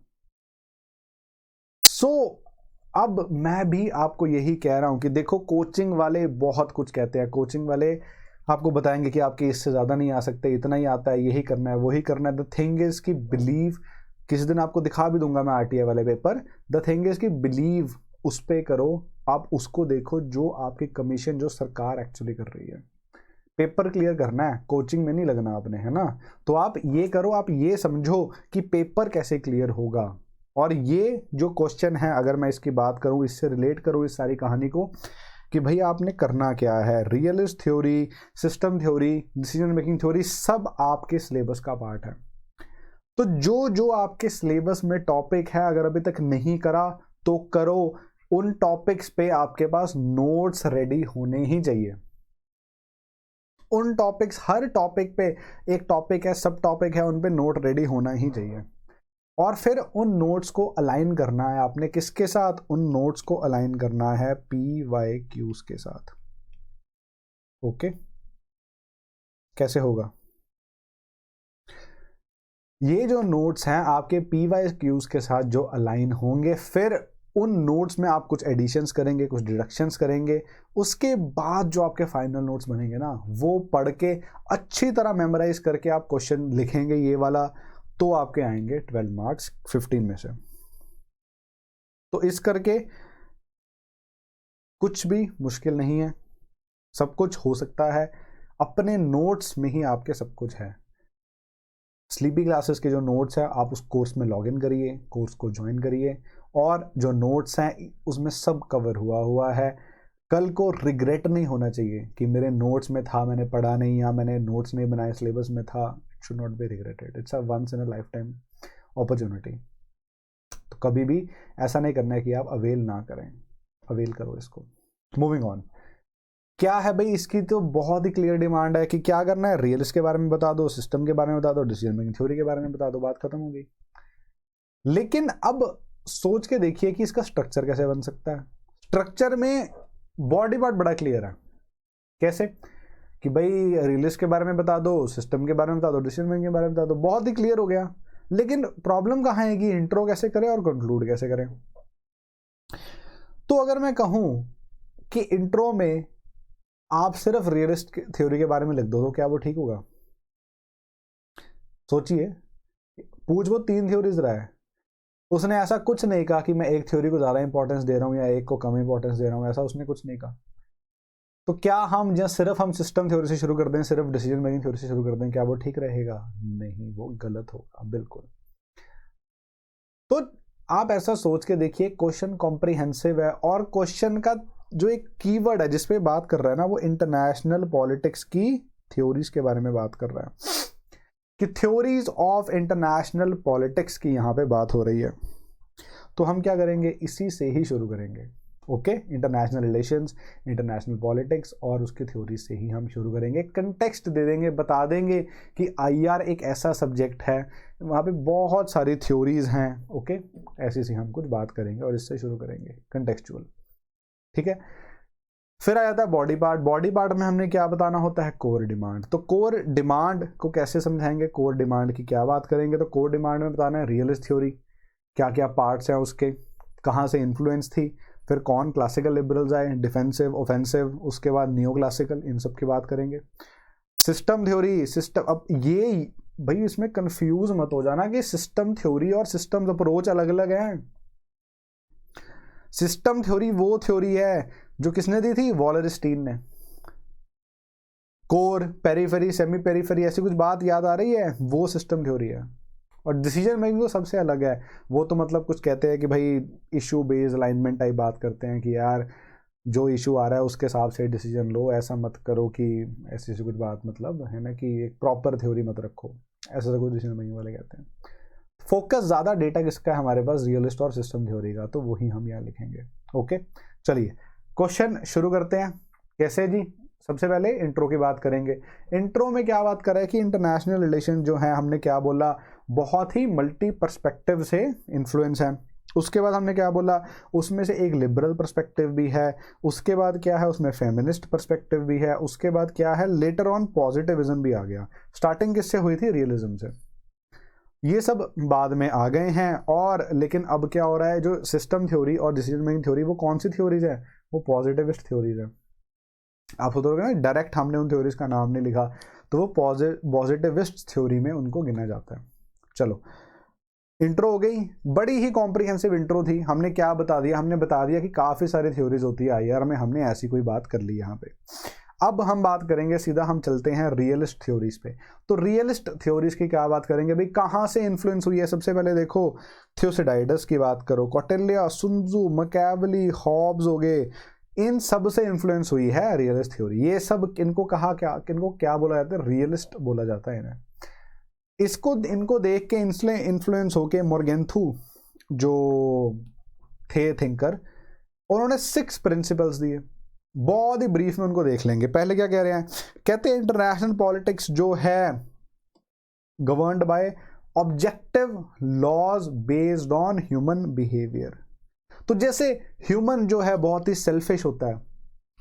सो अब मैं भी आपको यही कह रहा हूं कि देखो, कोचिंग वाले बहुत कुछ कहते हैं, कोचिंग वाले आपको बताएंगे कि आपके इससे ज्यादा नहीं आ सकते, इतना ही आता है, यही करना है, वही करना है। द थिंग इज कि बिलीव, किसी दिन आपको दिखा भी दूंगा मैं RTI वाले पेपर। द थिंग इज कि बिलीव उस पे करो, आप उसको देखो जो आपकी कमीशन, जो सरकार एक्चुअली कर रही है। पेपर क्लियर करना है, कोचिंग में नहीं लगना आपने, है ना। तो आप ये करो, आप ये समझो कि पेपर कैसे क्लियर होगा। और ये जो क्वेश्चन है, अगर मैं इसकी बात करूं, इससे रिलेट करूं इस सारी कहानी को, कि भाई आपने करना क्या है, realist theory, system theory, decision making theory, सब आपके सिलेबस का पार्ट है। तो जो जो आपके सिलेबस में टॉपिक है, अगर अभी तक नहीं करा तो करो। उन टॉपिक्स पे आपके पास नोट्स रेडी होने ही चाहिए। उन टॉपिक्स, हर टॉपिक पे, एक टॉपिक है, सब टॉपिक है, उन पे नोट रेडी होना ही चाहिए। और फिर उन नोट्स को अलाइन करना है आपने किसके साथ? उन नोट्स को अलाइन करना है PYQs के साथ। ओके, कैसे होगा? ये जो नोट्स हैं आपके PYQs के साथ जो अलाइन होंगे, फिर उन नोट्स में आप कुछ एडिशंस करेंगे, कुछ डिडक्शंस करेंगे। उसके बाद जो आपके फाइनल नोट्स बनेंगे ना, वो पढ़ के अच्छी तरह मेमोराइज करके आप क्वेश्चन लिखेंगे ये वाला, तो आपके आएंगे 12 मार्क्स 15 में से। तो इस करके कुछ भी मुश्किल नहीं है, सब कुछ हो सकता है। अपने नोट्स में ही आपके सब कुछ है। स्लीपी क्लासेस के जो नोट्स है, आप उस कोर्स में लॉग इन करिए, कोर्स को ज्वाइन करिए, और जो नोट्स हैं उसमें सब कवर हुआ है। कल को रिग्रेट नहीं होना चाहिए कि मेरे नोट्स में था, मैंने पढ़ा नहीं, या मैंने नोट्स नहीं बनाए, सिलेबस में था। It should not be regretted, it's a once in a life time opportunity. तो कभी भी ऐसा नहीं करना है कि आप अवेल ना करें, अवेल करो इसको। मूविंग ऑन, क्या है भाई, इसकी तो बहुत ही क्लियर डिमांड है कि क्या करना है, रियलिस्ट के बारे में बता दो, सिस्टम के बारे में बता दो, डिसीजन मेकिंग थ्योरी के बारे में बता दो, बात खत्म हो गई। लेकिन अब सोच के देखिए कि इसका स्ट्रक्चर कैसे बन सकता है। स्ट्रक्चर में बॉडी पार्ट बड़ा क्लियर है। कैसे? कि भाई रियलिस्ट के बारे में बता दो, सिस्टम के बारे में बता दो, डिसीजन मेकिंग के बारे में बता दो, बहुत ही क्लियर हो गया। लेकिन प्रॉब्लम कहाँ है कि इंट्रो कैसे करें और कंक्लूड कैसे करें। तो अगर मैं कहूं कि इंट्रो में आप सिर्फ रियलिस्ट थ्योरी के बारे में लिख दो, तो क्या वो ठीक होगा? सोचिए, पूछ वो 3 थ्योरीज रहा है, उसने ऐसा कुछ नहीं कहा कि मैं एक थ्योरी को ज़्यादा इंपॉर्टेंस दे रहा हूँ या एक को कम इंपॉर्टेंस दे रहा हूँ, ऐसा उसने कुछ नहीं कहा। तो क्या हम सिर्फ हम सिस्टम थ्योरी से शुरू कर दें, सिर्फ डिसीजन मेकिंग थ्योरी से शुरू कर दें, क्या वो ठीक रहेगा? नहीं, वो गलत होगा बिल्कुल। तो आप ऐसा सोच के देखिए, क्वेश्चन कॉम्प्रिहेंसिव है, और क्वेश्चन का जो एक कीवर्ड है जिसपे बात कर रहा है ना, वो इंटरनेशनल पॉलिटिक्स की थ्योरीज के बारे में बात कर रहा है, कि थ्योरीज ऑफ इंटरनेशनल पॉलिटिक्स की यहाँ पे बात हो रही है। तो हम क्या करेंगे, इसी से ही शुरू करेंगे। Okay, international relations, international politics, और उसकी थ्योरी से ही हम शुरू करेंगे। कंटेक्स्ट दे देंगे, बता देंगे कि IR एक ऐसा सब्जेक्ट है, वहाँ पे बहुत सारी थ्योरीज हैं। ओके, ऐसी सी हम कुछ बात करेंगे और इससे शुरू करेंगे कंटेक्चुअल। ठीक है, फिर आ जाता है बॉडी पार्ट। बॉडी पार्ट में हमने क्या बताना होता है? Core demand. तो कोर डिमांड को कैसे समझाएंगे, कोर डिमांड की क्या बात करेंगे? तो कोर डिमांड में बताना है रियलिस्ट थ्योरी, क्या क्या पार्ट्स हैं उसके, कहाँ से इन्फ्लुएंस थी, फिर कौन क्लासिकल लिबरल्स आए, डिफेंसिव, ऑफेंसिव, उसके बाद नियो क्लासिकल, इन सब की बात करेंगे। सिस्टम थ्योरी, सिस्टम, अब ये भाई इसमें कंफ्यूज मत हो जाना कि सिस्टम थ्योरी और सिस्टम अप्रोच अलग अलग हैं। सिस्टम थ्योरी वो थ्योरी है जो किसने दी थी? वॉलरस्टीन ने। कोर, पेरिफेरी, सेमी पेरिफेरी, ऐसी कुछ बात याद आ रही है? वो सिस्टम थ्योरी है। और डिसीजन मेकिंग तो सबसे अलग है। वो तो मतलब कुछ कहते हैं कि भाई इशू बेस्ड अलाइनमेंट टाइप बात करते हैं कि यार जो इशू आ रहा है उसके हिसाब से डिसीजन लो, ऐसा मत करो कि ऐसी कुछ बात, मतलब है ना कि एक प्रॉपर थ्योरी मत रखो, ऐसा कुछ डिसीजन मेकिंग वाले कहते हैं। फोकस ज़्यादा डेटा किसका है हमारे पास? रियलिस्ट और सिस्टम थ्योरी का, तो वही हम यहाँ लिखेंगे। ओके, चलिए क्वेश्चन शुरू करते हैं। कैसे जी? सबसे पहले इंट्रो की बात करेंगे। इंट्रो में क्या बात कर रहा है कि इंटरनेशनल रिलेशन जो है, हमने क्या बोला, बहुत ही मल्टी पर्सपेक्टिव से इन्फ्लुएंस है। उसके बाद हमने क्या बोला, उसमें से एक लिबरल पर्सपेक्टिव भी है। उसके बाद क्या है, उसमें फेमिनिस्ट पर्सपेक्टिव भी है। उसके बाद क्या है, लेटर ऑन पॉजिटिविज्म भी आ गया। स्टार्टिंग किससे हुई थी? रियलिज्म से। ये सब बाद में आ गए हैं। और लेकिन अब क्या हो रहा है, जो सिस्टम थ्योरी और डिसीजन मेकिंग थ्योरी, वो कौन सी थ्योरीज है? वो पॉजिटिविस्ट थ्योरीज है। आप सोचोगे ना डायरेक्ट हमने उन थ्योरीज का नाम नहीं लिखा, तो वो पॉजिटिविस्ट थ्योरी में उनको गिना जाता है। चलो, इंट्रो हो गई, बड़ी ही कॉम्प्रिहेंसिव इंट्रो थी। हमने क्या बता दिया? हमने बता दिया कि काफ़ी सारी थ्योरीज होती है IR में, हमने ऐसी कोई बात कर ली यहाँ पे। अब हम बात करेंगे, सीधा हम चलते हैं रियलिस्ट थ्योरीज पे। तो रियलिस्ट थ्योरीज की क्या बात करेंगे भाई, कहाँ से इन्फ्लुएंस हुई है? सबसे पहले देखो, थ्योसिडाइडस की बात करो, कौटिल्य, सुन्जू, मैकियावेली, हॉब्स हो गए, इन सब से इन्फ्लुएंस हुई है रियलिस्ट थ्योरी। ये सब इनको कहा क्या, किनको क्या बोला जाता है? रियलिस्ट बोला जाता है इन्हें। इनको देख के इन्फ्लुएंस होके मोर्गेंथु जो थे थिंकर, उन्होंने 6 प्रिंसिपल्स दिए। बहुत ही ब्रीफ में उनको देख लेंगे। पहले क्या कह रहे हैं, कहते हैं इंटरनेशनल पॉलिटिक्स जो है governed by objective laws based on human behaviour. तो जैसे ह्यूमन जो है बहुत ही सेल्फिश होता है,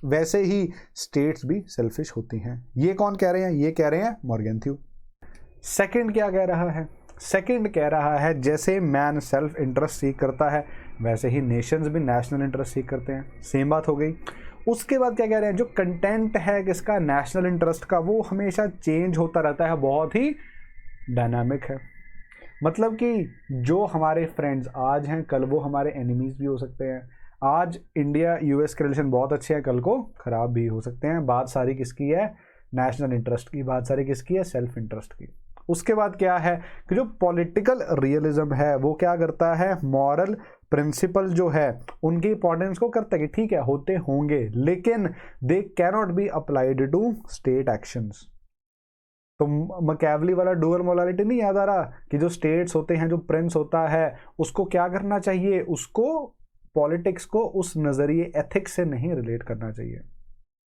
वैसे ही स्टेट्स भी सेल्फिश होती हैं। ये कौन कह रहे हैं, ये कह रहे हैं मोर्गेंथ्यू। सेकंड क्या कह रहा है, सेकंड कह रहा है जैसे मैन सेल्फ इंटरेस्ट सीख करता है, वैसे ही नेशंस भी नेशनल इंटरेस्ट सीख करते हैं। सेम बात हो गई। उसके बाद क्या कह रहे हैं, जो कंटेंट है किसका, नेशनल इंटरेस्ट का, वो हमेशा चेंज होता रहता है, बहुत ही डायनामिक है। मतलब कि जो हमारे फ्रेंड्स आज हैं, कल वो हमारे एनिमीज भी हो सकते हैं। आज इंडिया यूएस के रिलेशन बहुत अच्छे हैं, कल को खराब भी हो सकते हैं। बात सारी किसकी है, नेशनल इंटरेस्ट की। बात सारी किसकी है, सेल्फ इंटरेस्ट की। उसके बाद क्या है कि जो पॉलिटिकल रियलिज्म है वो क्या करता है, मॉरल प्रिंसिपल जो है उनकी इंपॉर्टेंस को करता है कि ठीक है होते होंगे, लेकिन they cannot be applied to state actions. तो मैकियावेली वाला डुअल मोरालिटी नहीं याद आ रहा कि जो स्टेट्स होते हैं, जो प्रिंस होता है, उसको क्या करना चाहिए, उसको पॉलिटिक्स को उस नजरिए एथिक्स से नहीं रिलेट करना चाहिए।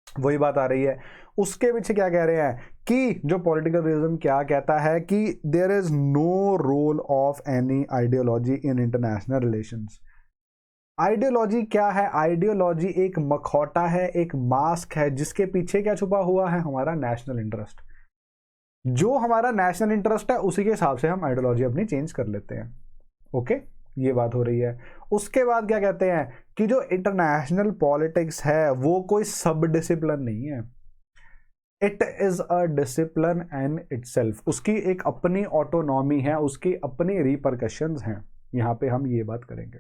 वही बात आ रही है। उसके पीछे क्या कह रहे हैं कि जो पॉलिटिकल रियलिज्म क्या कहता है कि there is no role of any ideology in international relations. Ideology क्या है, आइडियोलॉजी एक मखौटा है, एक मास्क है, जिसके पीछे क्या छुपा हुआ है, हमारा नेशनल इंटरेस्ट। जो हमारा नेशनल इंटरेस्ट है उसी के हिसाब से हम आइडियोलॉजी अपनी चेंज कर लेते हैं। ओके, ये बात हो रही है। उसके बाद क्या कहते हैं कि जो इंटरनेशनल पॉलिटिक्स है वो कोई सब डिसिप्लिन नहीं है, it is a discipline in itself. उसकी एक अपनी ऑटोनॉमी है, उसकी अपनी रिपरकशंस हैं। यहां पे हम ये बात करेंगे।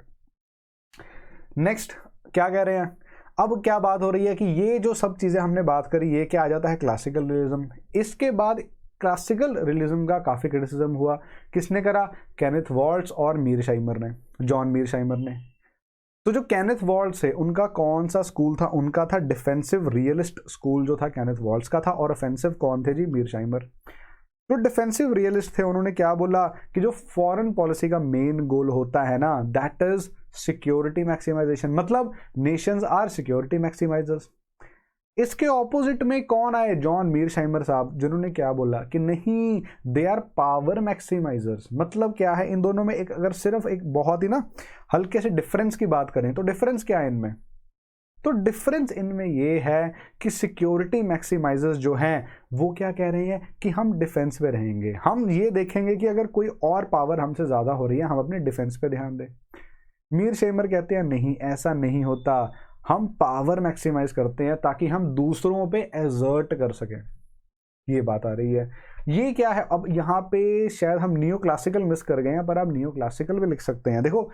नेक्स्ट क्या कह रहे हैं, अब क्या बात हो रही है कि ये जो सब चीजें हमने बात करी, ये क्या आ जाता है, क्लासिकल रियलिज्म। इसके बाद क्लासिकल रियलिज्म का काफी क्रिटिसिज्म हुआ। किसने करा, केनेथ वॉल्ट्ज और मीरशाइमर ने, जॉन मीरशाइमर ने। तो जो केनेथ वॉल्ट्ज है उनका कौन सा स्कूल था, उनका था डिफेंसिव रियलिस्ट स्कूल जो था केनेथ वॉल्ट्ज का था, और ऑफेंसिव कौन थे जी, मीरशाइमर। तो डिफेंसिव रियलिस्ट थे, उन्होंने क्या बोला कि जो फॉरेन पॉलिसी का मेन गोल होता है ना, दैट इज सिक्योरिटी मैक्सिमाइजेशन, मतलब नेशंस आर सिक्योरिटी मैक्सिमाइजर्स। इसके ऑपोजिट में कौन आए, जॉन मीरशाइमर साहब, जिन्होंने क्या बोला कि नहीं, दे आर पावर मैक्सिमाइजर्स। मतलब क्या है, इन दोनों में एक, अगर सिर्फ एक बहुत ही ना हल्के से डिफरेंस की बात करें तो डिफरेंस क्या है इनमें, तो डिफरेंस इनमें ये है कि सिक्योरिटी मैक्सिमाइजर्स जो हैं वो क्या कह रहे हैं कि हम डिफेंस पे रहेंगे, हम ये देखेंगे कि अगर कोई और पावर हमसे ज्यादा हो रही है हम अपने डिफेंस पे ध्यान दें। मीरशाइमर कहते हैं नहीं, ऐसा नहीं होता, हम पावर मैक्सिमाइज करते हैं ताकि हम दूसरों पे एजर्ट कर सकें। ये बात आ रही है। ये क्या है, अब यहाँ पे शायद हम नियो क्लासिकल मिस कर गए हैं, पर आप नियो क्लासिकल भी लिख सकते हैं। देखो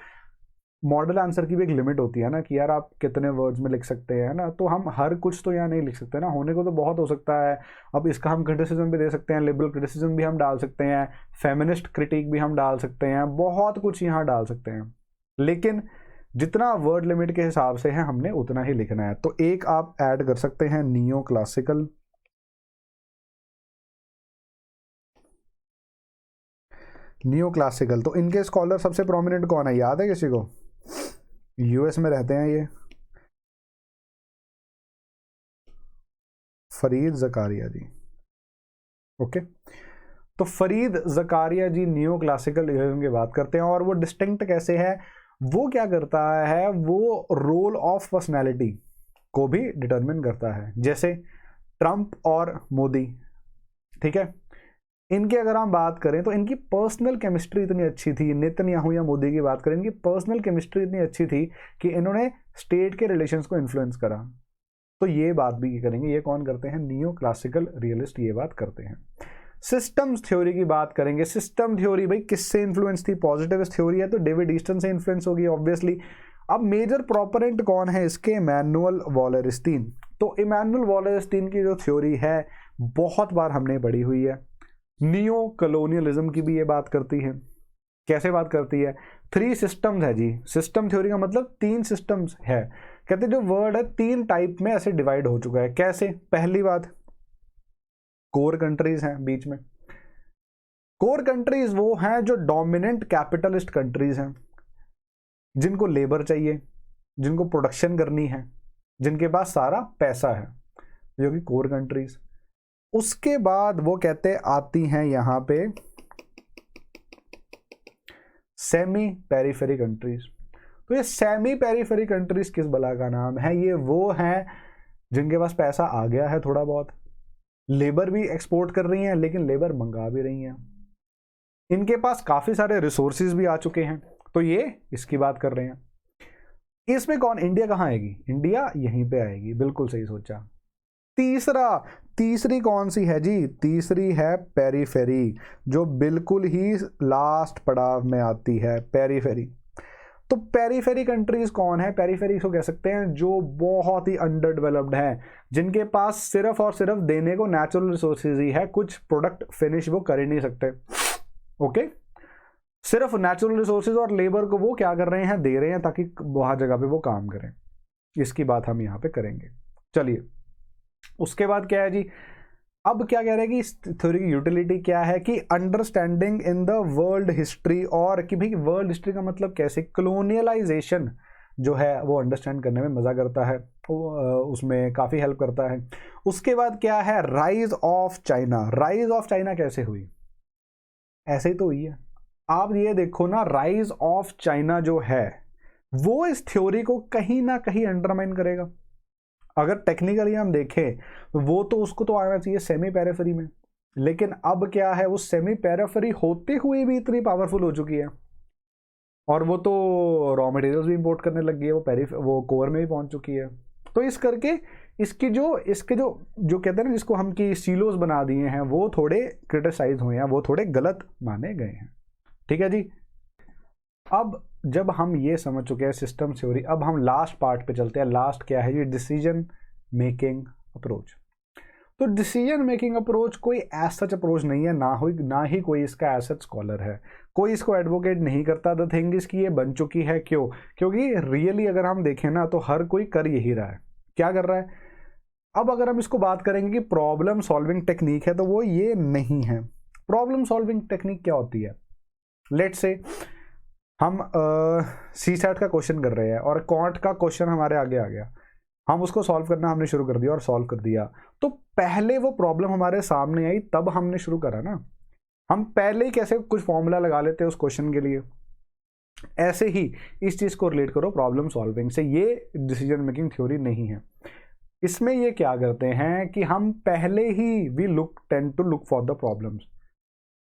मॉडल आंसर की भी एक लिमिट होती है ना कि यार आप कितने वर्ड्स में लिख सकते हैं ना, तो हम हर कुछ तो यहाँ नहीं लिख सकते ना, होने को तो बहुत हो सकता है। अब इसका हम क्रिटिसिज्म भी दे सकते हैं, लिबरल क्रिटिसिज्म भी हम डाल सकते हैं, फेमिनिस्ट क्रिटिक भी हम डाल सकते हैं, बहुत कुछ यहाँ डाल सकते हैं, लेकिन जितना वर्ड लिमिट के हिसाब से है हमने उतना ही लिखना है। तो एक आप ऐड कर सकते हैं नियो क्लासिकल, नियो क्लासिकल। तो इनके स्कॉलर सबसे प्रोमिनेंट कौन है, याद है किसी को, यूएस में रहते हैं ये, फरीद ज़कारिया जी। ओके, तो फरीद ज़कारिया जी नियो क्लासिकल रियलिज्म की बात करते हैं, और वो डिस्टिंक्ट कैसे है, वो क्या करता है, वो रोल ऑफ पर्सनैलिटी को भी डिटरमिन करता है। जैसे ट्रंप और मोदी, ठीक है, इनके अगर हम बात करें तो इनकी पर्सनल केमिस्ट्री इतनी अच्छी थी, नेतन्याहू या मोदी की बात करें, इनकी पर्सनल केमिस्ट्री इतनी अच्छी थी कि इन्होंने स्टेट के रिलेशंस को इन्फ्लुएंस करा। तो ये बात भी करेंगे, ये कौन करते हैं, नियो क्लासिकल रियलिस्ट ये बात करते हैं। सिस्टम्स थ्योरी की बात करेंगे। सिस्टम थ्योरी भाई किससे इन्फ्लुएंस थी, पॉजिटिविस्ट थ्योरी है तो डेविड ईस्टन से इन्फ्लुएंस होगी ऑब्वियसली। अब मेजर प्रोपोनेंट कौन है इसके, इमैनुअल वॉलरस्टीन। तो इमैनुअल वॉलरस्टीन की जो थ्योरी है बहुत बार हमने पढ़ी हुई है। नियो कॉलोनियलिज्म की भी ये बात करती है। कैसे बात करती है, 3 सिस्टम्स है जी, सिस्टम थ्योरी का मतलब 3 सिस्टम्स है। कहते जो वर्ल्ड है 3 टाइप में ऐसे डिवाइड हो चुका है। कैसे, पहली बात कोर कंट्रीज हैं बीच में, कोर कंट्रीज वो हैं जो डोमिनेंट कैपिटलिस्ट कंट्रीज हैं, जिनको लेबर चाहिए, जिनको प्रोडक्शन करनी है, जिनके पास सारा पैसा है, जो कि कोर कंट्रीज। उसके बाद वो कहते आती हैं यहां पे सेमी पेरिफेरी कंट्रीज। तो ये सेमी पेरिफेरी कंट्रीज किस बला का नाम है? ये वो हैं जिनके पास पैसा आ गया है थोड़ा बहुत, लेबर भी एक्सपोर्ट कर रही हैं लेकिन लेबर मंगा भी रही हैं, इनके पास काफी सारे रिसोर्सेज भी आ चुके हैं, तो ये इसकी बात कर रहे हैं। इसमें कौन, इंडिया कहां आएगी? इंडिया यहीं पे आएगी, बिल्कुल सही सोचा। तीसरी कौन सी है जी? तीसरी है पेरिफेरी, जो बिल्कुल ही लास्ट पड़ाव में आती है, पेरिफेरी। तो पेरिफेरी कंट्रीज कौन है? पेरिफेरी को कह सकते हैं जो बहुत ही अंडर डेवलप्ड है, जिनके पास सिर्फ और सिर्फ देने को नेचुरल रिसोर्सेज ही है, कुछ प्रोडक्ट फिनिश वो कर ही नहीं सकते। ओके, सिर्फ नेचुरल रिसोर्सेज और लेबर को वो क्या कर रहे हैं, दे रहे हैं ताकि वहां जगह पे वो काम करें। इसकी बात हम यहां पे करेंगे। चलिए, उसके बाद क्या है जी, अब क्या कह रहे हैं कि इस थ्योरी की यूटिलिटी क्या है कि understanding in the world history, और कि भाई वर्ल्ड हिस्ट्री का मतलब कैसे, कॉलोनियलाइजेशन जो है वो अंडरस्टैंड करने में मजा करता है, उसमें काफी हेल्प करता है। उसके बाद क्या है, rise of China. Rise of China कैसे हुई? ऐसे ही तो हुई है। आप ये देखो ना, राइज ऑफ चाइना जो है वो इस थ्योरी को कहीं ना कहीं अंडरमाइन करेगा। अगर टेक्निकली हम देखें तो वो तो उसको तो आना चाहिए सेमी पेरिफेरी में, लेकिन अब क्या है, वो सेमी पेरिफेरी होते हुए भी इतनी पावरफुल हो चुकी है, और वो तो रॉ मटेरियल्स भी इंपोर्ट करने लग गई है, वो कोर में भी पहुंच चुकी है। तो इस करके इसके जो कहते हैं ना, जिसको हम की सीलोज बना दिए हैं, वो थोड़े क्रिटिसाइज हुए हैं, वो थोड़े गलत माने गए हैं। ठीक है जी। अब जब हम ये समझ चुके हैं सिस्टम थ्योरी, अब हम लास्ट पार्ट पे चलते हैं। लास्ट क्या है, ये डिसीजन मेकिंग अप्रोच। तो डिसीजन मेकिंग अप्रोच कोई एज सच अप्रोच नहीं है, ना ही कोई इसका एज सच स्कॉलर है, कोई इसको एडवोकेट नहीं करता। द थिंग इज कि ये बन चुकी है, क्यों? क्योंकि रियली अगर हम देखें ना तो हर कोई कर यही रहा है। क्या कर रहा है? अब अगर हम इसको बात करेंगे कि प्रॉब्लम सॉल्विंग टेक्निक है, तो वो ये नहीं है। प्रॉब्लम सॉल्विंग टेक्निक क्या होती है? लेट्स से हम सीसैट का क्वेश्चन कर रहे हैं और क्वांट का क्वेश्चन हमारे आगे आ गया, हम उसको सॉल्व करना हमने शुरू कर दिया और सॉल्व कर दिया। तो पहले वो प्रॉब्लम हमारे सामने आई तब हमने शुरू करा ना, हम पहले ही कैसे कुछ फॉर्मूला लगा लेते हैं उस क्वेश्चन के लिए। ऐसे ही इस चीज को रिलेट करो प्रॉब्लम सॉल्विंग से। ये डिसीजन मेकिंग थ्योरी नहीं है। इसमें ये क्या करते हैं कि हम पहले ही we tend to look for the problems,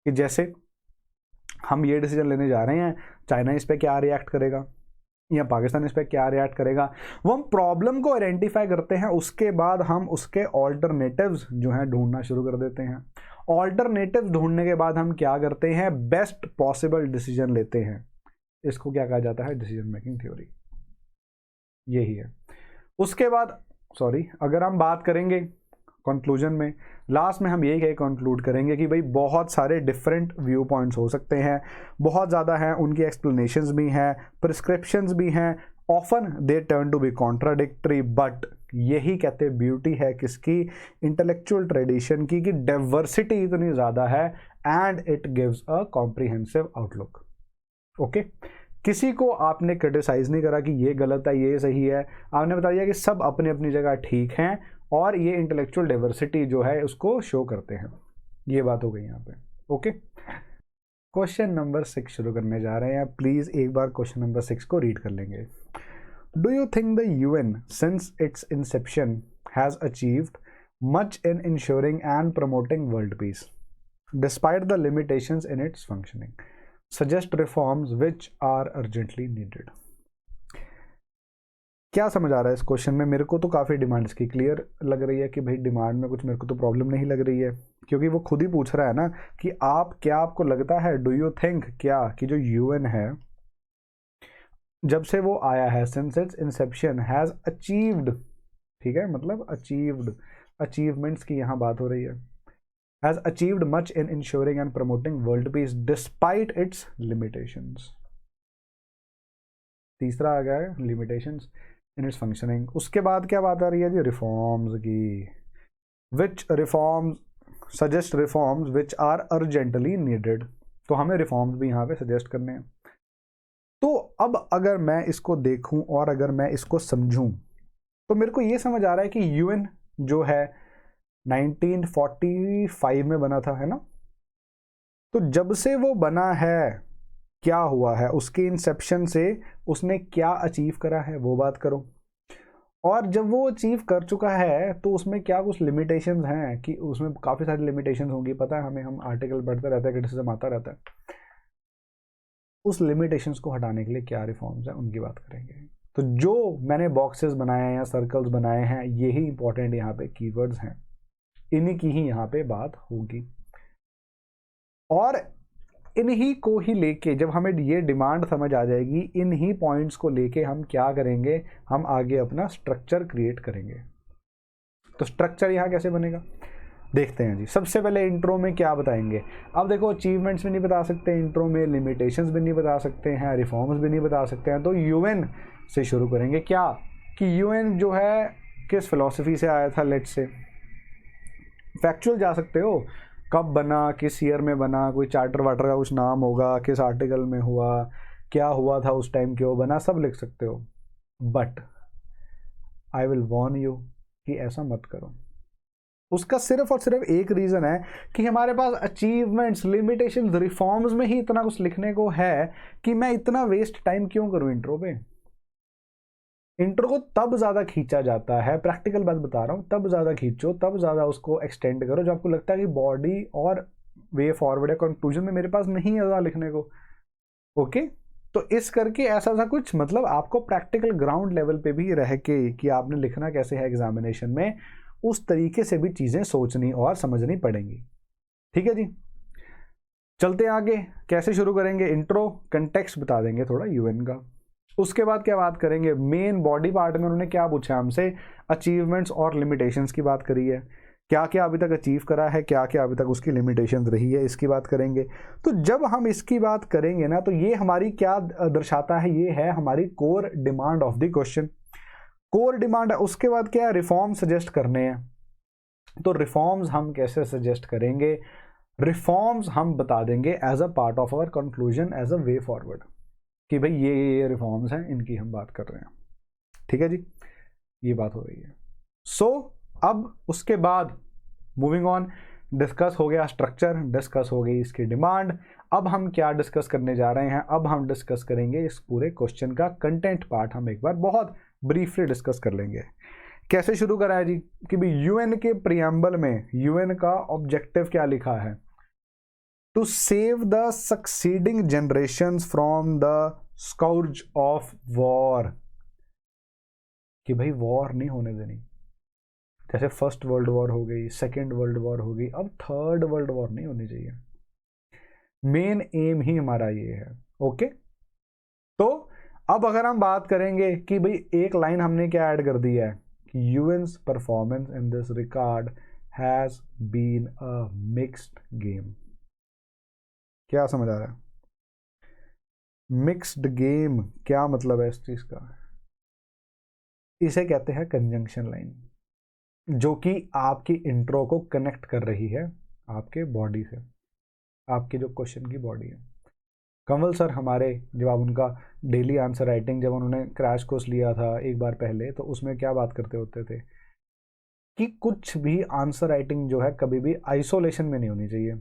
कि जैसे हम ये डिसीजन लेने जा रहे हैं, चाइना इस पे क्या रिएक्ट करेगा या पाकिस्तान इस पे क्या रिएक्ट करेगा, वो हम प्रॉब्लम को आइडेंटिफाई करते हैं। उसके बाद हम उसके ऑल्टरनेटिव्स जो हैं ढूंढना शुरू कर देते हैं। ऑल्टरनेटिव ढूंढने के बाद हम क्या करते हैं, बेस्ट पॉसिबल डिसीजन लेते हैं। इसको क्या कहा जाता है, डिसीजन मेकिंग थ्योरी, यही है। उसके बाद अगर हम बात करेंगे कंक्लूजन में, लास्ट में हम यही कह कंक्लूड करेंगे कि भाई बहुत सारे डिफरेंट व्यू पॉइंट्स हो सकते हैं, बहुत ज़्यादा हैं, उनकी एक्सप्लेनेशंस भी हैं, प्रिस्क्रिप्शंस भी हैं, often they turn to be contradictory, but यही कहते ब्यूटी है किसकी, इंटेलेक्चुअल ट्रेडिशन की, कि डाइवर्सिटी इतनी ज़्यादा है and it gives a comprehensive outlook. Okay, किसी को आपने क्रिटिसाइज नहीं करा कि ये गलत है ये सही है, आपने बता दिया कि सब अपनी अपनी जगह ठीक हैं और ये इंटेलेक्चुअल डाइवर्सिटी जो है उसको शो करते हैं। ये बात हो गई यहाँ पे। ओके, क्वेश्चन नंबर 6 शुरू करने जा रहे हैं। प्लीज एक बार क्वेश्चन नंबर 6 को रीड कर लेंगे। Do you think the UN since its inception has achieved much in ensuring and promoting world peace despite the limitations in its functioning, suggest reforms which are urgently needed? क्या समझ आ रहा है इस question में? मेरे को तो काफ़ी डिमांड इसकी क्लियर लग रही है कि भाई डिमांड में कुछ मेरे को तो प्रॉब्लम नहीं लग रही है, क्योंकि वो खुद ही पूछ रहा है ना कि आपको लगता है, डू यू थिंक क्या, कि जो यूएन है जब से वो आया है, since its inception has achieved, ठीक है, मतलब अचीव्ड, अचीवमेंट्स की यहाँ बात हो रही है, has achieved much in ensuring and promoting world peace despite it's limitations. तीसरा आ गया है लिमिटेशंस इन इट्स फंक्शनिंग। उसके बाद क्या बात आ रही है जी, रिफॉर्म्स की। Which reforms suggest reforms which are urgently needed. तो हमें रिफॉर्म्स भी यहाँ पे सजेस्ट करने हैं। तो अब अगर मैं इसको देखूं और अगर मैं इसको समझूं तो मेरे को ये समझ आ रहा है कि यूएन जो है 1945 में बना था, है ना। तो जब से वो बना है क्या हुआ है, उसके इंसेप्शन से उसने क्या अचीव करा है वो बात करो। और जब वो अचीव कर चुका है तो उसमें क्या कुछ लिमिटेशंस हैं, कि उसमें काफ़ी सारी लिमिटेशंस होंगी, पता है हमें, हम आर्टिकल पढ़ते रहते हैं, क्रिटिसिज्म आता रहता है। उस लिमिटेशंस को हटाने के लिए क्या रिफॉर्म्स हैं उनकी बात करेंगे। तो जो मैंने बॉक्सेस बनाए हैं या सर्कल्स बनाए हैं, यही इंपॉर्टेंट यहाँ पे कीवर्ड्स हैं, इन्हीं की ही यहाँ पे बात होगी। और इन्हीं को ही लेके जब हमें ये डिमांड समझ आ जाएगी, इन्हीं पॉइंट्स को लेके हम क्या करेंगे, हम आगे अपना स्ट्रक्चर क्रिएट करेंगे। तो स्ट्रक्चर यहाँ कैसे बनेगा देखते हैं जी। सबसे पहले इंट्रो में क्या बताएंगे। अब देखो, अचीवमेंट्स भी नहीं बता सकते इंट्रो में, लिमिटेशंस भी नहीं बता सकते हैं, रिफॉर्म्स भी नहीं बता सकते हैं। तो यूएन से शुरू करेंगे। क्या कि यूएन जो है किस फिलॉसफी से आया था, लेट्स से फैक्चुअल जा सकते हो, कब बना, किस ईयर में बना, कोई चार्टर वार्टर का कुछ नाम होगा, किस आर्टिकल में हुआ, क्या हुआ था उस टाइम, क्यों बना, सब लिख सकते हो। But I will Warne you कि ऐसा मत करो। उसका सिर्फ और सिर्फ एक रीज़न है कि हमारे पास अचीवमेंट्स, लिमिटेशंस, रिफॉर्म्स में ही इतना कुछ लिखने को है कि मैं इतना वेस्ट टाइम क्यों करूं इंट्रो पे। इंट्रो को तब ज़्यादा खींचा जाता है, प्रैक्टिकल बात बता रहा हूँ, तब ज़्यादा खींचो, तब ज़्यादा उसको एक्सटेंड करो जब आपको लगता है कि बॉडी और वे फॉरवर्ड या कंक्लूजन में मेरे पास नहीं है ज़्यादा लिखने को। ओके, तो इस करके ऐसा सा कुछ, मतलब आपको प्रैक्टिकल ग्राउंड लेवल पे भी रह के कि आपने लिखना कैसे है एग्जामिनेशन में, उस तरीके से भी चीज़ें सोचनी और समझनी पड़ेंगी। ठीक है जी, चलते हैं आगे। कैसे शुरू करेंगे, इंट्रो, कंटेक्स्ट बता देंगे थोड़ा यूएन का। उसके बाद क्या बात करेंगे, मेन बॉडी पार्ट में उन्होंने क्या पूछा हमसे, अचीवमेंट्स और लिमिटेशंस की बात करी है, क्या क्या अभी तक अचीव करा है, क्या क्या अभी तक उसकी लिमिटेशंस रही है, इसकी बात करेंगे। तो जब हम इसकी बात करेंगे ना, तो ये हमारी क्या दर्शाता है, ये है हमारी core demand of the question. Core demand है। उसके बाद क्या है, रिफॉर्म सजेस्ट करने हैं। तो रिफॉर्म्स हम कैसे सजेस्ट करेंगे, रिफॉर्म्स हम बता देंगे as a part of our conclusion, as a way forward, कि भाई ये रिफॉर्म्स हैं, इनकी हम बात कर रहे हैं। ठीक है जी, ये बात हो रही है। सो अब उसके बाद मूविंग ऑन, डिस्कस हो गया स्ट्रक्चर, डिस्कस हो गई इसकी डिमांड। अब हम क्या डिस्कस करने जा रहे हैं, अब हम डिस्कस करेंगे इस पूरे क्वेश्चन का कंटेंट पार्ट। हम एक बार बहुत ब्रीफली डिस्कस कर लेंगे। कैसे शुरू करा है जी, कि भाई यूएन के प्रियम्बल में यूएन का ऑब्जेक्टिव क्या लिखा है, to save the succeeding generations from the scourge of war. कि भाई वॉर नहीं होने देनी, जैसे फर्स्ट वर्ल्ड वॉर हो गई, सेकेंड वर्ल्ड वॉर हो गई, अब थर्ड वर्ल्ड वॉर नहीं होनी चाहिए। मेन एम ही हमारा ये है। ओके, तो अब अगर हम बात करेंगे कि भाई एक लाइन हमने क्या ऐड कर दी है, कि UN's performance in this regard has been a mixed game. क्या समझ आ रहा है, मिक्स्ड गेम क्या मतलब है इस चीज का, इसे कहते हैं कंजंक्शन लाइन, जो कि आपकी इंट्रो को कनेक्ट कर रही है आपके बॉडी से, आपके जो क्वेश्चन की बॉडी है। कंवल सर हमारे, जब आप उनका डेली आंसर राइटिंग, जब उन्होंने क्रैश कोर्स लिया था एक बार पहले, तो उसमें क्या बात करते होते थे कि कुछ भी आंसर राइटिंग जो है कभी भी आइसोलेशन में नहीं होनी चाहिए।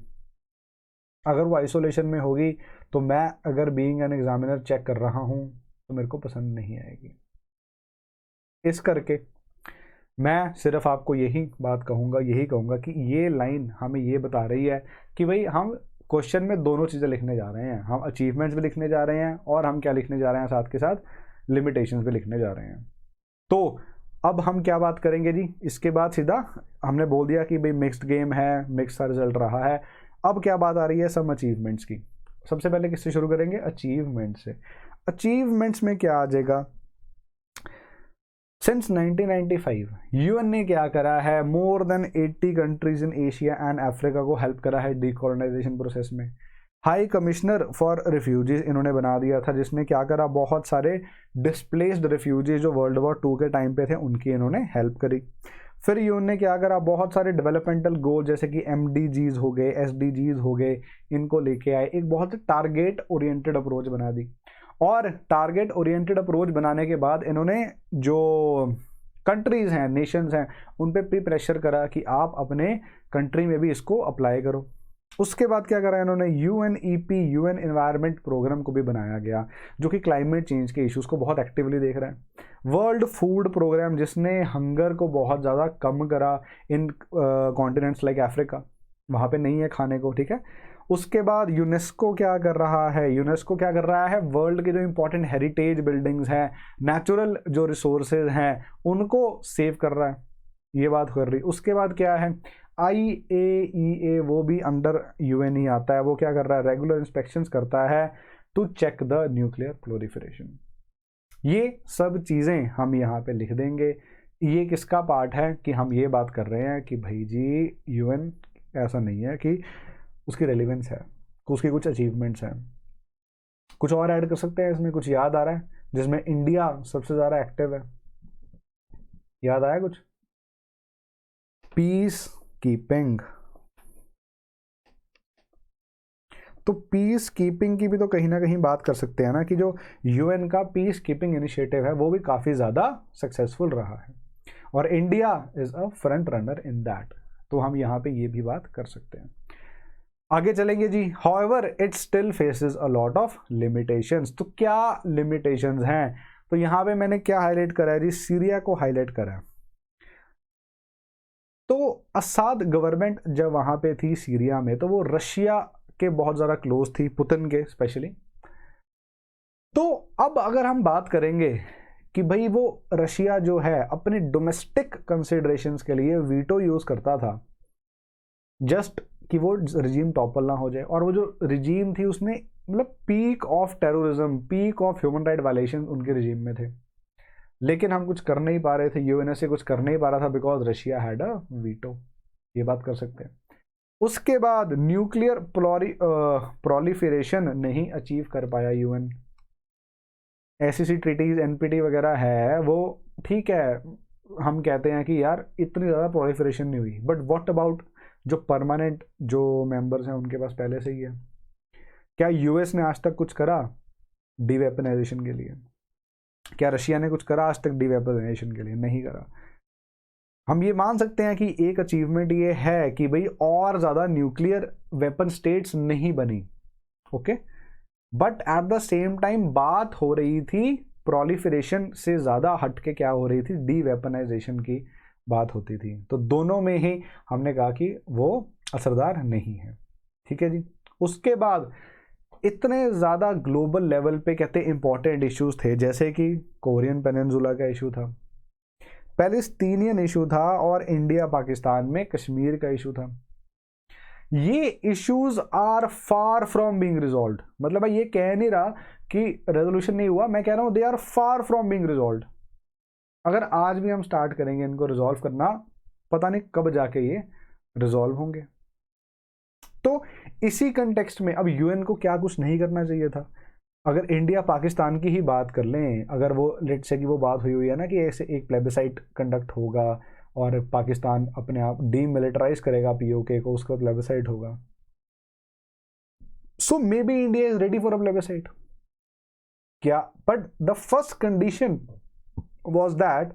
अगर वो आइसोलेशन में होगी तो मैं अगर बीइंग एन एग्जामिनर चेक कर रहा हूँ तो मेरे को पसंद नहीं आएगी। इस करके मैं सिर्फ आपको यही बात कहूँगा, यही कहूँगा कि ये लाइन हमें ये बता रही है कि भाई हम क्वेश्चन में दोनों चीज़ें लिखने जा रहे हैं, हम अचीवमेंट्स भी लिखने जा रहे हैं और हम क्या लिखने जा रहे हैं, साथ के साथ लिमिटेशंस भी लिखने जा रहे हैं। तो अब हम क्या बात करेंगे जी, इसके बाद सीधा हमने बोल दिया कि भाई मिक्स्ड गेम है, मिक्स सा रिजल्ट रहा है। अब क्या बात आ रही है, सम अचीवमेंट्स की। सबसे पहले किससे शुरू करेंगे, अचीवमेंट से। अचीवमेंट्स में क्या आ जाएगा, सिंस 1995 यूएन ने क्या करा है, more than 80 countries in Asia and Africa को हेल्प करा है डीकोलोनाइजेशन प्रोसेस में। हाई कमिश्नर फॉर रिफ्यूजीज इन्होंने बना दिया था, जिसने क्या करा, बहुत सारे डिस्प्लेस्ड रिफ्यूजीज जो वर्ल्ड वॉर 2 के टाइम पे थे उनकी इन्होंने हेल्प करी। फिर यूएन ने क्या करा, बहुत सारे डेवलपमेंटल गोल जैसे कि MDGs हो गए, SDGs हो गए, इनको लेके आए, एक बहुत टारगेट ओरिएंटेड अप्रोच बना दी। और टारगेट ओरिएंटेड अप्रोच बनाने के बाद इन्होंने जो कंट्रीज हैं, नेशंस हैं, उन पे भी प्रेशर करा कि आप अपने कंट्री में भी इसको अप्लाई करो। उसके बाद क्या करा इन्होंने, UNEP, यूएन एनवायरनमेंट प्रोग्राम को भी बनाया गया, जो कि क्लाइमेट चेंज के इश्यूज को बहुत एक्टिवली देख रहा है। वर्ल्ड फूड प्रोग्राम, जिसने हंगर को बहुत ज़्यादा कम करा इन कॉन्टिनेंट्स लाइक अफ्रीका, वहाँ पे नहीं है खाने को, ठीक है। उसके बाद यूनेस्को क्या कर रहा है, यूनेस्को क्या कर रहा है, वर्ल्ड के जो इंपॉर्टेंट हेरिटेज बिल्डिंग्स हैं, नेचुरल जो रिसोर्सेज हैं, उनको सेव कर रहा है, ये बात कर रही। उसके बाद क्या है, IAEA, वो भी अंडर UN ही आता है, वो क्या कर रहा है, रेगुलर इंस्पेक्शंस करता है to check the nuclear proliferation. ये सब चीज़ें हम यहाँ पे लिख देंगे। ये किसका पार्ट है कि हम ये बात कर रहे हैं कि भाई जी UN ऐसा नहीं है कि उसकी रेलिवेंस है, उसकी कुछ अचीवमेंट्स हैं। कुछ और ऐड कर सकते हैं इसमें, कुछ याद आ रहा है जिसमें इंडिया सबसे ज़्यादा एक्टिव है, याद आया कुछ? पीस कीपिंग, तो पीस कीपिंग की भी तो कहीं ना कहीं बात कर सकते हैं ना, कि जो UN का पीस कीपिंग इनिशिएटिव है वो भी काफ़ी ज़्यादा सक्सेसफुल रहा है, और India is a front runner in that, तो हम यहाँ पे ये भी बात कर सकते हैं। आगे चलेंगे जी। However, it still faces a lot of limitations, तो क्या limitations हैं? तो यहाँ पे मैंने क्या हाईलाइट करा है जी, सीरिया को हाईलाइट करा है। तो असाद गवर्नमेंट जब वहां पे थी सीरिया में, तो वो रशिया के बहुत ज़्यादा क्लोज थी, पुतिन के स्पेशली। तो अब अगर हम बात करेंगे कि भाई वो रशिया जो है अपने डोमेस्टिक कंसिडरेशंस के लिए वीटो यूज करता था, जस्ट कि वो रिजीम टॉपल ना हो जाए, और वो जो रिजीम थी उसने मतलब peak of terrorism, peak of human right violation उनके रिजीम में थे, लेकिन हम कुछ कर नहीं पा रहे थे, यूएनएसए कुछ कर नहीं पा रहा था because Russia had a veto, ये बात कर सकते हैं। उसके बाद न्यूक्लियर प्रोलिफरेशन नहीं अचीव कर पाया यूएन। एससीसी ट्रीटीज, एनपीटी वगैरह है वो ठीक है, हम कहते हैं कि यार इतनी ज़्यादा प्रोलिफरेशन नहीं हुई, बट व्हाट अबाउट जो परमानेंट जो मेंबर्स हैं उनके पास पहले से ही है। क्या यूएस ने आज तक कुछ करा डीवेपनाइजेशन के लिए? क्या रशिया ने कुछ करा आज तक डीवेपनाइजेशन के लिए? नहीं करा। हम ये मान सकते हैं कि एक अचीवमेंट ये है कि भाई और ज़्यादा न्यूक्लियर वेपन स्टेट्स नहीं बनी, okay, but at the same time बात हो रही थी प्रोलिफरेशन से ज़्यादा हटके क्या हो रही थी, डीवेपनाइजेशन की बात होती थी। तो दोनों में ही हमने कहा कि वो असरदार नहीं है, ठीक है जी। उसके बाद इतने ज़्यादा ग्लोबल लेवल पे कहते इंपॉर्टेंट इश्यूज थे, जैसे कि कोरियन पेनिनसुला का इशू था, पैलेस्टीनियन इशू था, और इंडिया पाकिस्तान में कश्मीर का इशू था। ये issues are far from being resolved, मतलब मैं ये कह नहीं रहा कि रेजोल्यूशन नहीं हुआ, मैं कह रहा हूं they are far from being resolved. अगर आज भी हम स्टार्ट करेंगे इनको रिजॉल्व करना, पता नहीं कब जाके ये रिजॉल्व होंगे। तो इसी कंटेक्स्ट में अब यूएन को क्या कुछ नहीं करना चाहिए था? अगर इंडिया पाकिस्तान की ही बात कर लें, अगर वो लेट्स से कि वो बात हुई है ना कि ऐसे एक प्लेबिसाइट कंडक्ट होगा और पाकिस्तान अपने आप डीमिलिटराइज करेगा पीओके को, उसका प्लेबिसाइट होगा, so may be India is ready for a plebiscite क्या, but the first condition was that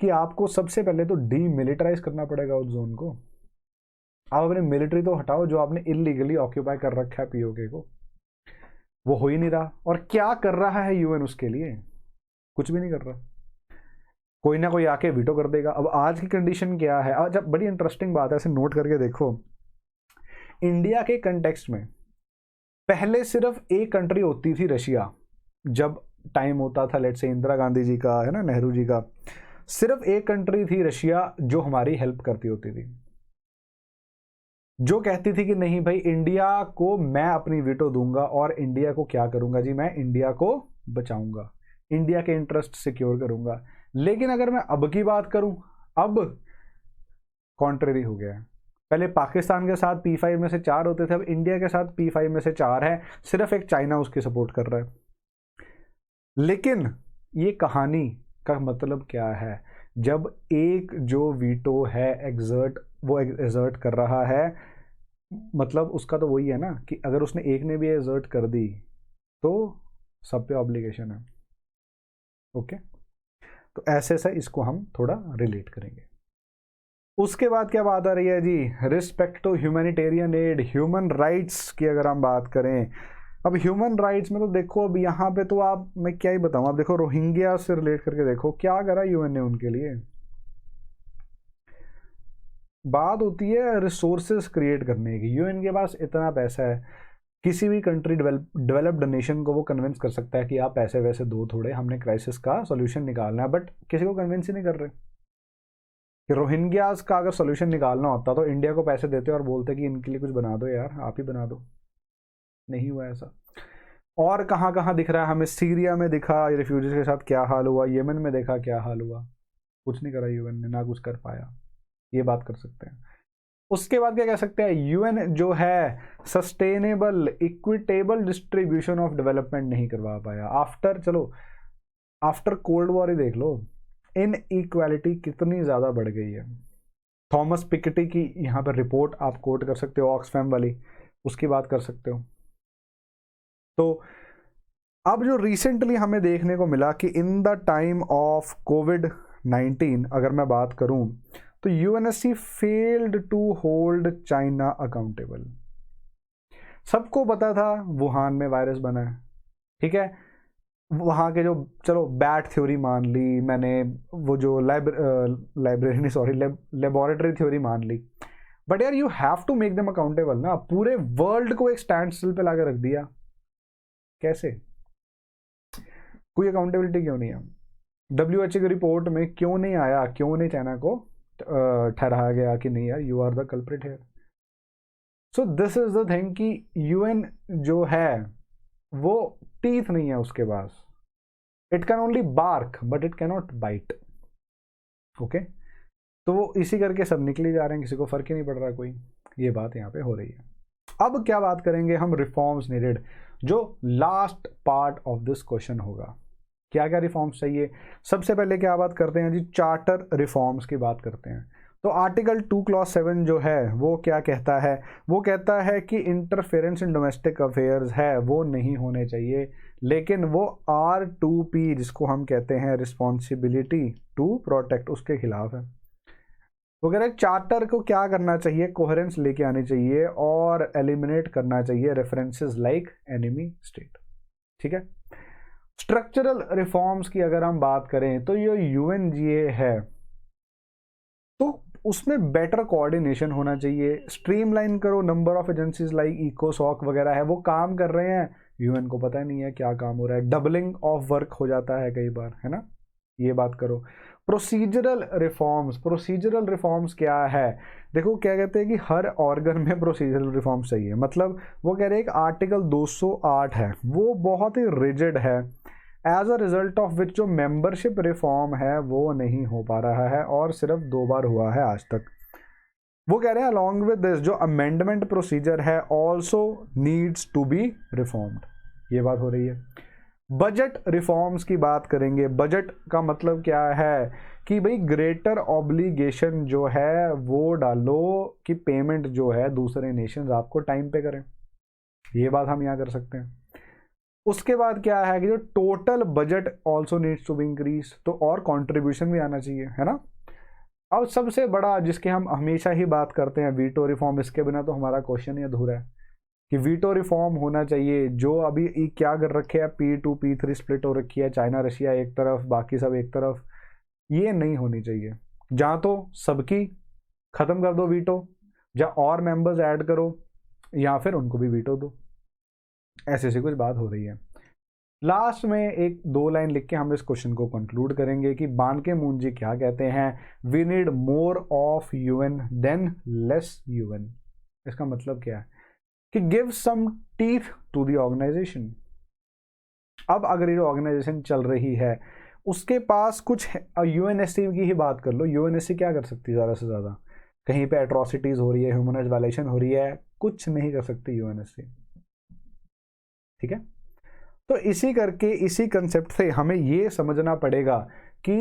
कि आपको सबसे पहले तो डीमिलिटराइज करना पड़ेगा उस जोन को। आप अपने मिलिट्री तो हटाओ जो आपने इलीगली ऑक्यूपाई कर रखा है पीओके को, वो हो ही नहीं रहा। और क्या कर रहा है यूएन उसके लिए? कुछ भी नहीं कर रहा, कोई ना कोई आके वीटो कर देगा। अब आज की कंडीशन क्या है, आज अब बड़ी इंटरेस्टिंग बात है, ऐसे नोट करके देखो। इंडिया के कंटेक्स्ट में पहले सिर्फ एक कंट्री होती थी रशिया, जब टाइम होता था लेट्स से इंदिरा गांधी जी का, है ना, नेहरू जी का, सिर्फ एक कंट्री थी रशिया जो हमारी हेल्प करती होती थी, जो कहती थी कि नहीं भाई इंडिया को मैं अपनी वीटो दूंगा, और इंडिया को क्या करूंगा जी, मैं इंडिया को बचाऊंगा, इंडिया के इंटरेस्ट सिक्योर करूंगा। लेकिन अगर मैं अब की बात करूं, अब कॉन्ट्रेरी हो गया है। पहले पाकिस्तान के साथ P5 में से 4 होते थे, अब इंडिया के साथ P5 में से 4 है, सिर्फ एक चाइना उसकी सपोर्ट कर रहा है। लेकिन ये कहानी का मतलब क्या है? जब एक जो वीटो है वो एग्जर्ट कर रहा है, मतलब उसका तो वही है ना कि अगर उसने एक ने भी एग्जर्ट कर दी तो सब पे ऑब्लिगेशन है। ओके, तो ऐसे से इसको हम थोड़ा रिलेट करेंगे। उसके बाद क्या बात आ रही है जी, respect to humanitarian aid, human rights की अगर हम बात करें। अब ह्यूमन राइट्स में तो देखो, अब यहाँ पे तो आप, मैं क्या ही बताऊँ, आप देखो रोहिंग्या से रिलेट करके देखो क्या करा यूएन ने उनके लिए। बात होती है रिसोर्सेज क्रिएट करने की, यूएन के पास इतना पैसा है, किसी भी कंट्री डेवलप्ड नेशन को वो कन्विंस कर सकता है कि आप पैसे वैसे दो थोड़े, हमने क्राइसिस का सोल्यूशन निकालना है, बट किसी को कन्विंस ही नहीं कर रहे। कि रोहिंग्यास का अगर सोल्यूशन निकालना होता तो इंडिया को पैसे देते और बोलते कि इनके लिए कुछ बना दो यार, आप ही बना दो। नहीं हुआ ऐसा। और कहाँ कहाँ दिख रहा है हमें, सीरिया में दिखा रिफ्यूजीज के साथ क्या हाल हुआ, येमेन में देखा क्या हाल हुआ, कुछ नहीं करा यूएन ने, ना कुछ कर पाया। ये बात कर सकते हैं। उसके बाद क्या कह सकते हैं, यूएन जो है sustainable equitable distribution of development नहीं करवा पाया। आफ्टर कोल्ड वॉर ही देख लो, इन इक्वालिटी कितनी ज्यादा बढ़ गई है। थॉमस पिकेटी की यहाँ पर रिपोर्ट आप कोट कर सकते हो, ऑक्सफैम वाली, उसकी बात कर सकते हो। तो अब जो रिसेंटली हमें देखने को मिला कि इन द टाइम ऑफ कोविड-19 अगर मैं बात करूं तो UNSC failed to hold China accountable. सबको पता था वुहान में वायरस बना है, ठीक है, वहाँ के जो, चलो बैट थ्योरी मान ली मैंने, वो जो लाइब्रेरी नहीं सॉरी लेबोरेटरी थ्योरी मान ली, बट यार you have to make them accountable ना। पूरे वर्ल्ड को एक स्टैंड स्टिल पे लाकर रख दिया, कैसे? कोई अकाउंटेबिलिटी क्यों नहीं है? WHO की रिपोर्ट में क्यों नहीं आया, क्यों नहीं चाइना को ठहराया गया कि नहीं यार you are the culprit here? So this is the thing कि यूएन जो है वो टीथ नहीं है उसके पास, it can only bark but it cannot bite. Okay, तो वो इसी करके सब निकले जा रहे हैं, किसी को फर्क ही नहीं पड़ रहा कोई। ये बात यहाँ पे हो रही है। अब क्या बात करेंगे हम, रिफॉर्म्स नीडेड, जो last part of this question होगा। क्या क्या रिफॉर्म्स चाहिए? सबसे पहले क्या बात करते हैं जी, चार्टर रिफॉर्म्स की बात करते हैं। तो आर्टिकल 2 क्लॉज 7 जो है वो क्या कहता है? वो कहता है कि इंटरफेरेंस इन डोमेस्टिक अफेयर्स है वो नहीं होने चाहिए, लेकिन वो R2P जिसको हम कहते हैं रिस्पॉन्सिबिलिटी टू प्रोटेक्ट, उसके खिलाफ है। वो कह रहे हैं चार्टर को क्या करना चाहिए, कोहेरेंस लेके आनी चाहिए और एलिमिनेट करना चाहिए रेफरेंसेस लाइक एनिमी स्टेट। ठीक है, स्ट्रक्चरल रिफॉर्म्स की अगर हम बात करें तो ये यूएनजीए है, तो उसमें बेटर कोऑर्डिनेशन होना चाहिए, स्ट्रीमलाइन करो, नंबर ऑफ एजेंसीज लाइक इकोसॉक वगैरह है वो काम कर रहे हैं, यूएन को पता नहीं है क्या काम हो रहा है, डबलिंग ऑफ वर्क हो जाता है कई बार, है ना, ये बात करो। प्रोसीजरल रिफॉर्म्स क्या है? देखो क्या कहते हैं कि हर ऑर्गन में प्रोसीजरल रिफॉर्म्स चाहिए, मतलब वो कह रहे हैं कि आर्टिकल 208 है वो बहुत ही रिजिड है, as a result of which जो मेंबरशिप रिफॉर्म है वो नहीं हो पा रहा है और सिर्फ 2 बार हुआ है आज तक। वो कह रहे हैं अलॉन्ग विद दिस जो अमेंडमेंट प्रोसीजर है also needs to be reformed, ये बात हो रही है। बजट रिफॉर्म्स की बात करेंगे। बजट का मतलब क्या है कि भाई ग्रेटर ऑब्लिगेशन जो है वो डालो कि पेमेंट जो है दूसरे नेशंस आपको टाइम पे करें, ये बात हम यहाँ कर सकते हैं। उसके बाद क्या है कि जो total budget also needs to be increase, तो और कंट्रीब्यूशन भी आना चाहिए, है ना। अब सबसे बड़ा जिसके हम हमेशा ही बात करते हैं वीटो रिफॉर्म, इसके बिना तो हमारा क्वेश्चन ही अधूरा है कि वीटो रिफॉर्म होना चाहिए। जो अभी क्या कर रखे है, P2P3 स्प्लिट हो रखी है, चाइना रशिया एक तरफ बाकी सब एक तरफ, ये नहीं होनी चाहिए। जहाँ तो सबकी खत्म कर दो वीटो, या और मेंबर्स ऐड करो, या फिर उनको भी वीटो दो, ऐसे से कुछ बात हो रही है। लास्ट में एक 2 लाइन लिख के हम इस क्वेश्चन को कंक्लूड करेंगे कि बान के मून जी क्या कहते हैं, we need more of UN than less UN. इसका मतलब क्या है कि give some teeth to the organisation. अब अगर ये ऑर्गेनाइजेशन चल रही है उसके पास कुछ, यूएनएससी की ही बात कर लो, यूएनएससी क्या कर सकती है ज़्यादा से ज़्यादा? कहीं पे एट्रॉसिटीज हो रही है, ह्यूमन राइट्स वायलेशन हो रही है, कुछ नहीं कर सकती यूएनएससी, ठीक है। तो इसी करके इसी कंसेप्ट से हमें ये समझना पड़ेगा कि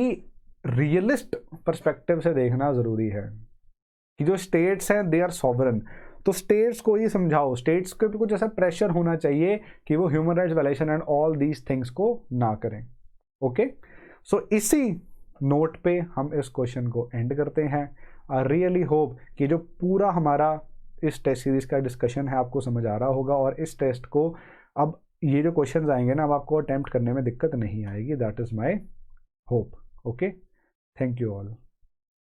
रियलिस्ट पर्सपेक्टिव से देखना ज़रूरी है कि जो स्टेट्स हैं दे आर सॉवरन। तो स्टेट्स को ये समझाओ, स्टेट्स के कुछ ऐसा प्रेशर होना चाहिए कि वो human rights violation and all these things को ना करें। ओके, सो इसी नोट पे हम इस क्वेश्चन को एंड करते हैं। आई रियली होप कि जो पूरा हमारा इस टेस्ट सीरीज का डिस्कशन है आपको समझ आ रहा होगा, और इस टेस्ट को अब ये जो क्वेश्चंस आएंगे ना, अब आपको अटेम्प्ट करने में दिक्कत नहीं आएगी। That is my hope. Okay, thank you all.